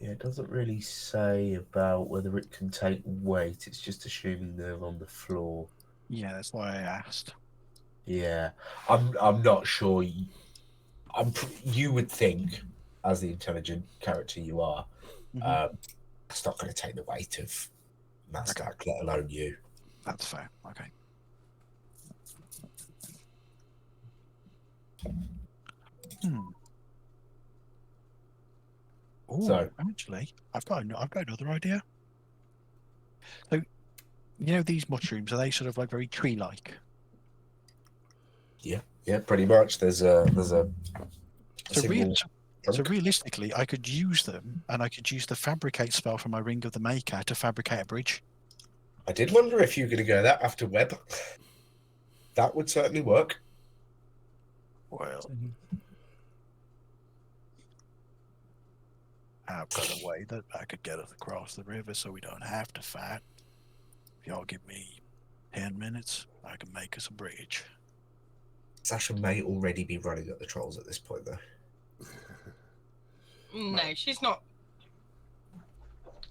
Speaker 2: Yeah, it doesn't really say about whether it can take weight. It's just assuming they're on the floor.
Speaker 7: Yeah, that's why I asked.
Speaker 2: Yeah, I'm not sure. You would think, as the intelligent character you are, it's not going to take the weight of Mastak, let alone you.
Speaker 7: That's fair. Okay. Oh,
Speaker 2: So-
Speaker 7: actually, I've got another idea. So, you know, these mushrooms, are they sort of like very tree-like?
Speaker 2: Yeah, pretty much. There's a
Speaker 7: So,
Speaker 2: single trunk.
Speaker 7: realistically, I could use them, and I could use the fabricate spell from my Ring of the Maker to fabricate a bridge.
Speaker 2: I did wonder if you were going to go that after web. That would certainly work.
Speaker 7: Well, I've got a way that I could get us across the river so we don't have to fight. If y'all give me 10 minutes, I can make us a bridge.
Speaker 2: Sasha may already be running at the trolls at this point, though.
Speaker 4: No, she's not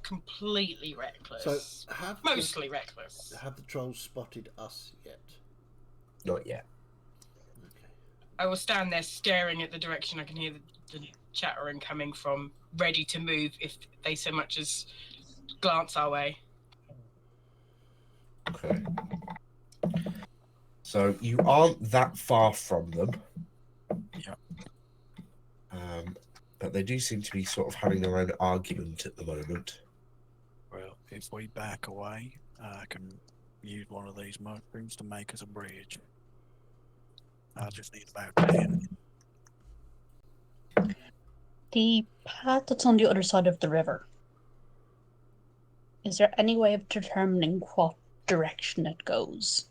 Speaker 4: completely reckless.
Speaker 1: So have
Speaker 4: Mostly reckless.
Speaker 1: the trolls spotted us yet?
Speaker 2: Not yet.
Speaker 1: Okay.
Speaker 4: I will stand there staring at the direction I can hear the chattering coming from, ready to move if they so much as glance our way.
Speaker 2: Okay. So you aren't that far from them.
Speaker 7: Yep.
Speaker 2: But they do seem to be sort of having their own argument at the moment.
Speaker 7: Well, if we back away, I can use one of these mushrooms to make us a bridge. I'll just need about 10.
Speaker 6: The path that's on the other side of the river. Is there any way of determining what direction it goes?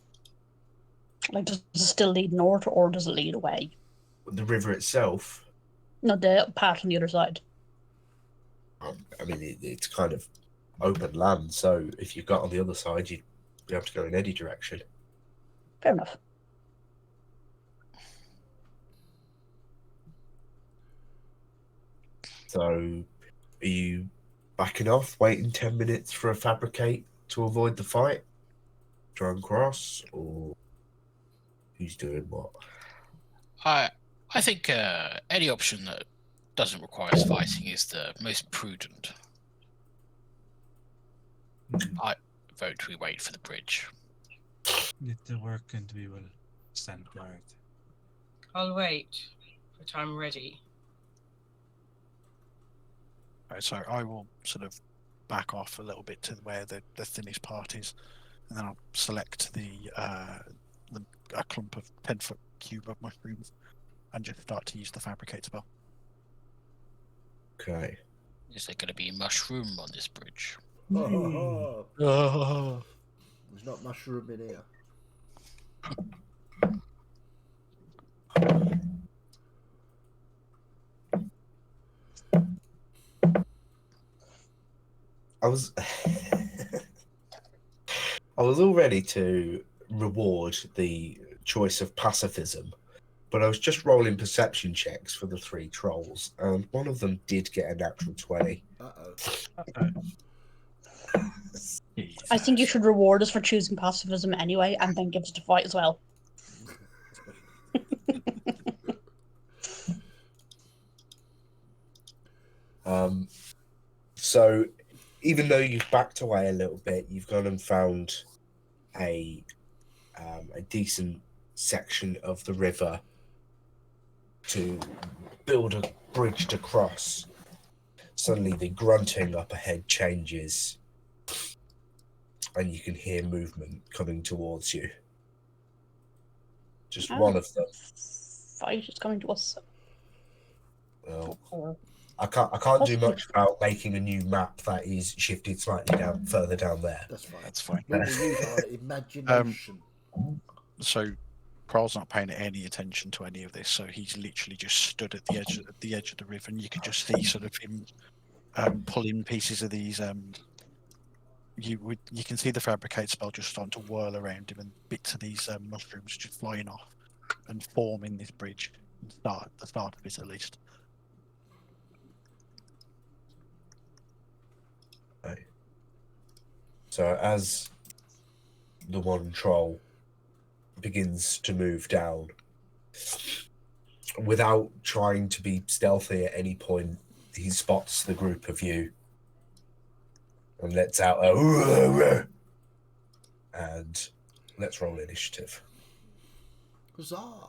Speaker 6: Like, does it still lead north or does it lead away?
Speaker 2: The river itself,
Speaker 6: No, the path on the other side.
Speaker 2: I mean, it's kind of open land, so if you got on the other side, you'd be able to go in any direction.
Speaker 6: Fair enough.
Speaker 2: So, are you backing off, waiting 10 minutes for a fabricate to avoid the fight? Try and cross, or who's doing what?
Speaker 3: I think any option that doesn't require us fighting is the most prudent. I vote we wait for the bridge.
Speaker 5: If the work can be well stand guard.
Speaker 4: I'll wait for time ready.
Speaker 7: Right, so I will sort of back off a little bit to where the thinnest part is, and then I'll select a clump of 10-foot cube of mushrooms and just start to use the fabricate spell.
Speaker 2: Okay.
Speaker 3: Is there going to be mushroom on this bridge?
Speaker 1: Oh,
Speaker 7: Oh.
Speaker 1: there's not mushroom in here.
Speaker 2: I was was all ready to reward the choice of pacifism, but I was just rolling perception checks for the 3 trolls, and one of them did get a natural 20.
Speaker 6: I think you should reward us for choosing pacifism anyway, and then give us the fight as well.
Speaker 2: So, even though you've backed away a little bit, you've gone and found a decent section of the river to build a bridge to cross. Suddenly, the grunting up ahead changes, and you can hear movement coming towards you. Just one of them.
Speaker 6: Fight is coming to us.
Speaker 2: Well,
Speaker 6: Or
Speaker 2: I can't do much about making a new map that is shifted slightly down further down there.
Speaker 1: That's fine.
Speaker 7: That's fine.
Speaker 1: We will use our imagination.
Speaker 7: So Carl's not paying any attention to any of this, so he's literally just stood at the edge of the river, and you can just see sort of him pulling pieces of these. You can see the fabricate spell just starting to whirl around him, and bits of these mushrooms just flying off and forming this bridge. The start of it, at least.
Speaker 2: Right. So as the one troll begins to move down, without trying to be stealthy at any point, he spots the group of you and lets out a and let's roll initiative.
Speaker 1: Huzzah!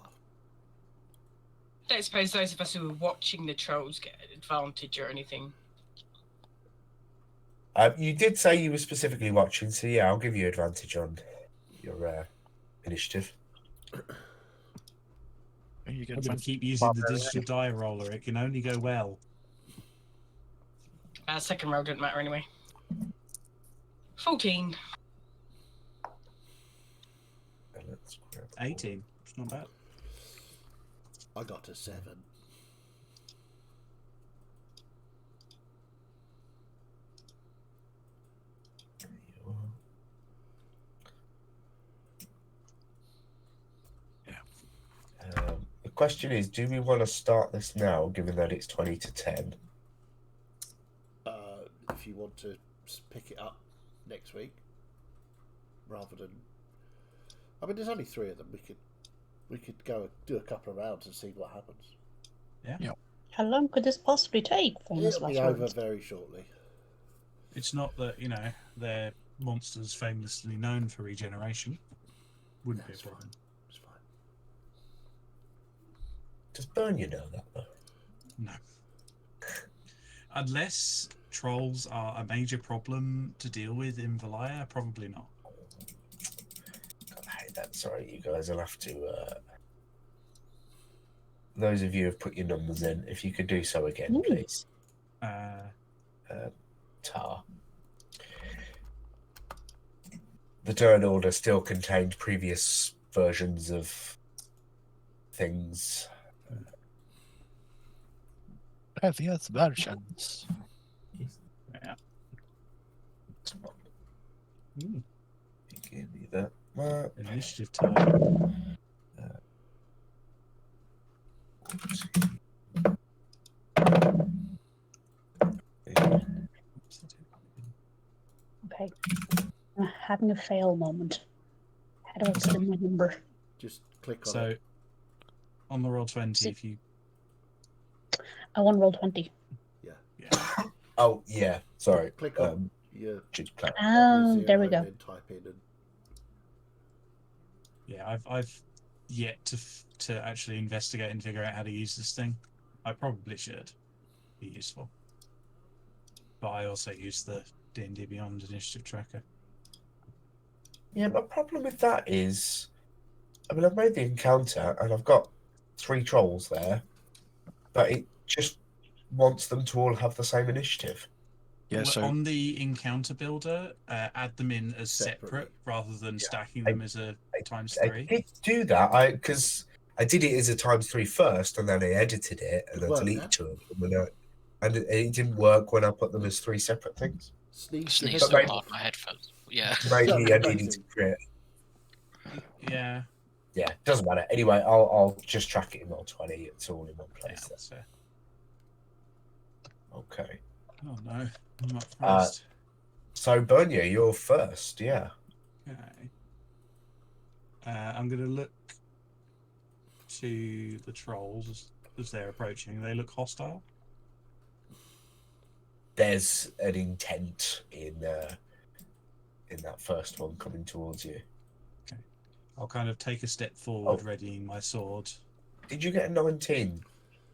Speaker 4: Don't suppose those of us who were watching the trolls get an advantage or anything.
Speaker 2: You did say you were specifically watching, so yeah, I'll give you advantage on your initiative.
Speaker 5: I'm
Speaker 7: You get
Speaker 5: going to
Speaker 7: advantage.
Speaker 5: keep using the digital die roller. It can only go well.
Speaker 4: Second roll didn't matter anyway. 14.
Speaker 2: Let's grab
Speaker 5: 18. It's not bad.
Speaker 1: I got a 7.
Speaker 2: The question is, do we want to start this now, given that it's 20 to 10?
Speaker 1: If you want to pick it up next week, rather than, I mean, there's only 3 of them. We could go do a couple of rounds and see what happens.
Speaker 5: Yeah.
Speaker 6: how long could this possibly take? Famous
Speaker 1: It'll be
Speaker 6: last
Speaker 1: over
Speaker 6: words.
Speaker 1: very shortly.
Speaker 5: It's not that, they're monsters famously known for regeneration. Wouldn't be a
Speaker 1: That's
Speaker 5: problem.
Speaker 1: It's fine.
Speaker 2: Does Bernia know that, though?
Speaker 5: No. Unless trolls are a major problem to deal with in Valaya, probably not.
Speaker 2: God, I hate that. Sorry, you guys will have to... Those of you who have put your numbers in, if you could do so again, please. Tar. The turn order still contained previous versions of things.
Speaker 7: Previous versions.
Speaker 5: Yeah.
Speaker 2: Give me that map.
Speaker 5: Initiative time.
Speaker 6: Okay. I'm having a fail moment. How do I put in my number?
Speaker 1: Just click on
Speaker 5: So,
Speaker 1: it.
Speaker 5: on the roll 20, if you...
Speaker 6: I want roll 20.
Speaker 5: Yeah.
Speaker 2: Oh, yeah. Sorry.
Speaker 1: Click on your
Speaker 2: Just click.
Speaker 6: Oh, there we
Speaker 1: zero
Speaker 6: go.
Speaker 1: and then type in and
Speaker 5: Yeah, I've yet to actually investigate and figure out how to use this thing. I probably should. Be useful. But I also use the D&D Beyond initiative tracker.
Speaker 2: Yeah, my problem with that is, I mean, I've made the encounter and I've got 3 trolls there, but it just wants them to all have the same initiative.
Speaker 7: Yeah,
Speaker 5: Well,
Speaker 7: so
Speaker 5: on the encounter builder, add them in as
Speaker 1: Separately.
Speaker 5: separate rather than
Speaker 2: Yeah,
Speaker 5: stacking them as a times
Speaker 2: I
Speaker 5: 3.
Speaker 2: did do that because I did it as a ×3 first, and then I edited it and
Speaker 1: It
Speaker 2: I
Speaker 1: worked,
Speaker 2: deleted
Speaker 1: yeah?
Speaker 2: 2 of them, and it didn't work when I put them as 3 separate things.
Speaker 1: sneeze.
Speaker 3: Sneeze
Speaker 2: But
Speaker 3: so
Speaker 2: maybe-
Speaker 3: hard my headphones Yeah.
Speaker 2: Maybe I
Speaker 1: Amazing.
Speaker 2: needed to create.
Speaker 5: Yeah.
Speaker 2: Yeah, doesn't matter. Anyway, I'll just track it in Roll20. It's all in one
Speaker 5: Yeah,
Speaker 2: place.
Speaker 5: that's fair.
Speaker 2: Okay.
Speaker 5: Oh no, I'm up
Speaker 2: Uh,
Speaker 5: first.
Speaker 2: So Bernier, you're first. Yeah.
Speaker 5: Okay. I'm going to look to the trolls as they're approaching. They look hostile.
Speaker 2: There's an intent in that first one coming towards you.
Speaker 5: I'll kind of take a step forward,
Speaker 2: Oh.
Speaker 5: readying my sword.
Speaker 2: Did you get a 19,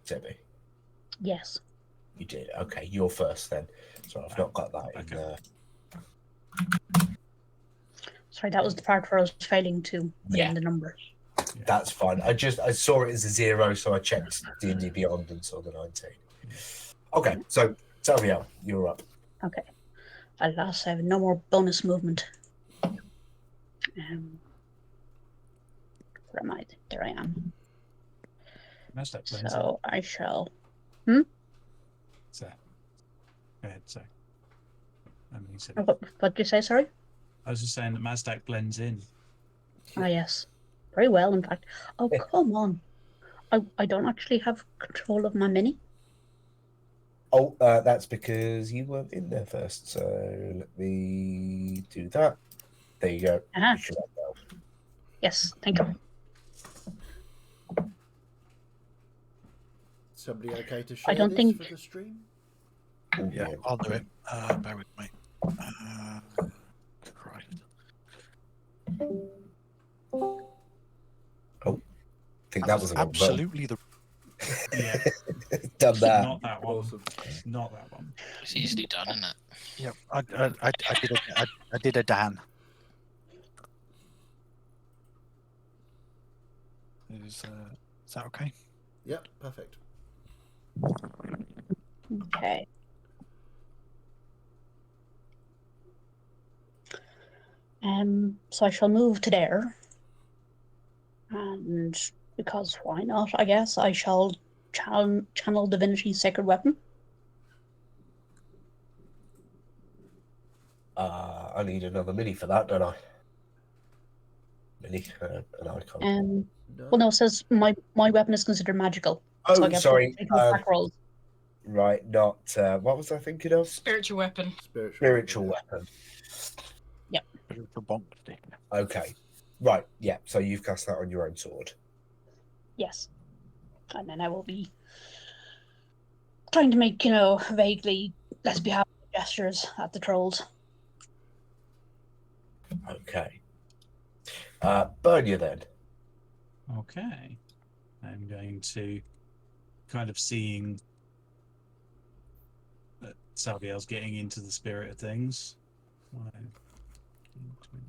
Speaker 2: Debbie?
Speaker 6: Yes.
Speaker 2: You did. Okay, you're first then. So I've not got that in
Speaker 5: Okay.
Speaker 2: there.
Speaker 6: Sorry, that was the part where I was failing to put
Speaker 2: Yeah.
Speaker 6: in the numbers.
Speaker 5: Yeah.
Speaker 2: That's fine. I saw it as a 0, so I checked D&D Beyond and saw the 19. Okay, so Xavier, you're up.
Speaker 6: Okay. At last, I have no more bonus movement. Where am I? There I am.
Speaker 5: Messed up, Lindsay.
Speaker 6: So I shall.
Speaker 5: So, go ahead, sorry. I mean, so,
Speaker 6: What did you say? Sorry.
Speaker 5: I was just saying that Mazdak blends in.
Speaker 6: Ah, yes. Very well, in fact. Oh, come on. I don't actually have control of my mini.
Speaker 2: Oh, that's because you weren't in there first. So let me do that. There you go.
Speaker 6: Uh-huh.
Speaker 2: You should have that.
Speaker 6: Yes, thank you.
Speaker 1: Somebody okay to share
Speaker 6: I don't
Speaker 1: this
Speaker 6: think-
Speaker 1: for the stream?
Speaker 7: Yeah, I'll do it. Bear with me. Christ.
Speaker 2: I think that was a wrong button.
Speaker 7: absolutely the.
Speaker 5: Yeah,
Speaker 2: Done that.
Speaker 5: not that one.
Speaker 1: Awesome.
Speaker 5: It's not that one.
Speaker 3: It's easily done, isn't it?
Speaker 7: Yeah, I did a Dan. Is that okay?
Speaker 1: Yep, perfect.
Speaker 6: Okay. So I shall move to there. And because why not, I guess, I shall channel Divinity's Sacred Weapon.
Speaker 2: I need another mini for that, don't I? Mini, an icon.
Speaker 1: No.
Speaker 6: Well, no, it says my weapon is considered magical. So I
Speaker 2: Oh,
Speaker 6: get
Speaker 2: sorry.
Speaker 6: to attack rolls.
Speaker 2: Right, not. What was I thinking of?
Speaker 4: Spiritual weapon.
Speaker 2: Spiritual weapon.
Speaker 7: For bonk stick.
Speaker 2: Okay. Right, yeah. So you've cast that on your own sword.
Speaker 6: Yes. And then I will be trying to make, vaguely less behappier gestures at the trolls.
Speaker 2: Okay. Bernia then.
Speaker 5: Okay. I'm going to kind of seeing that Salviel's getting into the spirit of things. 5, 10, 20,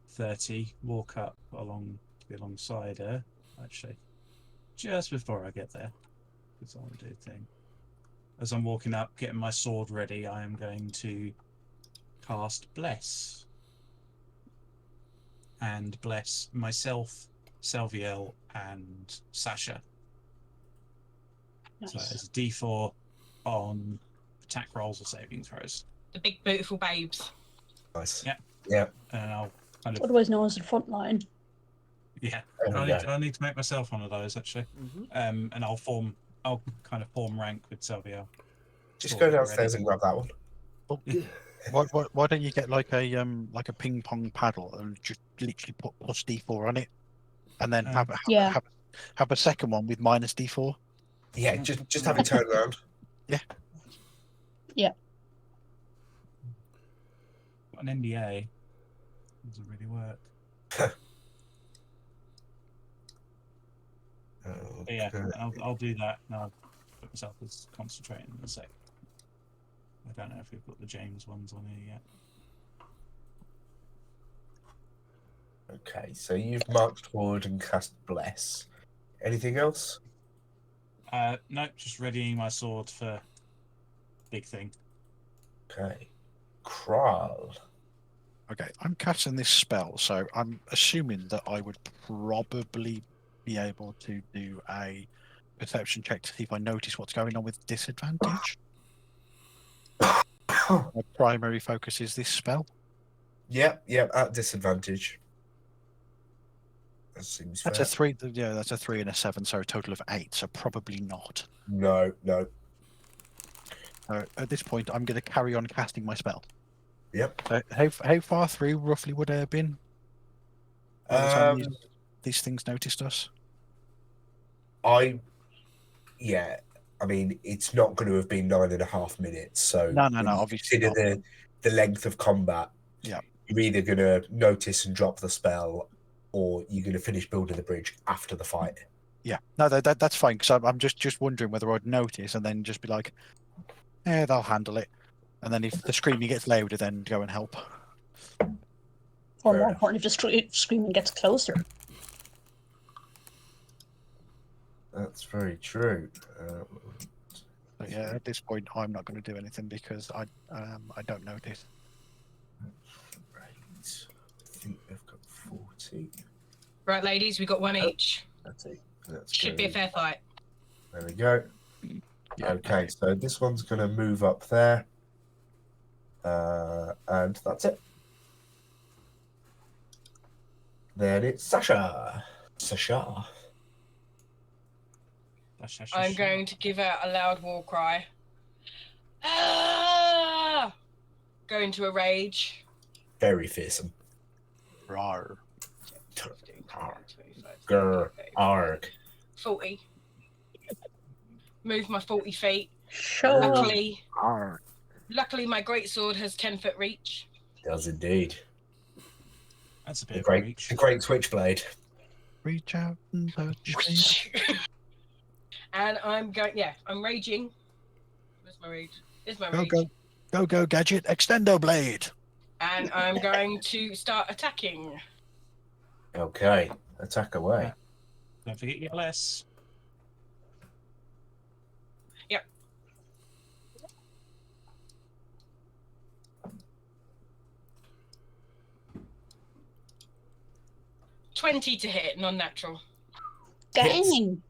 Speaker 5: 30. Walk up alongside her. Actually, just before I get there, because I want to do a thing. As I'm walking up, getting my sword ready, I am going to cast Bless. And bless myself, Salviel, and Sasha. So
Speaker 6: Nice.
Speaker 5: it's a D4 on attack rolls or saving throws.
Speaker 4: The big beautiful babes.
Speaker 2: Nice.
Speaker 5: Yeah.
Speaker 2: Yeah.
Speaker 5: And I'll kind of
Speaker 6: Otherwise known as the front line.
Speaker 5: yeah.
Speaker 2: There we
Speaker 5: I need to make myself one of those actually.
Speaker 1: Mhm.
Speaker 5: And I'll kind of form rank with Salviel.
Speaker 2: Just go downstairs and grab that one.
Speaker 7: Why don't you get like a ping pong paddle and just literally put plus D4 on it, and then have a second one with minus D4.
Speaker 2: Yeah, just have it turned around.
Speaker 5: An NDA doesn't really work. But yeah, I'll do that. And I'll put myself as concentrating in a sec. I don't know if we've got the James ones on here yet.
Speaker 2: Okay, so you've marched forward and cast Bless. Anything else?
Speaker 5: No, just readying my sword for big thing.
Speaker 2: Okay. Kral.
Speaker 7: Okay, I'm casting this spell, so I'm assuming that I would probably be able to do a perception check to see if I notice what's going on with disadvantage. My primary focus is this spell.
Speaker 2: Yep, at disadvantage. That seems
Speaker 7: That's
Speaker 2: fair.
Speaker 7: a 3. Yeah, that's a 3 and a 7, so a total of 8. So probably not.
Speaker 2: No.
Speaker 7: At this point, I'm going to carry on casting my spell.
Speaker 2: Yep.
Speaker 7: How far through roughly would I have been by the time these things noticed us?
Speaker 2: I mean, it's not going to have been 9.5 minutes. So
Speaker 7: No,
Speaker 2: when you
Speaker 7: obviously
Speaker 2: consider
Speaker 7: not.
Speaker 2: the length of combat.
Speaker 7: Yeah.
Speaker 2: You're either going to notice and drop the spell, or you're going to finish building the bridge after the fight.
Speaker 7: Yeah, no, that's fine, because I'm just wondering whether I'd notice and then just be like, they'll handle it. And then if the screaming gets louder, then go and help.
Speaker 6: Or
Speaker 2: Fair
Speaker 6: more
Speaker 2: enough.
Speaker 6: importantly, if the screaming gets closer.
Speaker 2: That's very true.
Speaker 7: But yeah, at this point, I'm not going to do anything because I don't notice.
Speaker 2: Right. I think they've got 40.
Speaker 4: Right, ladies, we got one each.
Speaker 2: That's
Speaker 4: Should be a fair fight.
Speaker 2: There we go.
Speaker 7: Yeah.
Speaker 2: Okay, so this one's going to move up there. And that's it. Then it's Sasha.
Speaker 4: I'm going to give out a loud war cry. Ah! Go into a rage.
Speaker 2: Very fearsome.
Speaker 7: Rawr.
Speaker 2: Grr. Arg.
Speaker 4: 40. Move my 40 feet.
Speaker 6: Sure.
Speaker 4: Luckily, my greatsword has 10-foot reach.
Speaker 2: Does indeed.
Speaker 5: That's a
Speaker 2: The
Speaker 5: bit of
Speaker 2: great,
Speaker 5: reach.
Speaker 2: the great switchblade.
Speaker 7: Reach out and touch me.
Speaker 4: And I'm going. Yeah, I'm raging. Where's my rage? There's my
Speaker 7: Go,
Speaker 4: rage.
Speaker 7: go, gadget, extendo blade.
Speaker 4: And I'm going to start attacking.
Speaker 2: Okay, attack away.
Speaker 5: Don't forget your bless.
Speaker 4: Yep. $20 to hit, non-natural.
Speaker 6: Dang.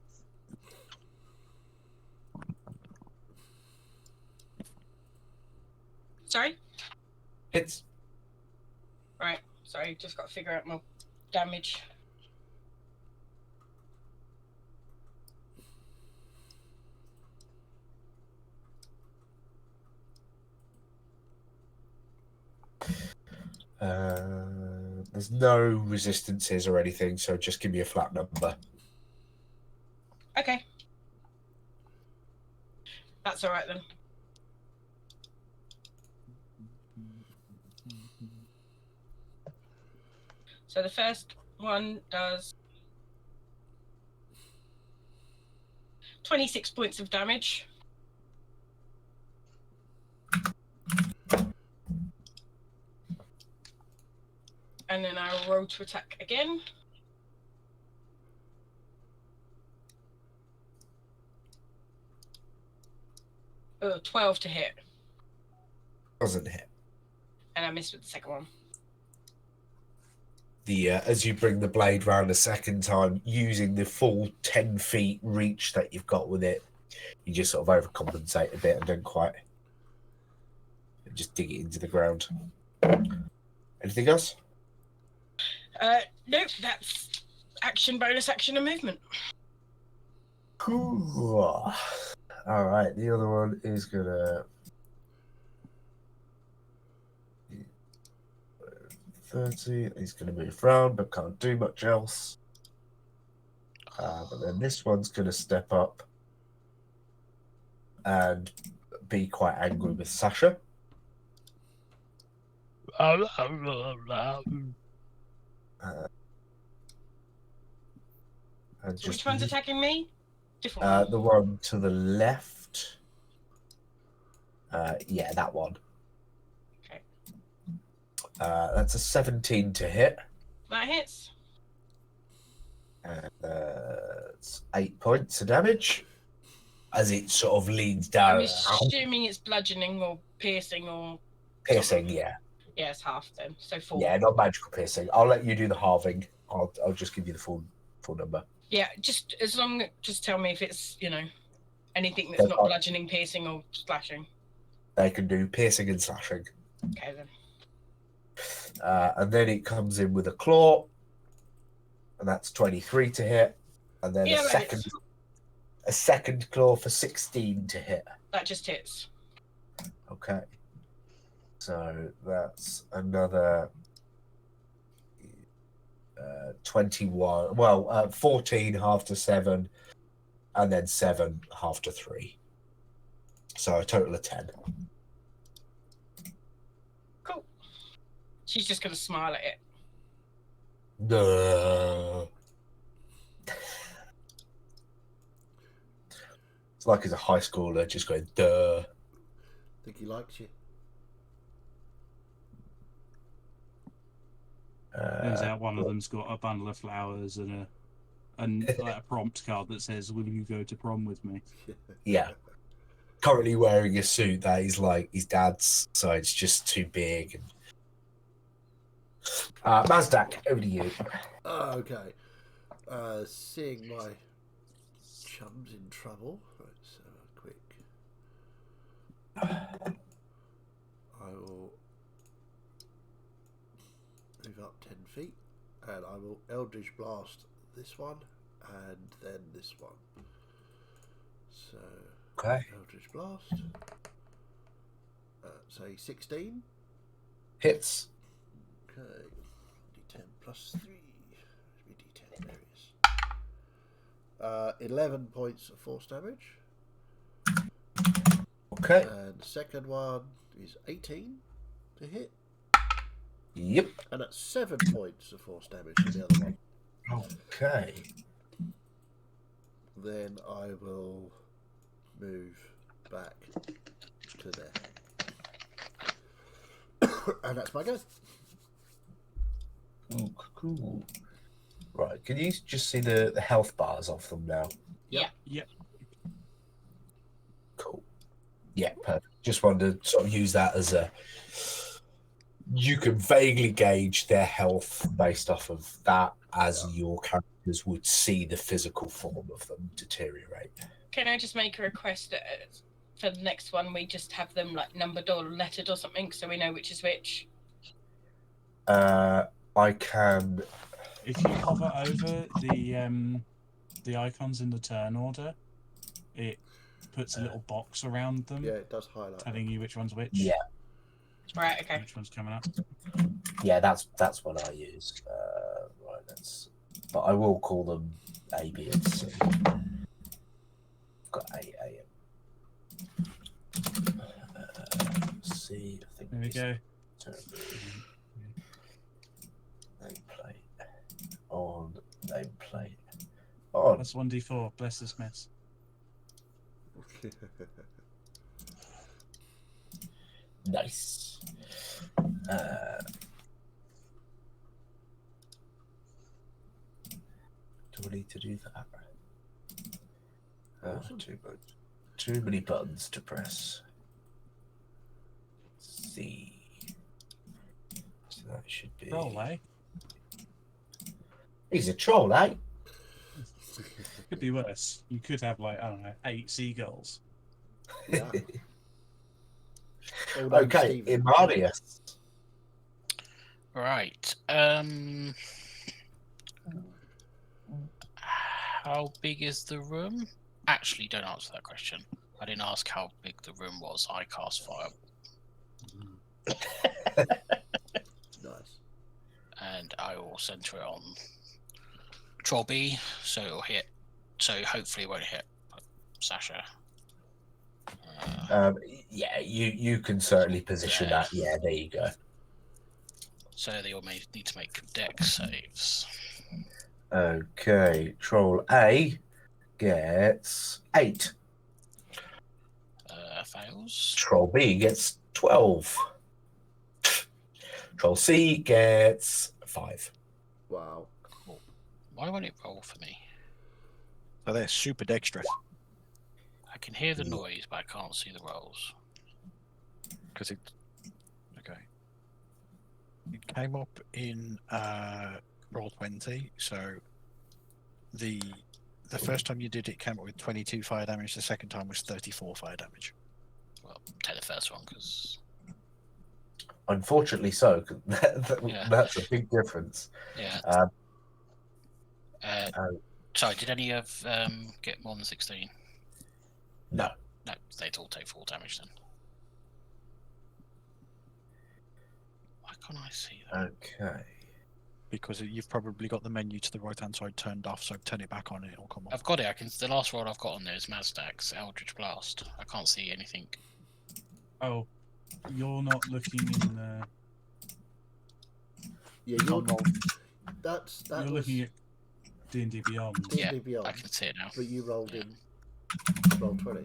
Speaker 4: Sorry?
Speaker 2: Hits.
Speaker 4: Right, sorry, just got to figure out my damage.
Speaker 2: There's no resistances or anything, so just give me a flat number.
Speaker 4: Okay. That's all right then. So the first one does 26 points of damage. And then I'll roll to attack again. Oh, 12 to hit.
Speaker 2: Doesn't hit.
Speaker 4: And I missed with the second one.
Speaker 2: As you bring the blade round a second time, using the full 10 feet reach that you've got with it, you just sort of overcompensate a bit and don't quite just dig it into the ground. Anything else?
Speaker 4: Nope, that's action, bonus action, and movement.
Speaker 2: Cool. All right, the other one is gonna 30. He's gonna move round, but can't do much else. But then this one's gonna step up and be quite angry with Sasha. And
Speaker 4: So which one's attacking me? Different one.
Speaker 2: the one to the left. Yeah, that one.
Speaker 4: Okay.
Speaker 2: That's a 17 to hit.
Speaker 4: That hits.
Speaker 2: And it's 8 points of damage as it sort of leans down.
Speaker 4: I'm assuming it's bludgeoning or piercing or...
Speaker 2: Piercing, yeah.
Speaker 4: Yeah, it's half then. So 4.
Speaker 2: Yeah, not magical piercing. I'll let you do the halving. I'll just give you the full number.
Speaker 4: Yeah, just as long... Just tell me if it's, anything that's
Speaker 2: Yeah,
Speaker 4: not
Speaker 2: fine.
Speaker 4: bludgeoning, piercing or slashing.
Speaker 2: They can do piercing and slashing.
Speaker 4: Okay then.
Speaker 2: And then it comes in with a claw, and that's 23 to hit, and then
Speaker 4: Yeah,
Speaker 2: a second claw for 16 to hit.
Speaker 4: That just hits.
Speaker 2: Okay. So that's another 21. Well, 14 half to 7, and then 7 half to 3. So a total of 10.
Speaker 4: Cool. She's just gonna smile at it.
Speaker 2: No. It's like he's a high schooler just going, duh.
Speaker 1: Think he likes you.
Speaker 5: Turns out one of them's got a bundle of flowers and like a prompt card that says, "Will you go to prom with me?"
Speaker 2: Yeah. Currently wearing a suit that is like his dad's, so it's just too big. Mazdak, over to you.
Speaker 1: Okay. Seeing my chums in trouble, let's have a quick. I will move up 10 feet, and I will Eldritch Blast this one, and then this one. So,
Speaker 2: Okay.
Speaker 1: Eldritch Blast. Say 16.
Speaker 2: Hits.
Speaker 1: Okay. D10 plus 3. D10, there it is. 11 points of force damage.
Speaker 2: Okay.
Speaker 1: And the second one is 18 to hit.
Speaker 2: Yep.
Speaker 1: And that's 7 points of force damage to the other one.
Speaker 2: Okay.
Speaker 1: Then I will move back to there. And that's my go.
Speaker 2: Ooh, cool. Right, can you just see the health bars off them now?
Speaker 4: Yeah.
Speaker 5: Yep.
Speaker 2: Cool. Yeah, perfect. Just wanted to sort of use that as a... You can vaguely gauge their health based off of that, as your characters would see the physical form of them deteriorate.
Speaker 4: Can I just make a request that for the next one we just have them like numbered or lettered or something so we know which is which?
Speaker 2: I can...
Speaker 5: If you hover over the icons in the turn order, it puts a little box around them,
Speaker 1: Yeah, it does highlight.
Speaker 5: telling you which one's which.
Speaker 2: Yeah.
Speaker 4: Right, okay.
Speaker 5: Which one's coming up?
Speaker 2: Yeah, that's what I use. Right, but I will call them A, B, and C. I've got A, and C. I think
Speaker 5: There we go.
Speaker 2: Nameplate on nameplate on.
Speaker 5: That's 1d4. Bless this mess.
Speaker 2: Nice. Do I need to do that?
Speaker 1: Awesome.
Speaker 2: Too many buttons to press. C. So that should be.
Speaker 5: Roll, eh?
Speaker 2: He's a troll, eh?
Speaker 5: Could be worse. You could have, like, I don't know, 8 seagulls.
Speaker 1: Yeah.
Speaker 2: Okay, Imarius.
Speaker 3: Right. How big is the room? Actually, don't answer that question. I didn't ask how big the room was. I cast fire.
Speaker 1: Nice.
Speaker 3: And I will center it on Troll B, so it'll hit. So hopefully it won't hit Sasha.
Speaker 2: Yeah, you can certainly position that. Yeah, there you go.
Speaker 3: So they all need to make dex saves.
Speaker 2: Okay, Troll A gets 8.
Speaker 3: Fails.
Speaker 2: Troll B gets 12. Troll C gets 5.
Speaker 1: Wow.
Speaker 3: Cool. Why won't it roll for me?
Speaker 7: So they're super dexterous
Speaker 3: I can hear the noise, but I can't see the rolls.
Speaker 7: because it. Okay. It came up in Roll20, so the first time you did it came up with 22 fire damage. The second time was 34 fire damage.
Speaker 3: Well, take the first one because
Speaker 2: Unfortunately, so.
Speaker 3: Yeah.
Speaker 2: That's a big difference.
Speaker 3: Yeah.
Speaker 2: Um,
Speaker 3: Sorry, did any of get more than 16?
Speaker 2: no.
Speaker 3: No, they'd all take 4 damage then. Why can't I see that?
Speaker 2: Okay.
Speaker 7: Because you've probably got the menu to the right hand side turned off, so turn it back on and it'll come on.
Speaker 3: I've got it. The last roll I've got on there is Mazdax Eldritch Blast. I can't see anything.
Speaker 5: Oh, you're not looking in the.
Speaker 1: Yeah,
Speaker 5: You can't roll.
Speaker 1: that
Speaker 5: You're
Speaker 1: was
Speaker 5: looking at D&D Beyond.
Speaker 1: D&D
Speaker 3: Yeah,
Speaker 1: Beyond,
Speaker 3: I can see it now.
Speaker 1: but you rolled
Speaker 3: Yeah.
Speaker 1: in roll 20.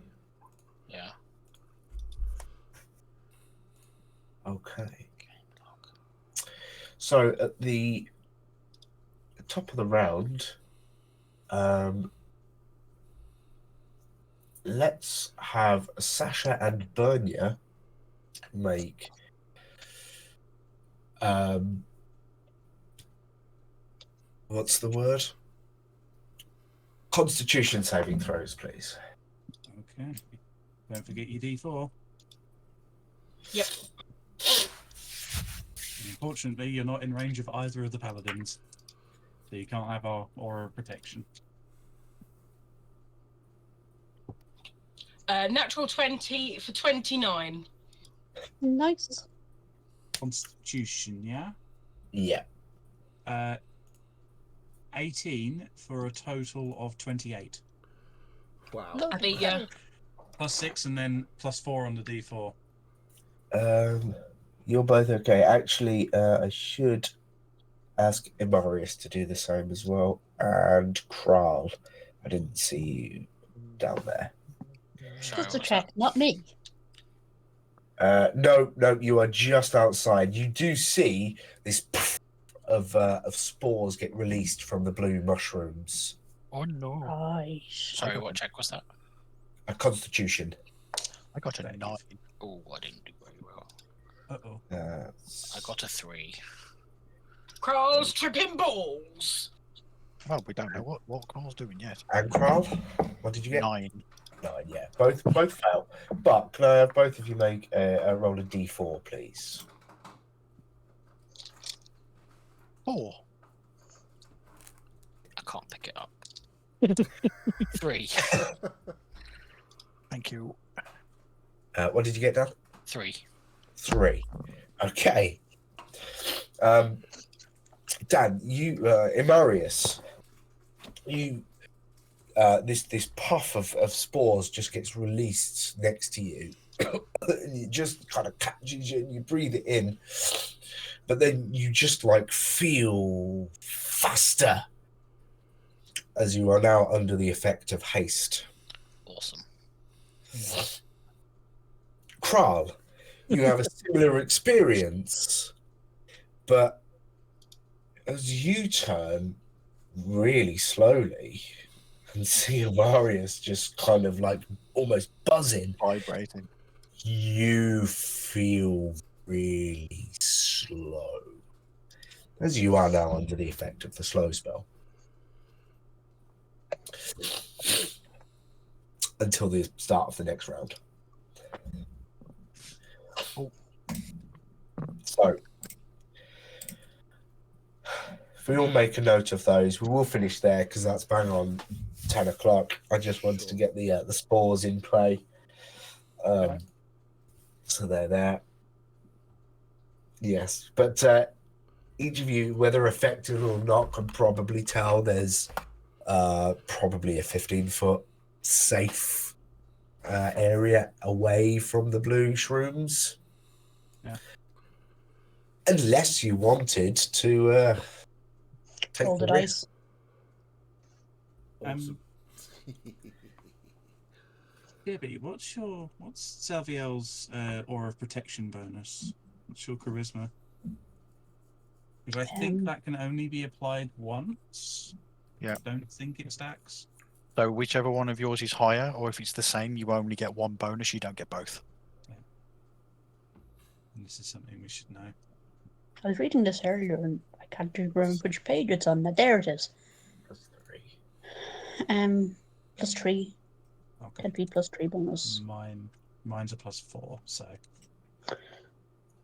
Speaker 3: Yeah.
Speaker 2: Okay. So at the top of the round, let's have Sasha and Bernia make what's the word? Constitution saving throws, please.
Speaker 5: Okay. Don't forget your D4.
Speaker 4: Yep.
Speaker 5: Unfortunately, you're not in range of either of the paladins, so you can't have our aura of protection.
Speaker 4: Natural 20 for 29.
Speaker 6: Nice.
Speaker 5: Constitution, yeah?
Speaker 2: Yeah.
Speaker 5: 18 for a total of 28.
Speaker 1: Wow.
Speaker 4: I beat you.
Speaker 5: Plus 6 and then plus 4 on the D4.
Speaker 2: You're both okay. Actually, I should ask Imarius to do the same as well. And Kral. I didn't see you down there.
Speaker 3: Sorry,
Speaker 6: Just a
Speaker 3: what's
Speaker 6: check,
Speaker 3: that?
Speaker 6: not me.
Speaker 2: No, you are just outside. You do see this of spores get released from the blue mushrooms.
Speaker 7: Oh no!
Speaker 6: Right.
Speaker 3: Sorry, what check was that?
Speaker 2: A constitution.
Speaker 7: I got a 9.
Speaker 3: Oh, I didn't do very well.
Speaker 5: Uh-oh.
Speaker 3: I got a 3.
Speaker 4: Crawls tripping balls.
Speaker 7: Well, we don't know what Carl's doing yet.
Speaker 2: And Kral, what did you get?
Speaker 7: 9.
Speaker 2: 9, yeah. Both fail. But can I have both of you make a roll of D4, please?
Speaker 7: 4.
Speaker 3: I can't pick it up. 3.
Speaker 7: Thank you.
Speaker 2: What did you get, Dan?
Speaker 3: 3.
Speaker 2: 3. Okay. Dan, you, Imarius, you, this puff of spores just gets released next to you. And it just kind of catches you and you breathe it in. But then you just like feel faster as you are now under the effect of haste.
Speaker 3: Awesome.
Speaker 2: Kral, you have a similar experience, but as you turn really slowly and see Amarius just kind of like almost buzzing,
Speaker 7: Vibrating.
Speaker 2: you feel really slow as you are now under the effect of the slow spell. Until the start of the next round.
Speaker 7: Oh.
Speaker 2: So, if we all make a note of those, we will finish there because that's bang on 10 o'clock. I just wanted to get the spores in play. So they're there. Yes, but each of you, whether affected or not, can probably tell there's probably a 15-foot safe area away from the blue shrooms.
Speaker 5: Yeah.
Speaker 2: Unless you wanted to take
Speaker 6: Roll the
Speaker 2: risk.
Speaker 6: dice.
Speaker 1: Awesome.
Speaker 5: Gibby, what's Salviel's aura of protection bonus? What's your charisma? Because I think that can only be applied once.
Speaker 7: Yeah.
Speaker 5: I don't think it stacks.
Speaker 7: So whichever one of yours is higher, or if it's the same, you only get one bonus. You don't get both.
Speaker 5: And this is something we should know.
Speaker 6: I was reading this earlier and I can't remember which page it's on. Now, there it is. +3.
Speaker 5: Okay.
Speaker 6: 10 feet +3 bonus.
Speaker 5: Mine's a +4, so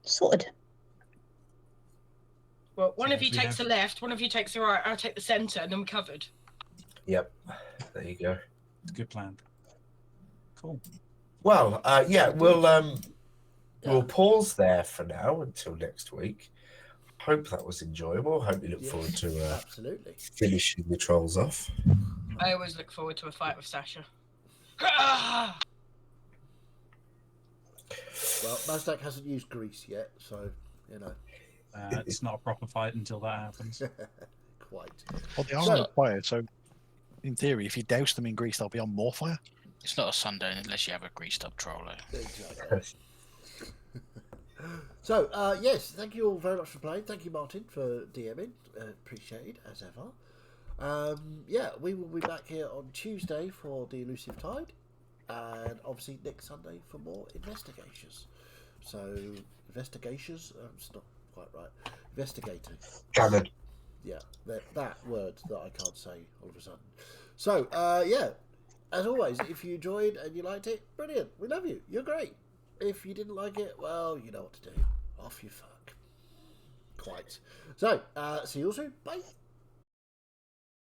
Speaker 6: Sorted.
Speaker 4: Well, one
Speaker 5: So
Speaker 4: of you
Speaker 5: we
Speaker 4: takes
Speaker 5: have-
Speaker 4: the left, one of you takes the right, I'll take the centre, and then we're covered.
Speaker 2: Yep. There you go.
Speaker 5: Good plan. Cool.
Speaker 2: Well, yeah, we'll
Speaker 1: Yeah.
Speaker 2: pause there for now until next week. Hope that was enjoyable. Hope you look
Speaker 1: Yes,
Speaker 2: forward to
Speaker 1: absolutely.
Speaker 2: finishing the trolls off.
Speaker 4: I always look forward to a fight with Sasha. Ah!
Speaker 1: Well, Mazdak hasn't used grease yet, so you know,
Speaker 5: It's not a proper fight until that happens.
Speaker 1: quite.
Speaker 7: Well, they are
Speaker 1: So-
Speaker 7: on fire, so in theory, if you douse them in grease, they'll be on more fire.
Speaker 3: It's not a Sunday unless you have a greased up troller.
Speaker 1: Exactly. So, yes, thank you all very much for playing. Thank you, Martin, for DMing. Appreciated, as ever. Yeah, we will be back here on Tuesday for the Elusive Tide, and obviously next Sunday for more investigations. So, investigations? It's not quite right. Investigators.
Speaker 2: Gammon.
Speaker 1: Yeah, that word that I can't say all of a sudden. So, yeah, as always, if you enjoyed and you liked it, brilliant. We love you. You're great. If you didn't like it, well, you know what to do. Off you fuck. Quite. So, see you all soon. Bye.